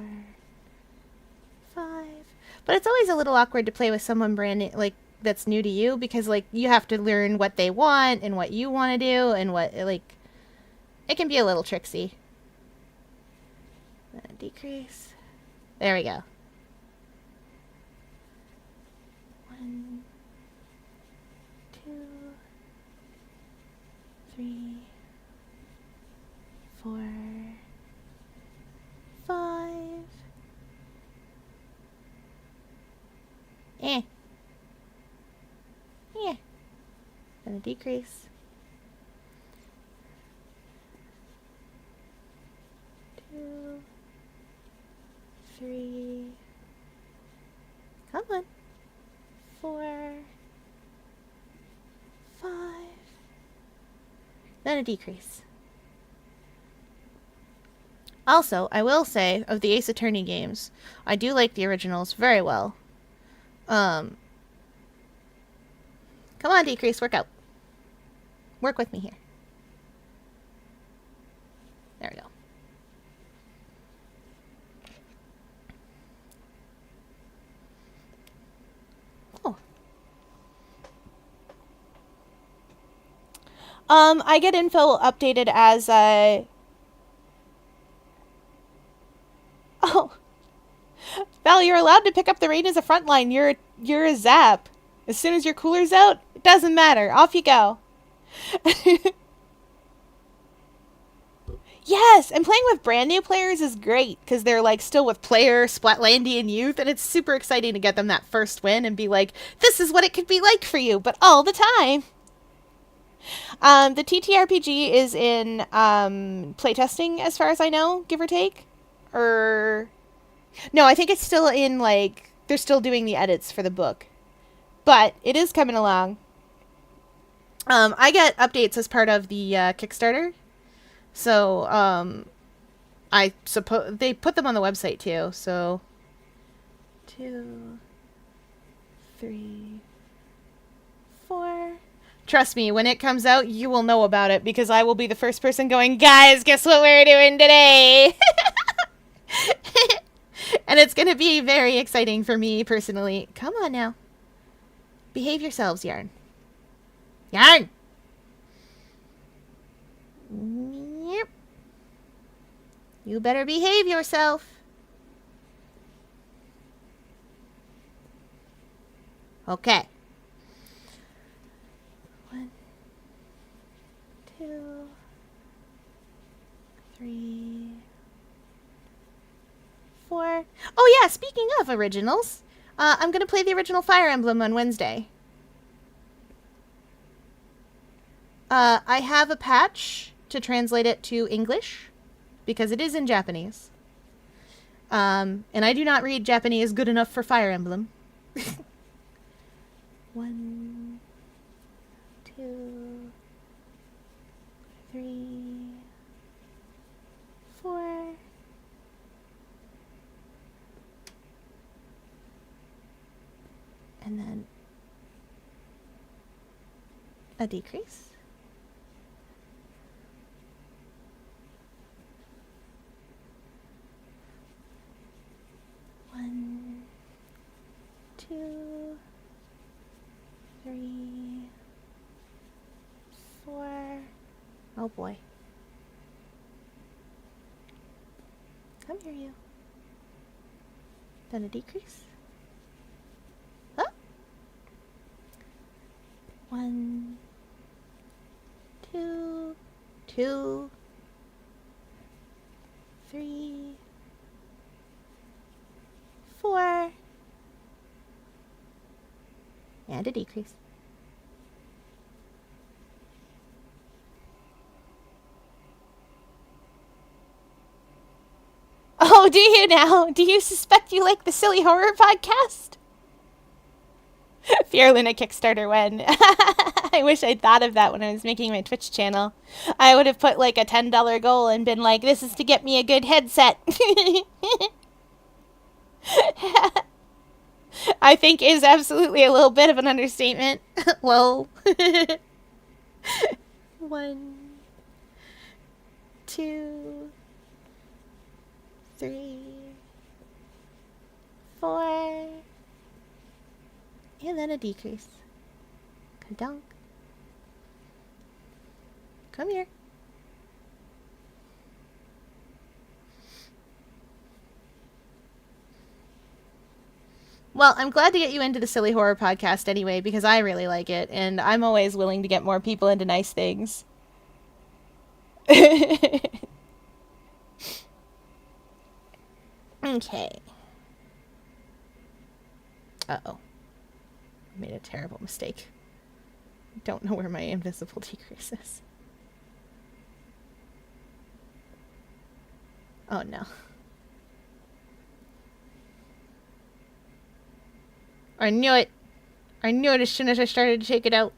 5. But it's always a little awkward to play with someone brand new, like, that's new to you, because, like, you have to learn what they want and what you want to do and what, like, it can be a little tricksy. Decrease. There we go. 1, 2, 3, 4, 5. Yeah. And a decrease. 2, 3. Come on. 4, 5. Then a decrease. Also, I will say, of the Ace Attorney games, I do like the originals very well. Come on, decrease, work out. Work with me here. There we go. I get info updated as Oh. Val, you're allowed to pick up the rain as a frontline. You're a zap. As soon as your cooler's out, it doesn't matter. Off you go. Yes, and playing with brand new players is great because they're like still with player Splatlandian youth, and it's super exciting to get them that first win and be like, this is what it could be like for you, but all the time. The TTRPG is in playtesting, as far as I know, give or take. No, I think it's still in, like, they're still doing the edits for the book. But it is coming along. I get updates as part of the Kickstarter. So, I suppose they put them on the website too. So, 2, 3, 4. Trust me, when it comes out, you will know about it because I will be the first person going, guys, guess what we're doing today? And it's going to be very exciting for me personally. Come on now. Behave yourselves, Yarn. Yarn! Yep. You better behave yourself. Okay. 1, 2, 3, 4. Oh yeah, speaking of originals, I'm going to play the original Fire Emblem on Wednesday. I have a patch to translate it to English, because it is in Japanese. And I do not read Japanese good enough for Fire Emblem. 1, 2, 3, 4. And then a decrease. 1, 2, 3, Oh boy. Come here, you. Then a decrease. Up. 1, 2, 2, 3, 4, and a decrease. Oh, do you now? Do you suspect you like the Silly Horror Podcast? Fearlin a Kickstarter when. I wish I'd thought of that when I was making my Twitch channel. I would have put like a $10 goal and been like, this is to get me a good headset. I think is absolutely a little bit of an understatement. Lol. 1, 2, 3, 4, and then a decrease. Kadonk. Come here. Well, I'm glad to get you into the Silly Horror Podcast anyway, because I really like it, and I'm always willing to get more people into nice things. Okay. Uh-oh. I made a terrible mistake. Don't know where my invisible decrease is. Oh no. I knew it. I knew it as soon as I started to take it out.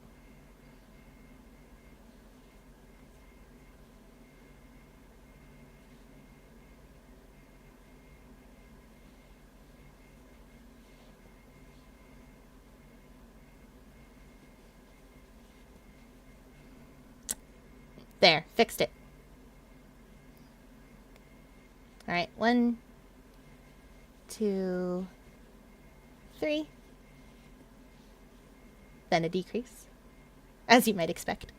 There, fixed it. Alright, 1, 2, 3. Then a decrease. As you might expect.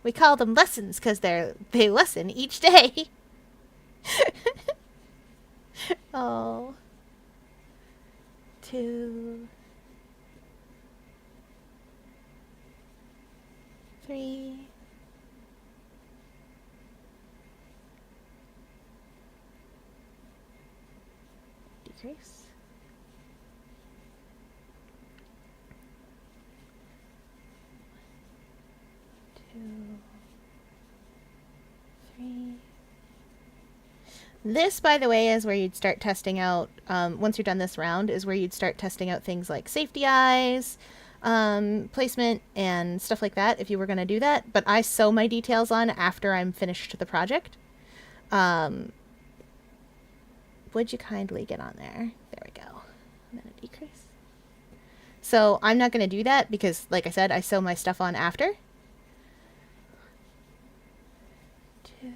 We call them lessons because they lesson each day. Oh. 2, 3. Decrease. 2, 3. This, by the way, is where you'd start testing out, once you're done this round, is where you'd start testing out things like safety eyes, placement, and stuff like that, if you were going to do that. But I sew my details on after I'm finished the project. Would you kindly get on there? There we go. And then a decrease. So I'm not going to do that because, like I said, I sew my stuff on after. 2,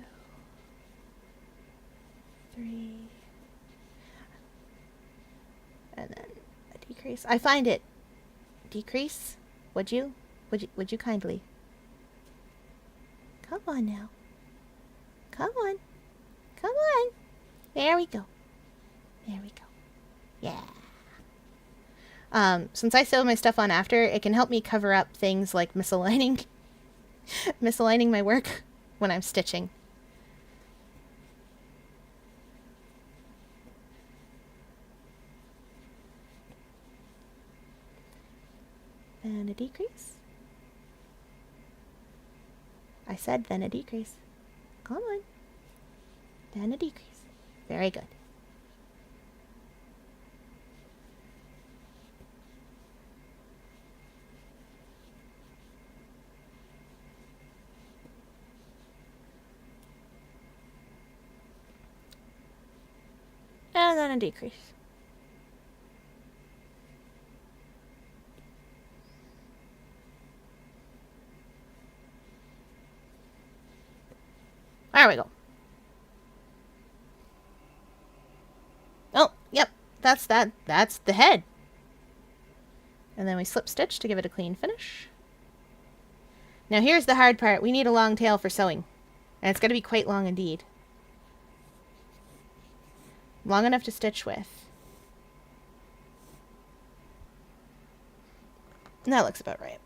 3, and then a decrease. I find it. Decrease? Would you kindly? Come on now. Come on. Come on. There we go. There we go. Yeah. Since I sew my stuff on after, it can help me cover up things like misaligning my work when I'm stitching. And a decrease. I said then a decrease. Come on. Then a decrease. Very good. And then a decrease. There we go. Oh, yep. That's the head. And then we slip stitch to give it a clean finish. Now here's the hard part. We need a long tail for sewing. And it's going to be quite long indeed. Long enough to stitch with. And that looks about right.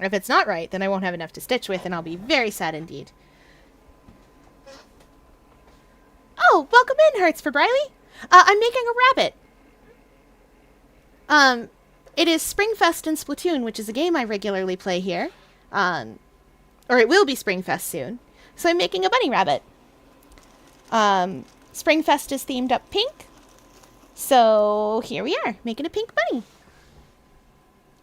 If it's not right, then I won't have enough to stitch with, and I'll be very sad indeed. Oh, welcome in, Hearts for Briley. I'm making a rabbit. It is Springfest in Splatoon, which is a game I regularly play here. Or it will be Springfest soon. So I'm making a bunny rabbit. Springfest is themed up pink. So here we are, making a pink bunny.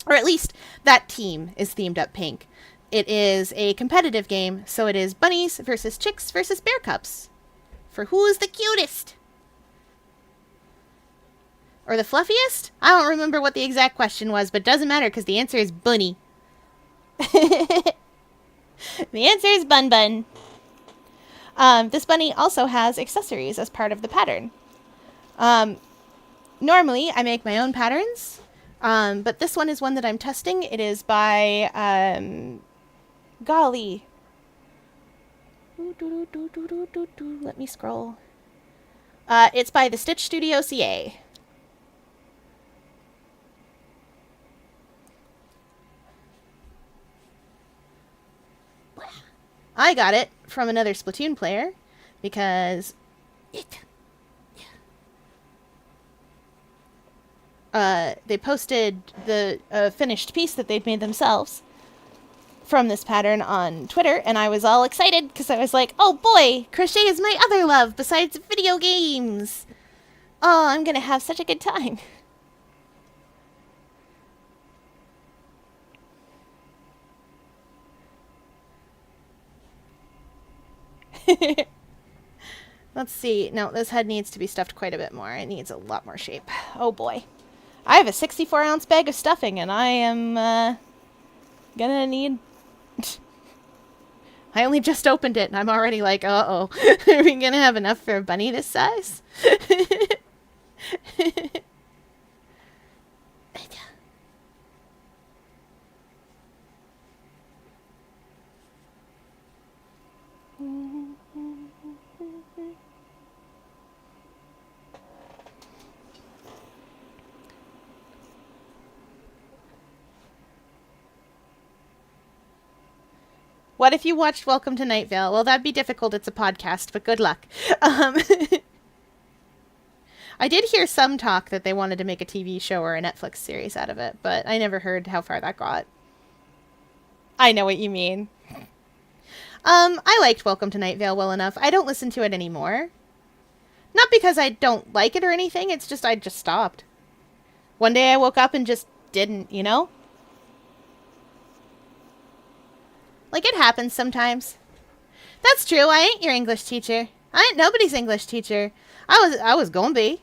Or at least that team is themed up pink. It is a competitive game, so it is bunnies versus chicks versus bear cubs. For who's the cutest? Or the fluffiest? I don't remember what the exact question was, but it doesn't matter because the answer is bunny. The answer is Bun Bun. This bunny also has accessories as part of the pattern. Normally, I make my own patterns, but this one is one that I'm testing. It is by, golly. Let me scroll. It's by the Stitch Studio CA. I got it from another Splatoon player because they posted the finished piece that they'd made themselves from this pattern on Twitter, and I was all excited because I was like, oh boy, crochet is my other love besides video games. Oh, I'm gonna have such a good time. Let's see. No, this head needs to be stuffed quite a bit more. It needs a lot more shape. Oh boy. I have a 64-ounce bag of stuffing, and I am gonna need... I only just opened it, and I'm already like, uh-oh. Are we gonna have enough for a bunny this size? What if you watched Welcome to Night Vale? Well, that'd be difficult. It's a podcast, but good luck. I did hear some talk that they wanted to make a TV show or a Netflix series out of it, but I never heard how far that got. I know what you mean. I liked Welcome to Night Vale well enough. I don't listen to it anymore. Not because I don't like it or anything, it's just I just stopped. One day I woke up and just didn't, you know? Like, it happens sometimes. That's true, I ain't your English teacher. I ain't nobody's English teacher. I was gonna be.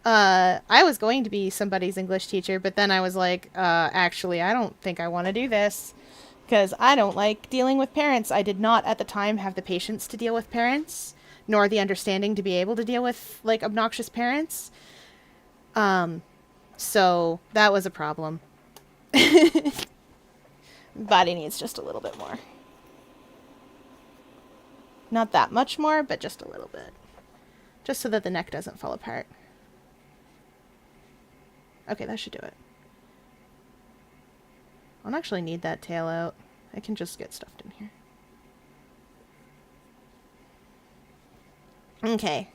I was going to be somebody's English teacher, but then I was like, actually, I don't think I want to do this. Because I don't like dealing with parents. I did not, at the time, have the patience to deal with parents, nor the understanding to be able to deal with, like, obnoxious parents. So, that was a problem. Body needs just a little bit more. Not that much more, but just a little bit. Just so that the neck doesn't fall apart. Okay, that should do it. I don't actually need that tail out. I can just get stuffed in here. Okay.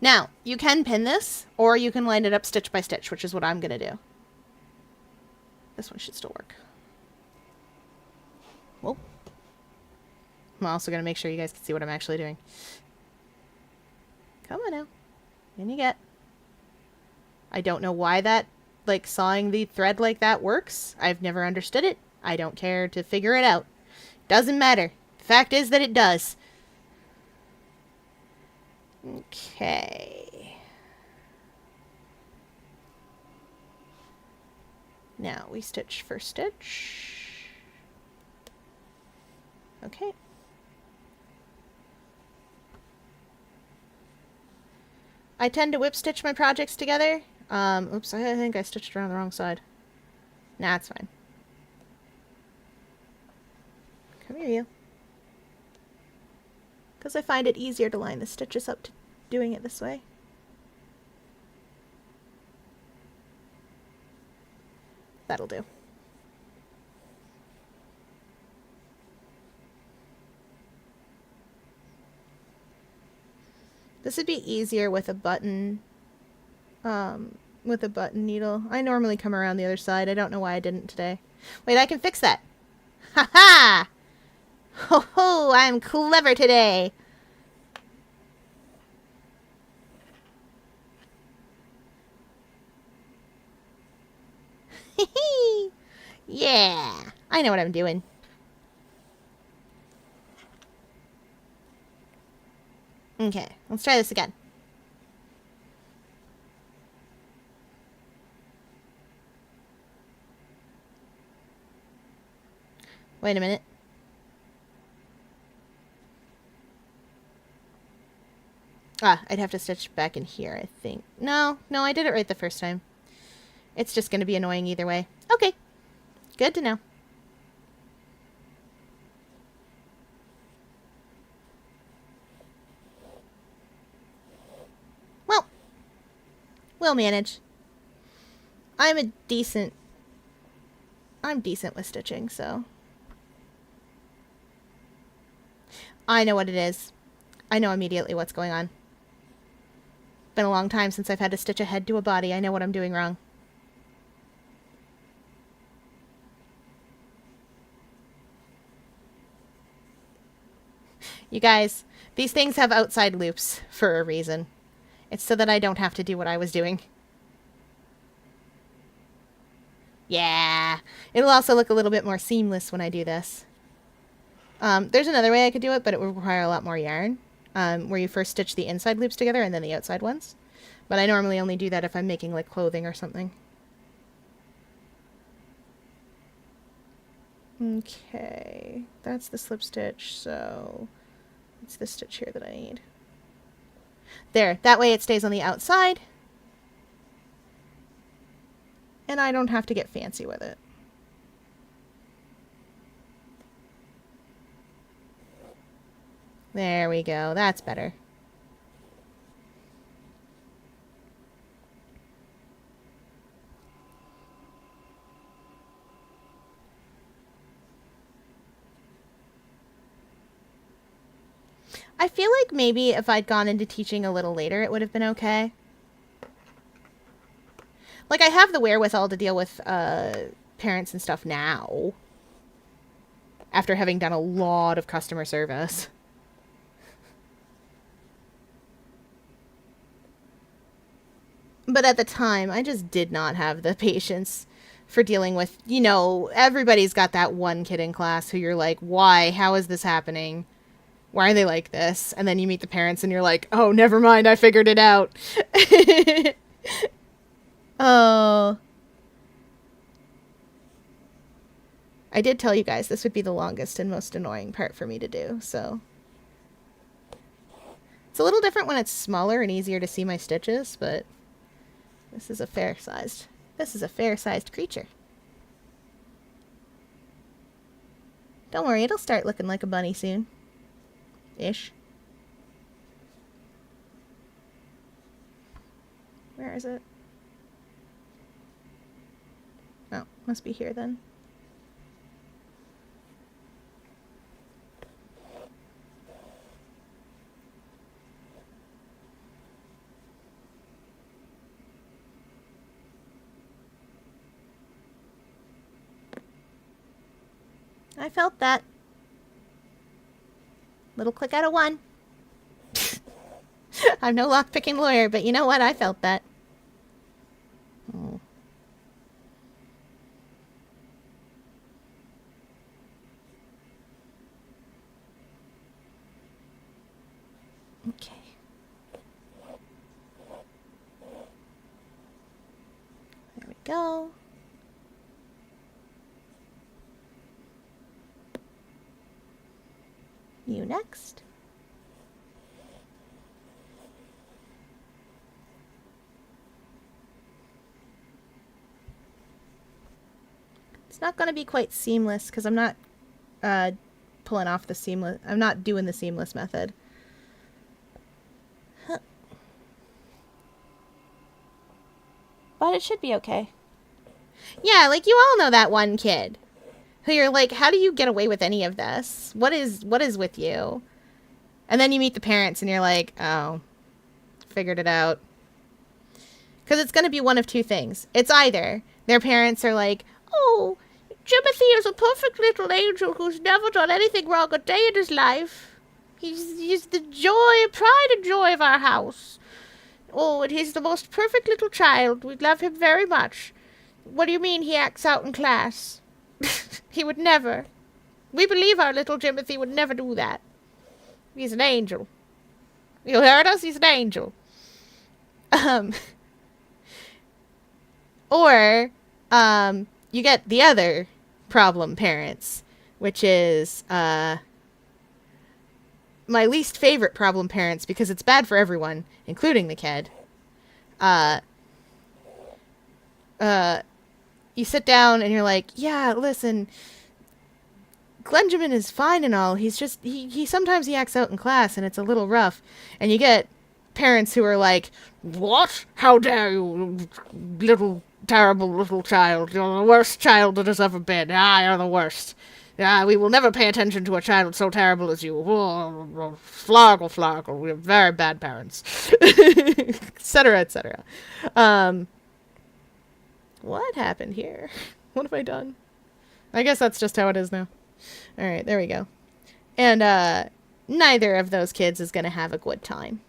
Now, you can pin this, or you can line it up stitch by stitch, which is what I'm going to do. This one should still work. Well, I'm also going to make sure you guys can see what I'm actually doing. Come on now. In you get. I don't know why that, like, sawing the thread like that works. I've never understood it. I don't care to figure it out. Doesn't matter. The fact is that it does. Okay. Now we stitch first stitch. Okay. I tend to whip stitch my projects together. Oops, I think I stitched around the wrong side. Nah, it's fine. Come here, you. Because I find it easier to line the stitches up to doing it this way. That'll do. This would be easier with a button needle. I normally come around the other side. I don't know why I didn't today. Wait, I can fix that. Ha ha! Ho ho, I'm clever today. Yeah, I know what I'm doing. Okay, let's try this again. Wait a minute. Ah, I'd have to stitch back in here, I think. No, I did it right the first time. It's just going to be annoying either way. Okay, good to know. Well, we'll manage. I'm decent with stitching, so. I know what it is. I know immediately what's going on. Been a long time since I've had to stitch a head to a body. I know what I'm doing wrong. You guys, these things have outside loops for a reason. It's so that I don't have to do what I was doing. Yeah. It'll also look a little bit more seamless when I do this. There's another way I could do it, but it would require a lot more yarn. Where you first stitch the inside loops together and then the outside ones. But I normally only do that if I'm making like clothing or something. Okay, that's the slip stitch, so it's this stitch here that I need. There, that way it stays on the outside. And I don't have to get fancy with it. There we go, that's better. I feel like maybe if I'd gone into teaching a little later, it would have been okay. Like, I have the wherewithal to deal with parents and stuff now. After having done a lot of customer service. But at the time, I just did not have the patience for dealing with, you know, everybody's got that one kid in class who you're like, why? How is this happening? Why are they like this? And then you meet the parents and you're like, oh, never mind, I figured it out. Oh. I did tell you guys this would be the longest and most annoying part for me to do, so. It's a little different when it's smaller and easier to see my stitches, but this is a fair-sized creature. Don't worry, it'll start looking like a bunny soon. Ish. Where is it? Oh, must be here then. I felt that. Little click out of 1. I'm no lockpicking lawyer, but you know what? I felt that. Oh. Okay. There we go. You next. It's not going to be quite seamless because I'm not pulling off the seamless. I'm not doing the seamless method. Huh. But it should be okay. Yeah, like you all know that one kid who you're like, how do you get away with any of this? What is with you? And then you meet the parents and you're like, oh, figured it out. Because it's going to be one of two things. It's either their parents are like, oh, Jimothy is a perfect little angel who's never done anything wrong a day in his life. He's the joy, pride and joy of our house. Oh, and he's the most perfect little child. We love him very much. What do you mean he acts out in class? He would never. We believe our little Jimothy would never do that. He's an angel. You heard us? He's an angel. Or, you get the other problem parents, which is, my least favorite problem parents because it's bad for everyone, including the kid. You sit down and you're like, yeah, listen, Glenjamin is fine and all. He's just, he sometimes he acts out in class and it's a little rough. And you get parents who are like, what? How dare you, little, terrible little child. You're the worst child that has ever been. Ah, you're the worst. Ah, we will never pay attention to a child so terrible as you. Oh, floggle, floggle. We're very bad parents. Etc., etc. What happened here? What have I done? I guess that's just how it is now. Alright, there we go. And, neither of those kids is going to have a good time.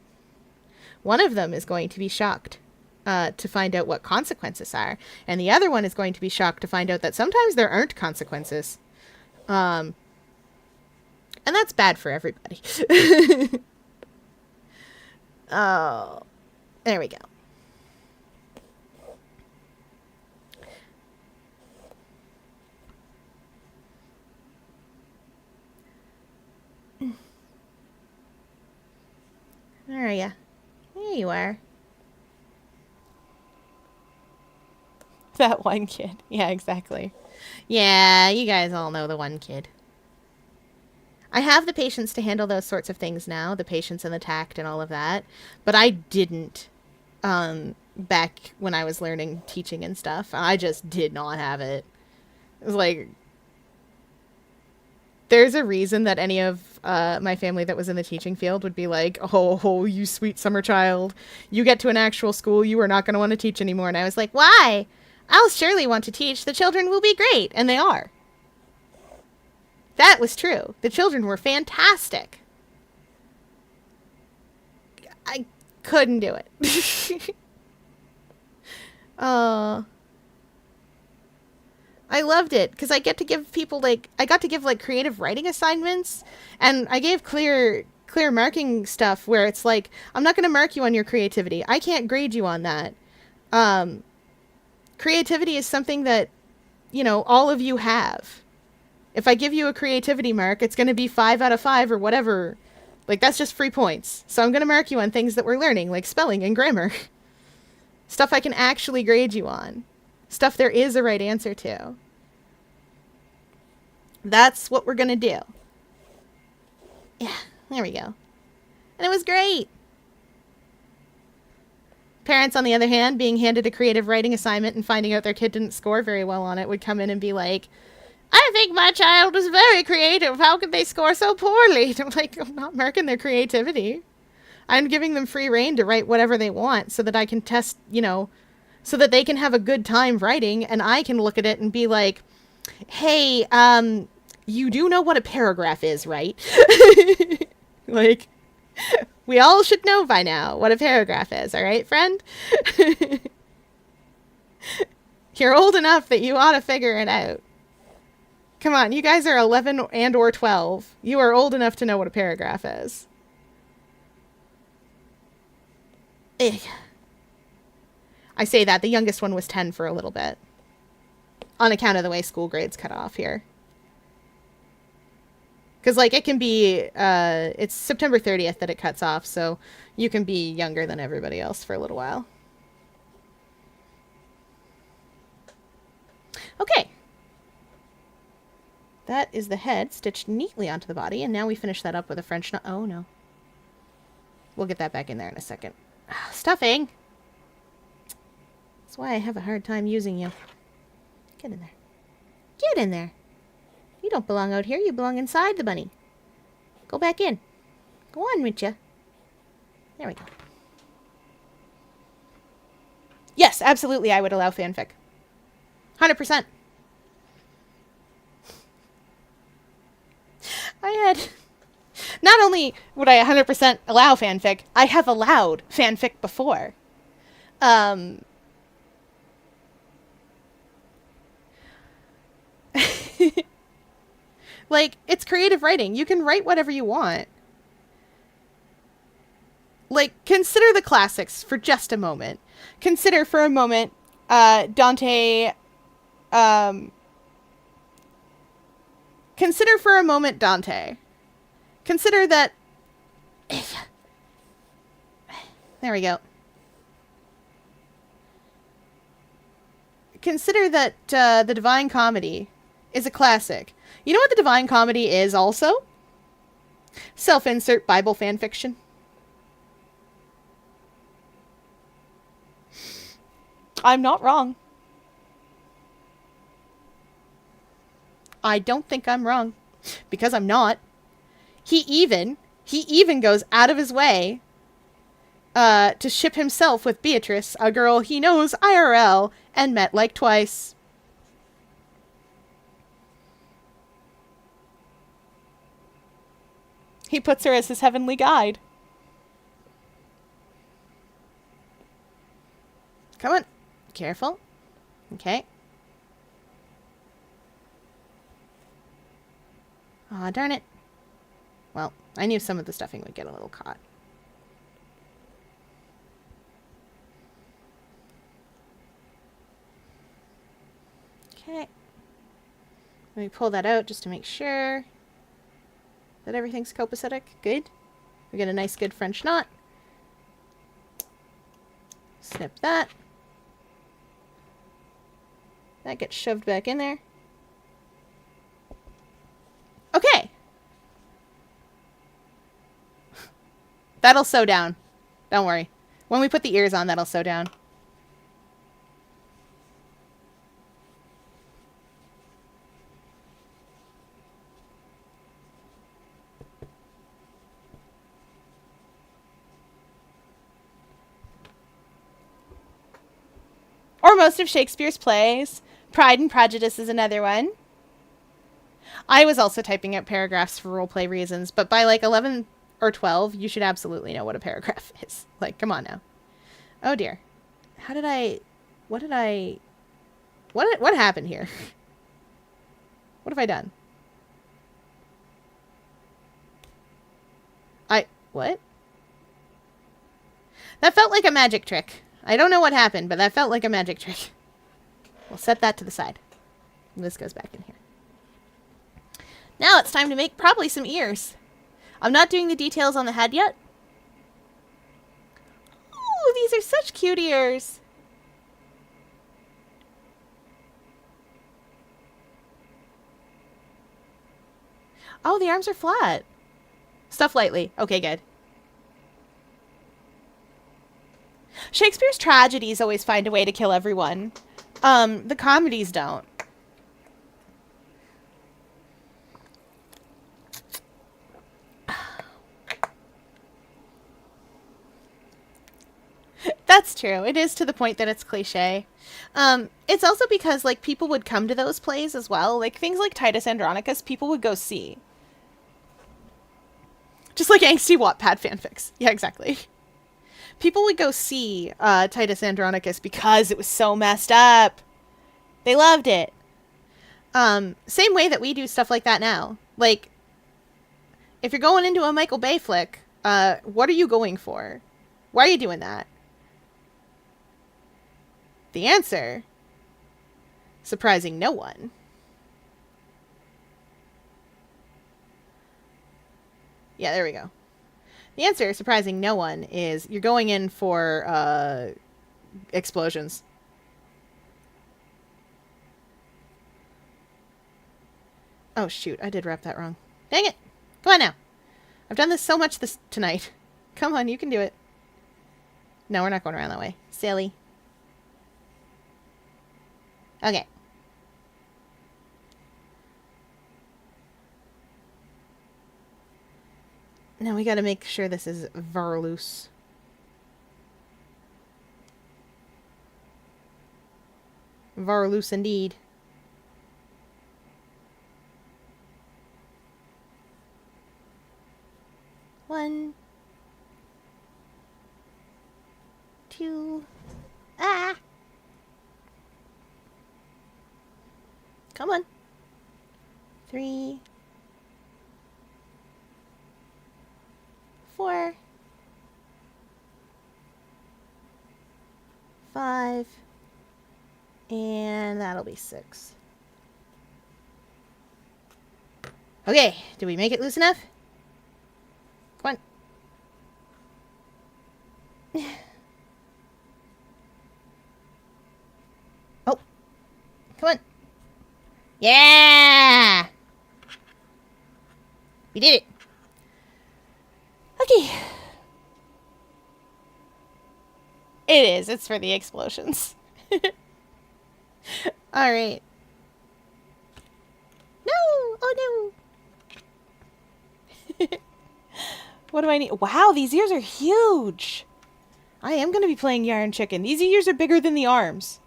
One of them is going to be shocked to find out what consequences are. And the other one is going to be shocked to find out that sometimes there aren't consequences. And that's bad for everybody. Oh, there we go. Where are ya? There you are. That one kid. Yeah, exactly. Yeah, you guys all know the one kid. I have the patience to handle those sorts of things now, the patience and the tact and all of that, but I didn't back when I was learning teaching and stuff. I just did not have it. It was like, there's a reason that any of my family that was in the teaching field would be like, oh, you sweet summer child. You get to an actual school, you are not going to want to teach anymore. And I was like, why? I'll surely want to teach. The children will be great. And they are. That was true. The children were fantastic. I couldn't do it. I loved it because I get to give people I got to give creative writing assignments, and I gave clear marking stuff where it's like, I'm not going to mark you on your creativity. I can't grade you on that. Creativity is something that, all of you have. If I give you a creativity mark, it's going to be 5 out of 5 or whatever. That's just free points. So I'm going to mark you on things that we're learning, like spelling and grammar. Stuff I can actually grade you on. Stuff there is a right answer to. That's what we're going to do. Yeah, there we go. And it was great. Parents, on the other hand, being handed a creative writing assignment and finding out their kid didn't score very well on it would come in and be like, I think my child is very creative. How could they score so poorly? And I'm like, I'm not marking their creativity. I'm giving them free rein to write whatever they want so that I can test, so that they can have a good time writing, and I can look at it and be like, hey, you do know what a paragraph is, right? We all should know by now what a paragraph is, all right, friend? You're old enough that you ought to figure it out. Come on, you guys are 11 and or 12. You are old enough to know what a paragraph is. Ugh. I say that. The youngest one was 10 for a little bit. On account of the way school grades cut off here. Because, it can be, it's September 30th that it cuts off, so you can be younger than everybody else for a little while. Okay. That is the head stitched neatly onto the body, and now we finish that up with a French knot. Oh, no. We'll get that back in there in a second. Stuffing! That's why I have a hard time using you. Get in there. Get in there. You don't belong out here. You belong inside the bunny. Go back in. Go on with ya. There we go. Yes, absolutely, I would allow fanfic. 100%. I had... Not only would I 100% allow fanfic, I have allowed fanfic before. Like, it's creative writing. You can write whatever you want. Like, consider the classics for just a moment. Consider for a moment, Dante... Consider for a moment Dante. Consider that... There we go. Consider that the Divine Comedy is a classic. You know what the Divine Comedy is also? Self-insert Bible fan fiction. I'm not wrong. I don't think I'm wrong. Because I'm not. He even goes out of his way to ship himself with Beatrice, a girl he knows IRL and met like twice. He puts her as his heavenly guide. Come on. Careful. Okay. Aw, darn it. Well, I knew some of the stuffing would get a little caught. Okay. Let me pull that out just to make sure that everything's copacetic. Good. We get a nice good French knot. Snip that. That gets shoved back in there. Okay. That'll sew down. Don't worry. When we put the ears on, that'll sew down. Or most of Shakespeare's plays. Pride and Prejudice is another one. I was also typing out paragraphs for roleplay reasons, but by like 11 or 12, you should absolutely know what a paragraph is. Like, come on now. Oh dear. How did I... What did I... What happened here? What have I done? What? That felt like a magic trick. I don't know what happened, but that felt like a magic trick. We'll set that to the side. This goes back in here. Now it's time to make probably some ears. I'm not doing the details on the head yet. Oh, these are such cute ears. Oh, the arms are flat. Stuff lightly. Okay, good. Shakespeare's tragedies always find a way to kill everyone. The comedies don't. That's true. It is to the point that it's cliche. It's also because, like, people would come to those plays as well. Like, things like Titus Andronicus, people would go see. Just like angsty Wattpad fanfics. Yeah, exactly. People would go see Titus Andronicus because it was so messed up. They loved it. Same way that we do stuff like that now. Like, if you're going into a Michael Bay flick, what are you going for? Why are you doing that? The answer, surprising no one. Yeah, there we go. The answer, surprising no one, is you're going in for explosions. Oh, shoot. I did wrap that wrong. Dang it. Come on now. I've done this so much tonight. Come on, you can do it. No, we're not going around that way. Silly. Okay. Now we gotta make sure this is Varloose. Varloose indeed. One. Two. Ah! Come on. 3. 4. 5. And that'll be 6. Okay, did we make it loose enough? Come on. Oh. Come on. Yeah! We did it. Okay. It is. It's for the explosions. Alright. No! Oh no! What do I need? Wow, these ears are huge! I am going to be playing Yarn Chicken. These ears are bigger than the arms.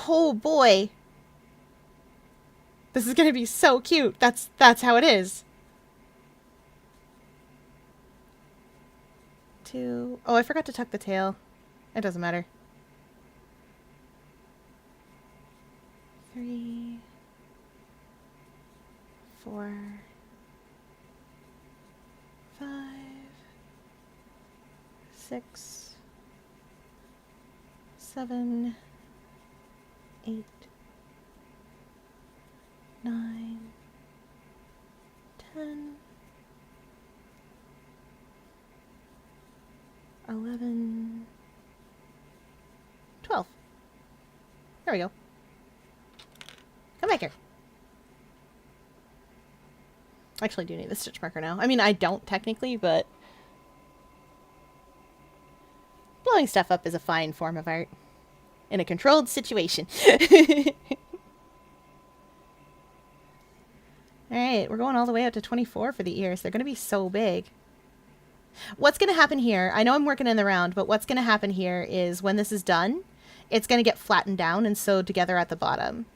Oh boy. This is going to be so cute. That's how it is. 2. Oh, I forgot to tuck the tail. It doesn't matter. 3. 4. 5. 6. 7. 8. 9. 10. 11. 12. There we go. Come back here. I actually do need the stitch marker now. I mean, I don't technically, but blowing stuff up is a fine form of art. In a controlled situation. Alright, we're going all the way up to 24 for the ears. They're going to be so big. What's going to happen here, I know I'm working in the round, but what's going to happen here is when this is done, it's going to get flattened down and sewed together at the bottom.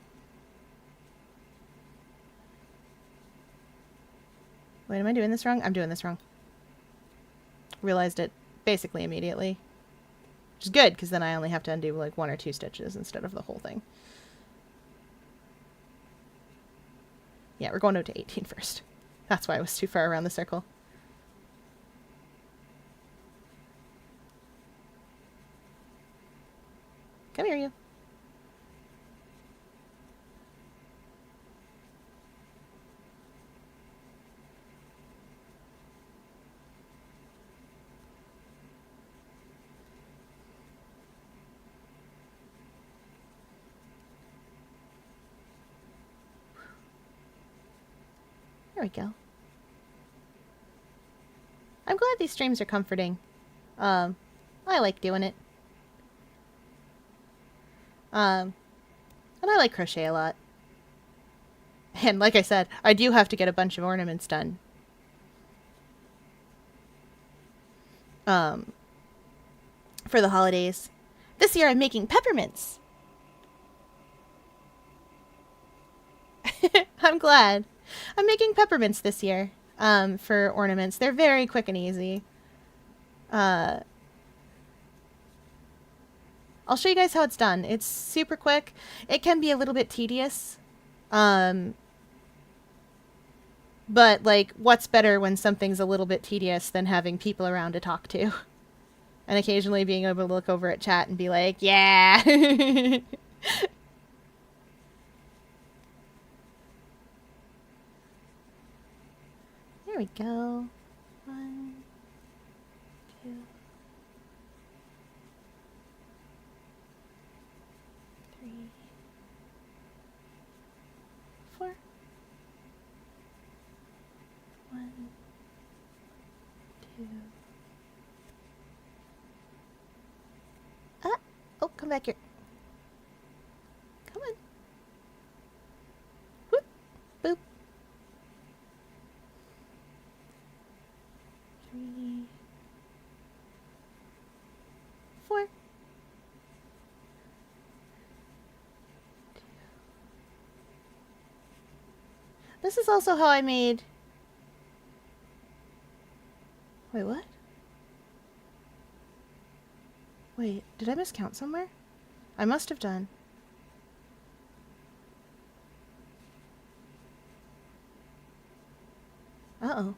Wait, am I doing this wrong? I'm doing this wrong. Realized it basically immediately. Which is good, because then I only have to undo like 1 or 2 stitches instead of the whole thing. Yeah, we're going out to 18 first. That's why I was too far around the circle. Come here, you. There we go. I'm glad these streams are comforting. I like doing it. And I like crochet a lot. And like I said, I do have to get a bunch of ornaments done. For the holidays. This year I'm making peppermints. I'm glad. I'm making peppermints this year, for ornaments. They're very quick and easy. I'll show you guys how it's done. It's super quick. It can be a little bit tedious. But, like, what's better when something's a little bit tedious than having people around to talk to? And occasionally being able to look over at chat and be like, yeah! There we go. 1, 2, 3, 4. 1, 2. Oh, come back here. Come on. Whoop. Boop. 3, 4. 2. This is also how I made... Wait, what? Wait, did I miscount somewhere? I must have done. Uh-oh.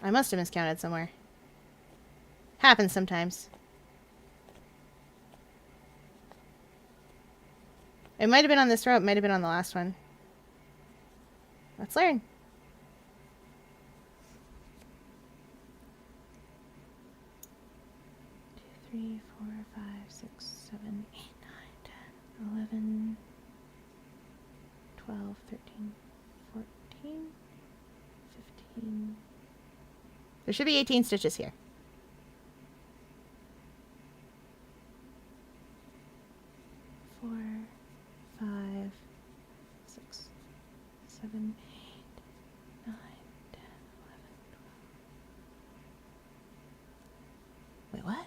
I must have miscounted somewhere. Happens sometimes. It might have been on this row, it might have been on the last one. Let's learn. 2, 3, 4, 5, 6, 7, 8, 9, 10, 11, 12, 13, 14, 15. There should be 18 stitches here. 4, 5, 6, 7, 8, 9, 10, 11, 12. Wait, what?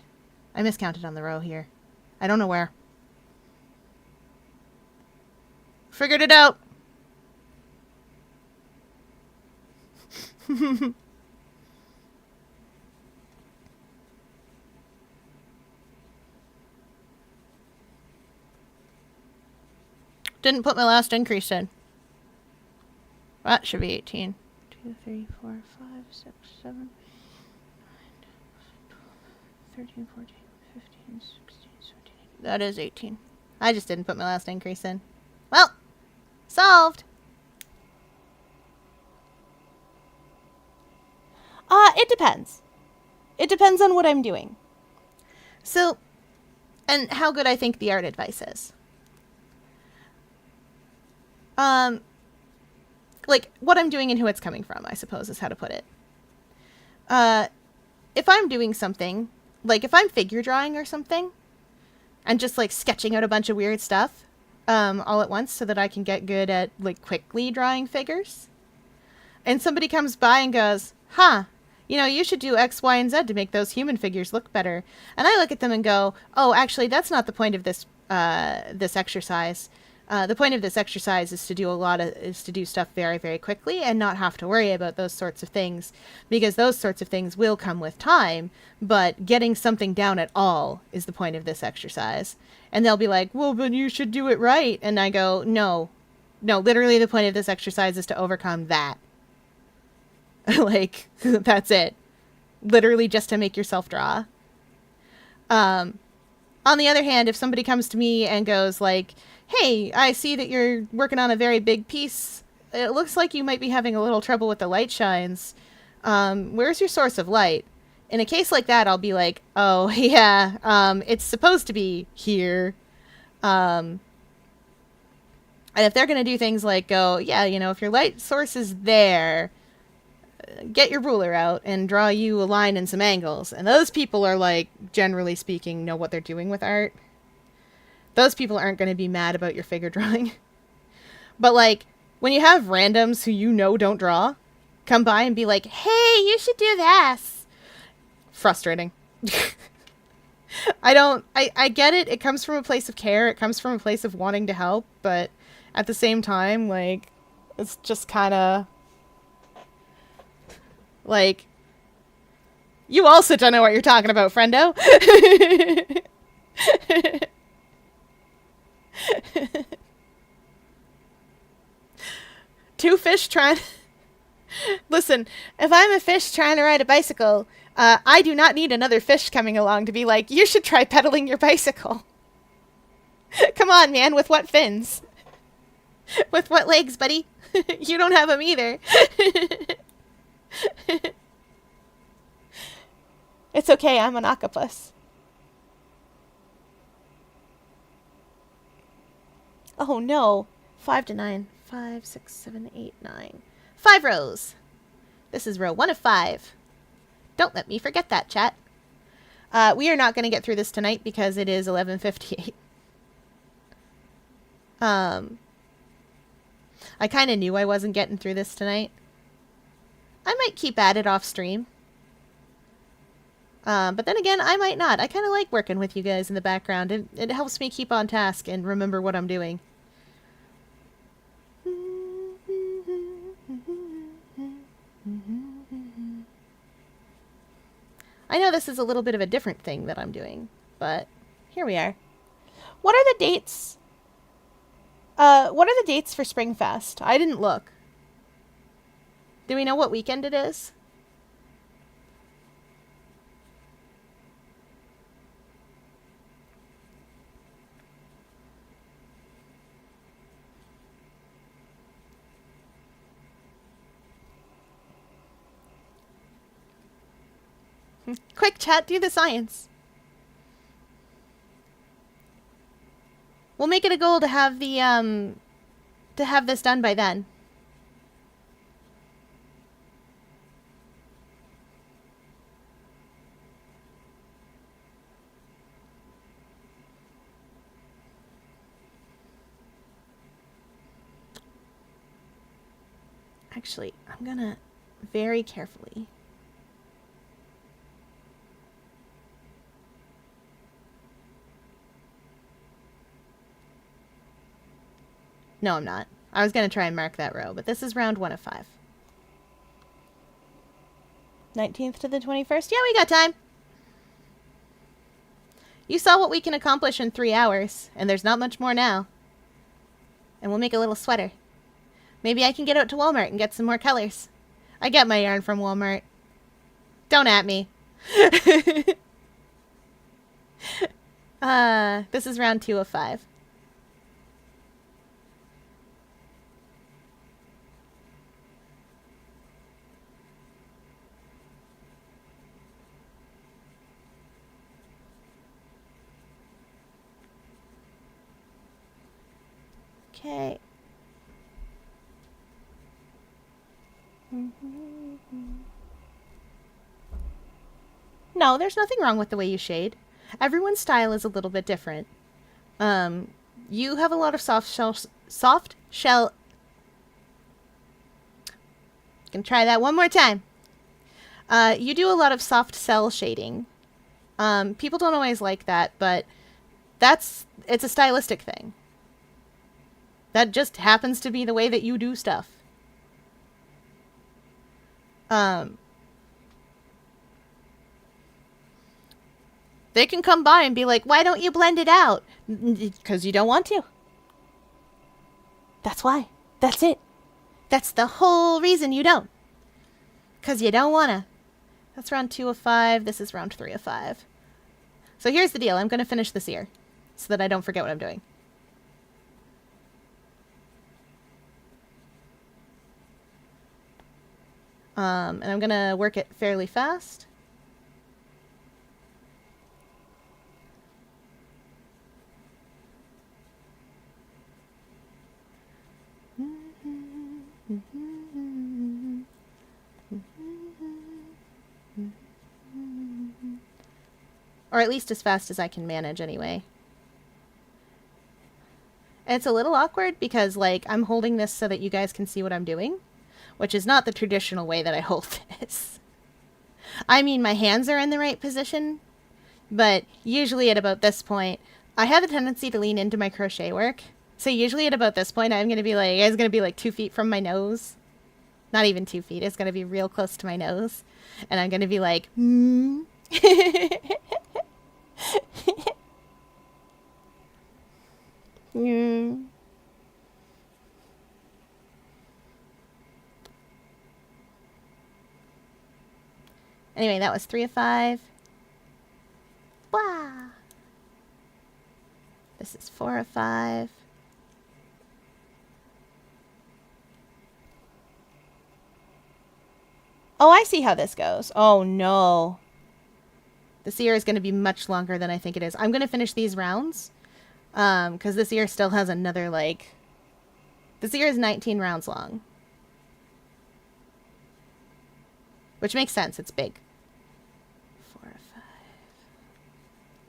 I miscounted on the row here. I don't know where. Figured it out. Didn't put my last increase in. That should be 18. 2, 3, 4, 5, 6, 7, 9, 10, 13, 14, 15, 16, 17, 18. That is 18. I just didn't put my last increase in. Well, solved. It depends. It depends on what I'm doing. So, and how good I think the art advice is. Like, what I'm doing and who it's coming from, I suppose, is how to put it. If I'm doing something, like if I'm figure drawing or something, and just, like, sketching out a bunch of weird stuff, all at once so that I can get good at, like, quickly drawing figures, and somebody comes by and goes, huh, you know, you should do X, Y, and Z to make those human figures look better. And I look at them and go, oh, actually, that's not the point of this, this exercise. The point of this exercise is to do stuff very, very quickly and not have to worry about those sorts of things, because those sorts of things will come with time, but getting something down at all is the point of this exercise. And they'll be like, well, but you should do it right. And I go, no, literally the point of this exercise is to overcome that. Like, that's it. Literally just to make yourself draw. On the other hand, if somebody comes to me and goes like, hey, I see that you're working on a very big piece. It looks like you might be having a little trouble with the light shines. Where's your source of light? In a case like that, I'll be like, oh, yeah, it's supposed to be here. And if they're going to do things like go, yeah, you know, if your light source is there, get your ruler out and draw you a line and some angles. And those people are, like, generally speaking, know what they're doing with art. Those people aren't going to be mad about your figure drawing. But, like, when you have randoms who you know don't draw come by and be like, hey, you should do this. Frustrating. I get it. It comes from a place of care. It comes from a place of wanting to help. But at the same time, like, it's just kind of... like, you also don't know what you're talking about, friendo. Two fish trying... Listen, if I'm a fish trying to ride a bicycle, I do not need another fish coming along to be like, you should try pedaling your bicycle. Come on, man, with what fins? With what legs, buddy? You don't have them either. It's okay, I'm an octopus. Oh no. 5 to 9. 5, 6, 7, 8, 9. 5 rows. This is row 1 of 5. Don't let me forget that, chat. We are not going to get through this tonight because it is 11:58. I kind of knew I wasn't getting through this tonight. I might keep at it off stream. But then again, I might not. I kind of like working with you guys in the background. It helps me keep on task and remember what I'm doing. I know this is a little bit of a different thing that I'm doing, but here we are. What are the dates? What are the dates for Springfest? I didn't look. Do we know what weekend it is? Quick, chat, do the science. We'll make it a goal to have the, to have this done by then. Actually, I'm gonna very carefully. No, I'm not. I was going to try and mark that row, but this is round 1 of 5. 19th to the 21st? Yeah, we got time. You saw what we can accomplish in 3 hours, and there's not much more now. And we'll make a little sweater. Maybe I can get out to Walmart and get some more colors. I get my yarn from Walmart. Don't at me. This is round 2 of 5. Okay. No, there's nothing wrong with the way you shade. Everyone's style is a little bit different. You have a lot of soft shell. Can try that one more time. You do a lot of soft cell shading. People don't always like that, but it's a stylistic thing. That just happens to be the way that you do stuff. They can come by and be like, why don't you blend it out? Because you don't want to. That's why. That's it. That's the whole reason you don't. Because you don't want to. That's round 2 of 5. This is round 3 of 5. So here's the deal. I'm going to finish this ear so that I don't forget what I'm doing. And I'm going to work it fairly fast. Or at least as fast as I can manage anyway. It's a little awkward because, like, I'm holding this so that you guys can see what I'm doing, which is not the traditional way that I hold this. I mean, my hands are in the right position, but usually at about this point, I have a tendency to lean into my crochet work. So usually at about this point, I'm going to be like, it's going to be like 2 feet from my nose. Not even 2 feet. It's going to be real close to my nose. And I'm going to be like, Anyway, that was 3 of 5. Wow. This is 4 of 5. Oh, I see how this goes. Oh, no. This ear is going to be much longer than I think it is. I'm going to finish these rounds. Because this ear still has another, like, This year is 19 rounds long. Which makes sense. It's big. 4 or 5.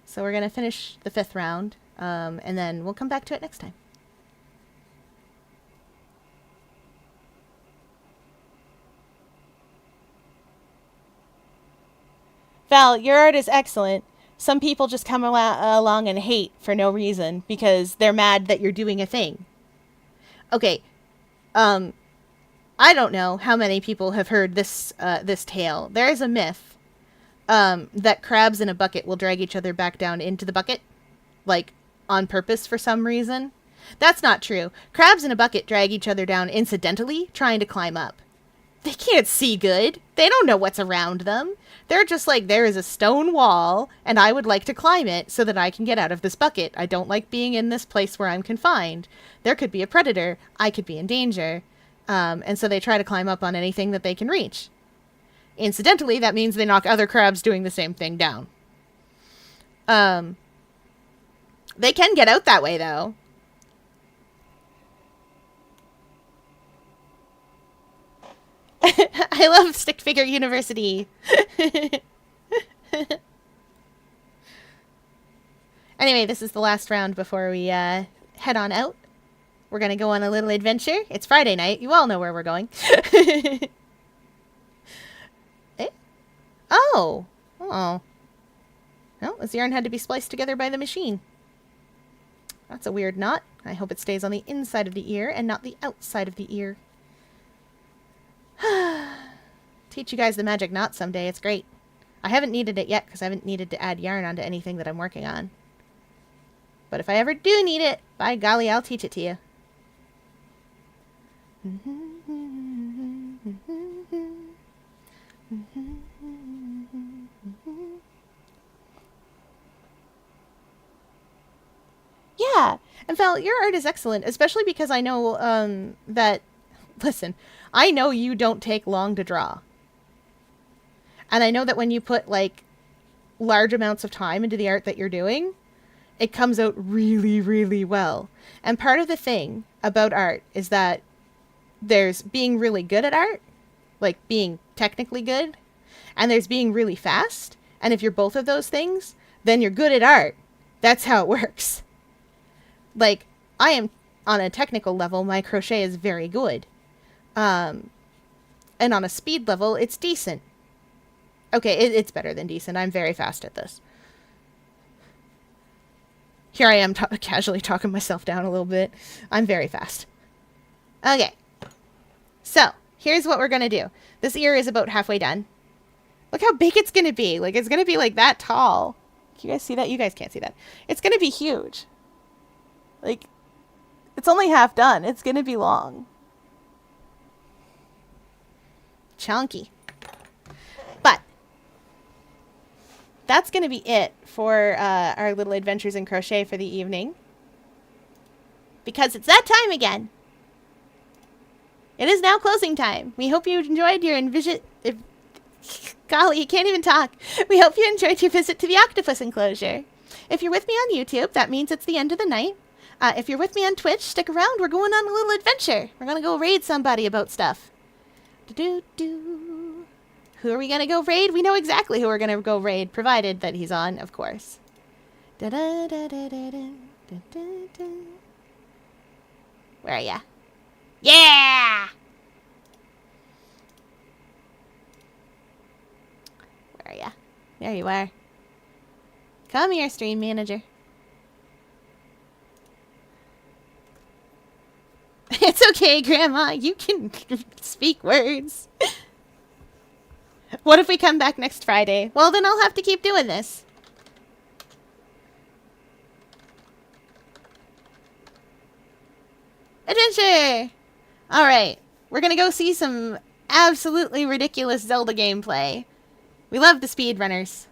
So we're going to finish the 5th round. And then we'll come back to it next time. Val, your art is excellent. Some people just come along and hate for no reason because they're mad that you're doing a thing. Okay. I don't know how many people have heard this tale. There is a myth that crabs in a bucket will drag each other back down into the bucket, like on purpose for some reason. That's not true. Crabs in a bucket drag each other down incidentally, trying to climb up. They can't see good. They don't know what's around them. They're just like, there is a stone wall, and I would like to climb it so that I can get out of this bucket. I don't like being in this place where I'm confined. There could be a predator. I could be in danger. And so they try to climb up on anything that they can reach. Incidentally, that means they knock other crabs doing the same thing down. They can get out that way, though. I love Stick Figure University. Anyway, this is the last round before we head on out. We're going to go on a little adventure. It's Friday night. You all know where we're going. Eh? Oh. Oh. Well, this yarn had to be spliced together by the machine. That's a weird knot. I hope it stays on the inside of the ear and not the outside of the ear. Teach you guys the magic knot someday. It's great. I haven't needed it yet because I haven't needed to add yarn onto anything that I'm working on. But if I ever do need it, by golly, I'll teach it to you. Yeah, and Val, your art is excellent, especially because I know that, listen, I know you don't take long to draw. And I know that when you put, like, large amounts of time into the art that you're doing, it comes out really, really well. And part of the thing about art is that there's being really good at art, like being technically good, and there's being really fast. And if you're both of those things, then you're good at art. That's how it works. Like, I am, on a technical level, my crochet is very good. And on a speed level, it's decent. Okay, it's better than decent. I'm very fast at this. Here I am casually talking myself down a little bit. I'm very fast. Okay. So, here's what we're going to do. This ear is about halfway done. Look how big it's going to be. Like, it's going to be like that tall. Can you guys see that? You guys can't see that. It's going to be huge. Like, it's only half done. It's going to be long. Chunky. But that's going to be it for our little adventures in crochet for the evening. Because it's that time again. It is now closing time. We hope you enjoyed your golly, you can't even talk. We hope you enjoyed your visit to the octopus enclosure. If you're with me on YouTube, that means it's the end of the night. If you're with me on Twitch, stick around. We're going on a little adventure. We're going to go raid somebody about stuff. Do-do-do. Who are we going to go raid? We know exactly who we're going to go raid, provided that he's on, of course. Da-da-da-da-da-da. Da-da-da. Where are ya? Yeah! Where are ya? There you are. Come here, stream manager. It's okay, Grandma. You can speak words. What if we come back next Friday? Well, then I'll have to keep doing this. Adventure! Alright. We're gonna go see some absolutely ridiculous Zelda gameplay. We love the speedrunners.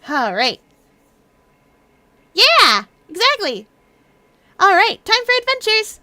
Alright. Yeah! Exactly! Alright, time for adventures!